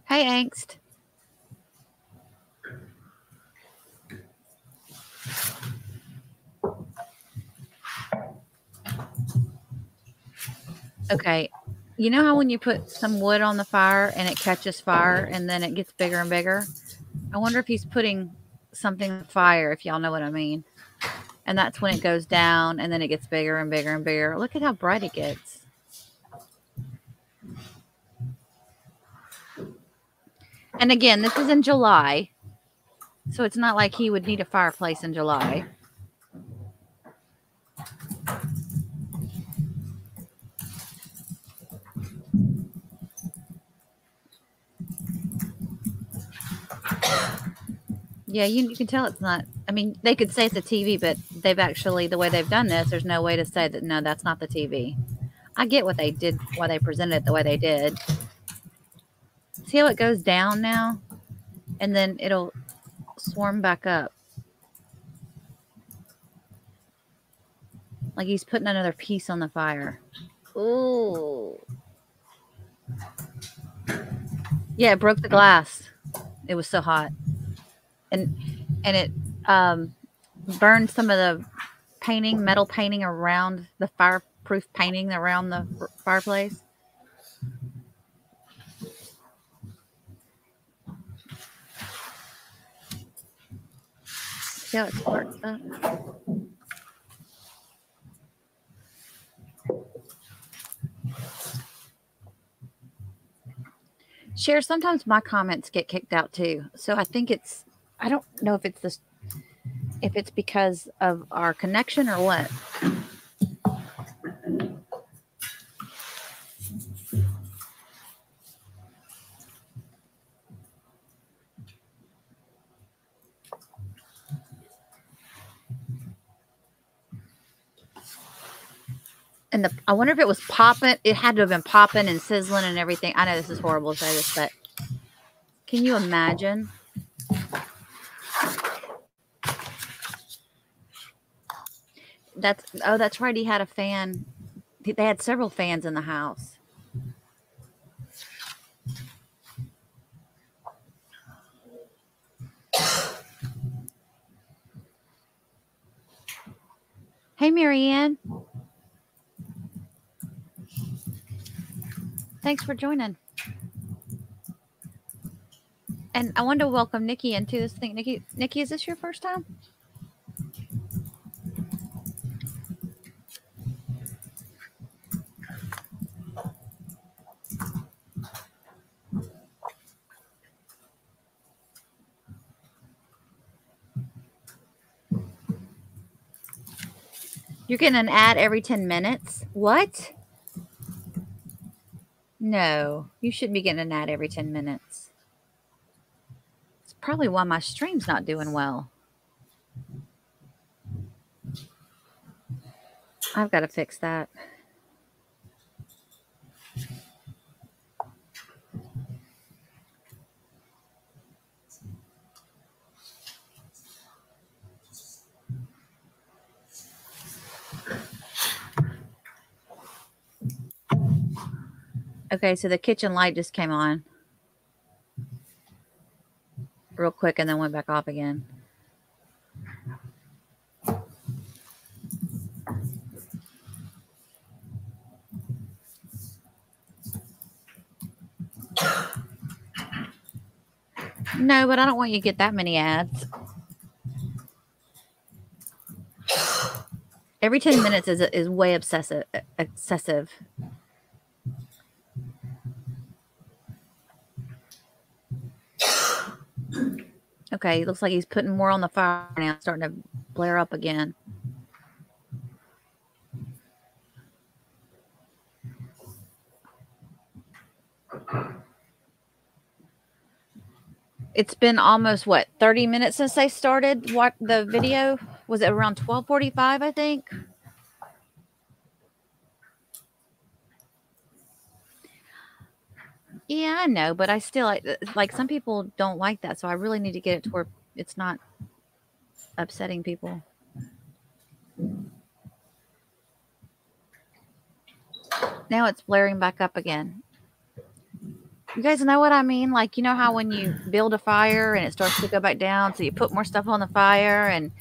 Hey, Angst. Okay. You know how when you put some wood on the fire and it catches fire and then it gets bigger and bigger? I wonder if he's putting something on fire, if y'all know what I mean. And that's when it goes down and then it gets bigger and bigger and bigger. Look at how bright it gets. And again, this is in July. So it's not like he would need a fireplace in July. Yeah, you can tell it's not. I mean, they could say it's a TV, but they've actually, the way they've done this, there's no way to say that, no, that's not the TV. I get what they did, why they presented it the way they did. See how it goes down now? And then it'll swarm back up. Like he's putting another piece on the fire. Ooh. Yeah, it broke the glass. It was so hot. And it burned some of the painting, metal painting around the fireproof painting around the fireplace. See how it sparks up? Cher, sometimes my comments get kicked out too. So I think it's, I don't know if it's this, if it's because of our connection or what. And I wonder if it was popping. It had to have been popping and sizzling and everything. I know this is horrible to say this, but can you imagine? That's right. He had a fan. They had several fans in the house. Hey, Marianne. Thanks for joining. And I wanted to welcome Nikki into this thing. Nikki, is this your first time? You're getting an ad every 10 minutes? What? No, you shouldn't be getting an ad every 10 minutes. It's probably why my stream's not doing well. I've got to fix that. Okay, so the kitchen light just came on real quick and then went back off again. No, but I don't want you to get that many ads. Every 10 minutes is way excessive. Okay, looks like he's putting more on the fire now. It's starting to blare up again. It's been almost, what, 30 minutes since they started the video? Was it around 12:45, I think? Yeah, I know, but I still, like some people don't like that, so I really need to get it to where it's not upsetting people. Now it's blaring back up again. You guys know what I mean? Like, you know how when you build a fire and it starts to go back down, so you put more stuff on the fire and...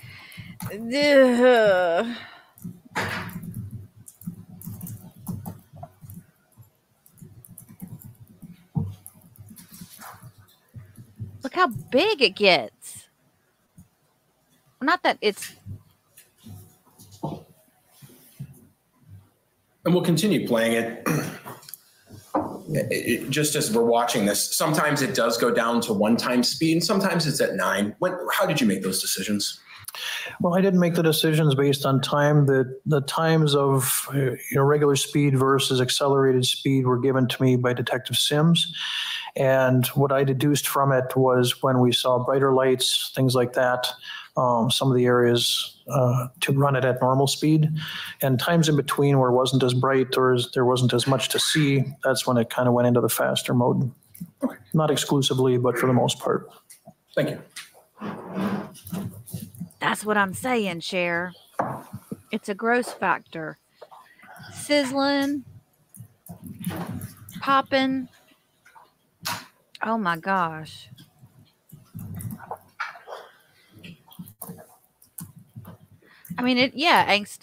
Look how big it gets. Not that it's... And we'll continue playing it. Just as we're watching this, sometimes it does go down to 1 time speed, and sometimes it's at 9. How did you make those decisions? Well, I didn't make the decisions based on time. The times of regular speed versus accelerated speed were given to me by Detective Sims. And what I deduced from it was when we saw brighter lights, things like that, some of the areas to run it at normal speed. And times in between where it wasn't as bright or there wasn't as much to see, that's when it kind of went into the faster mode. Okay. Not exclusively, but for the most part. Thank you. That's what I'm saying, Cher. It's a gross factor. Sizzling, popping. Oh my gosh. I mean, it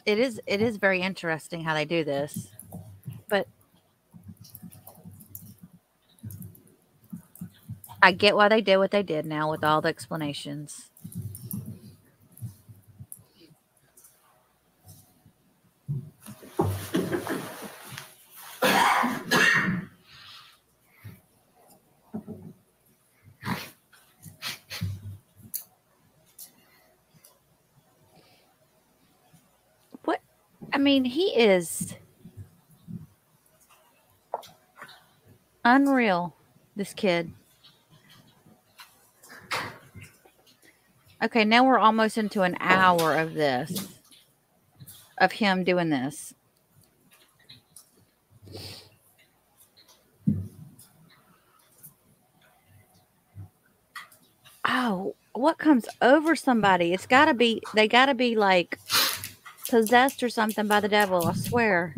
is very interesting how they do this. But I get why they did what they did now with all the explanations. What? I mean, he is unreal, this kid. Okay, now we're almost into an hour of this, of him doing this. Oh, what comes over somebody? It's gotta be, they gotta be like possessed or something by the devil, I swear.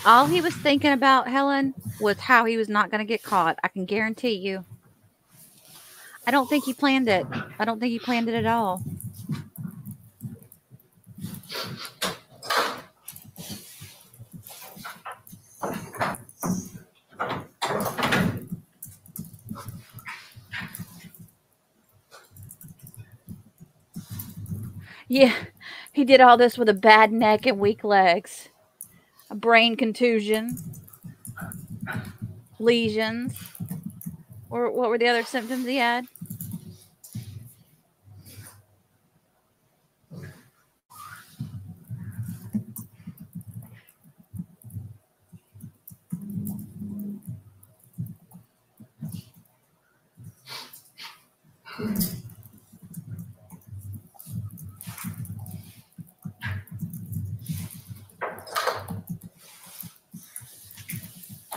All he was thinking about, Helen, was how he was not going to get caught. I can guarantee you. I don't think he planned it. I don't think he planned it at all. Yeah, he did all this with a bad neck and weak legs. A brain contusion. Lesions. Or what were the other symptoms he had?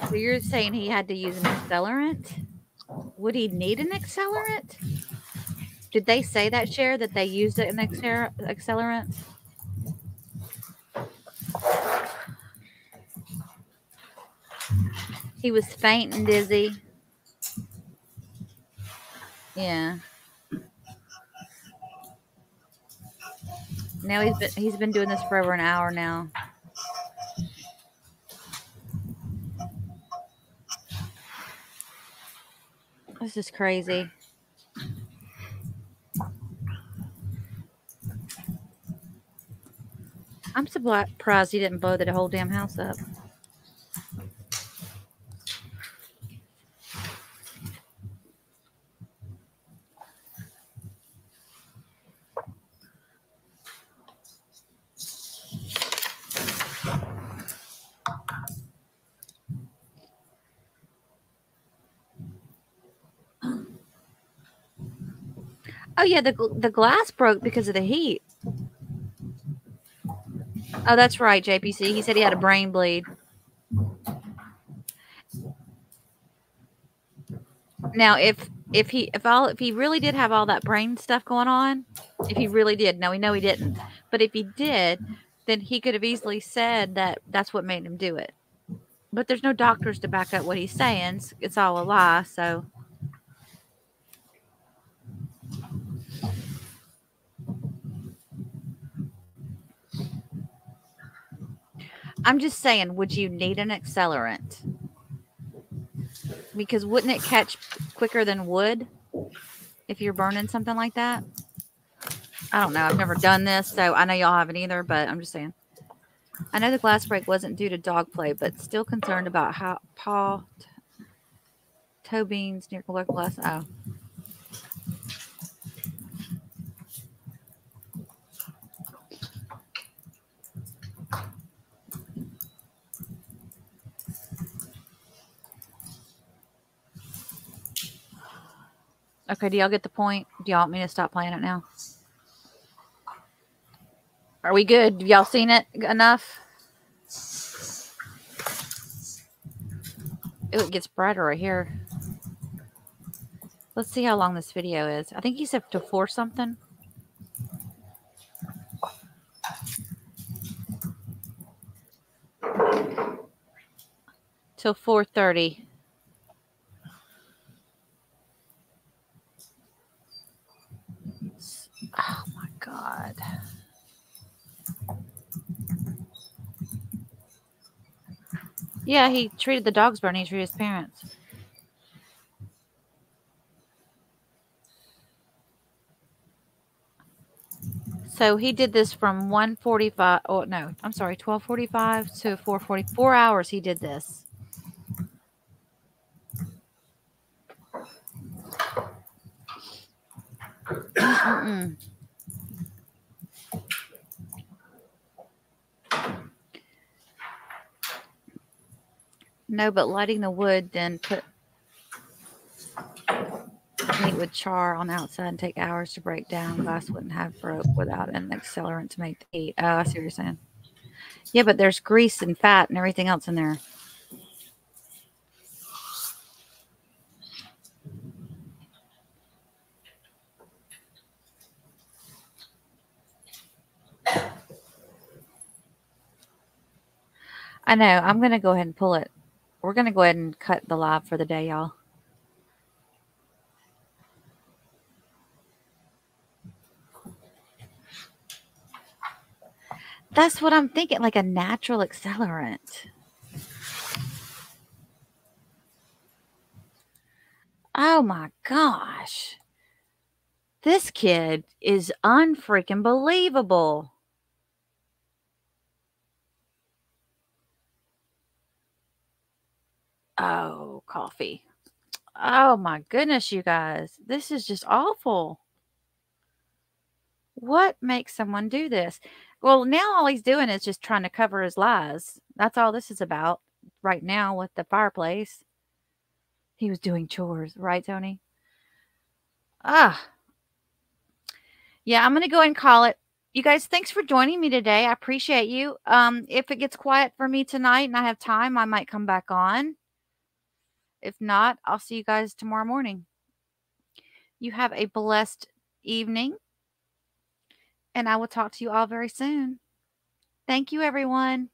So you're saying he had to use an accelerant? Would he need an accelerant? Did they say that, Cher, that they used an accelerant? He was faint and dizzy. Yeah. Now he's been doing this for over an hour now. This is crazy. I'm surprised he didn't blow the whole damn house up. Oh, yeah, the glass broke because of the heat. Oh, that's right, JPC. He said he had a brain bleed. Now, if he really did have all that brain stuff going on, if he really did, now we know he didn't, but if he did, then he could have easily said that that's what made him do it. But there's no doctors to back up what he's saying. It's all a lie, so. I'm just saying, would you need an accelerant? Because wouldn't it catch quicker than wood if you're burning something like that? I don't know. I've never done this, so I know y'all haven't either, but I'm just saying. I know the glass break wasn't due to dog play, but still concerned about how toe beans near collector glass. Oh. Okay, do y'all get the point? Do y'all want me to stop playing it now? Are we good? Have y'all seen it enough? Ooh, it gets brighter right here. Let's see how long this video is. I think he said to 4 something. Till 4:30. Oh my God. Yeah, he treated the dogs better than he treated his parents. So he did this from 1:45. Oh, no, I'm sorry, 12:45 to 4:40. 4 hours he did this. No, but lighting the wood, then put meat with char on the outside and take hours to break down. Glass wouldn't have broke without an accelerant to make the heat. Oh, I see what you're saying. Yeah, but there's grease and fat and everything else in there. I know. I'm going to go ahead and pull it. We're going to go ahead and cut the live for the day, y'all. That's what I'm thinking, like a natural accelerant. Oh my gosh. This kid is unfreaking believable. Oh, coffee. Oh my goodness, you guys. This is just awful. What makes someone do this? Well, now all he's doing is just trying to cover his lies. That's all this is about right now with the fireplace. He was doing chores, right, Tony? Ah. Yeah, I'm going to go ahead and call it. You guys, thanks for joining me today. I appreciate you. If it gets quiet for me tonight and I have time, I might come back on. If not, I'll see you guys tomorrow morning. You have a blessed evening, and I will talk to you all very soon. Thank you, everyone.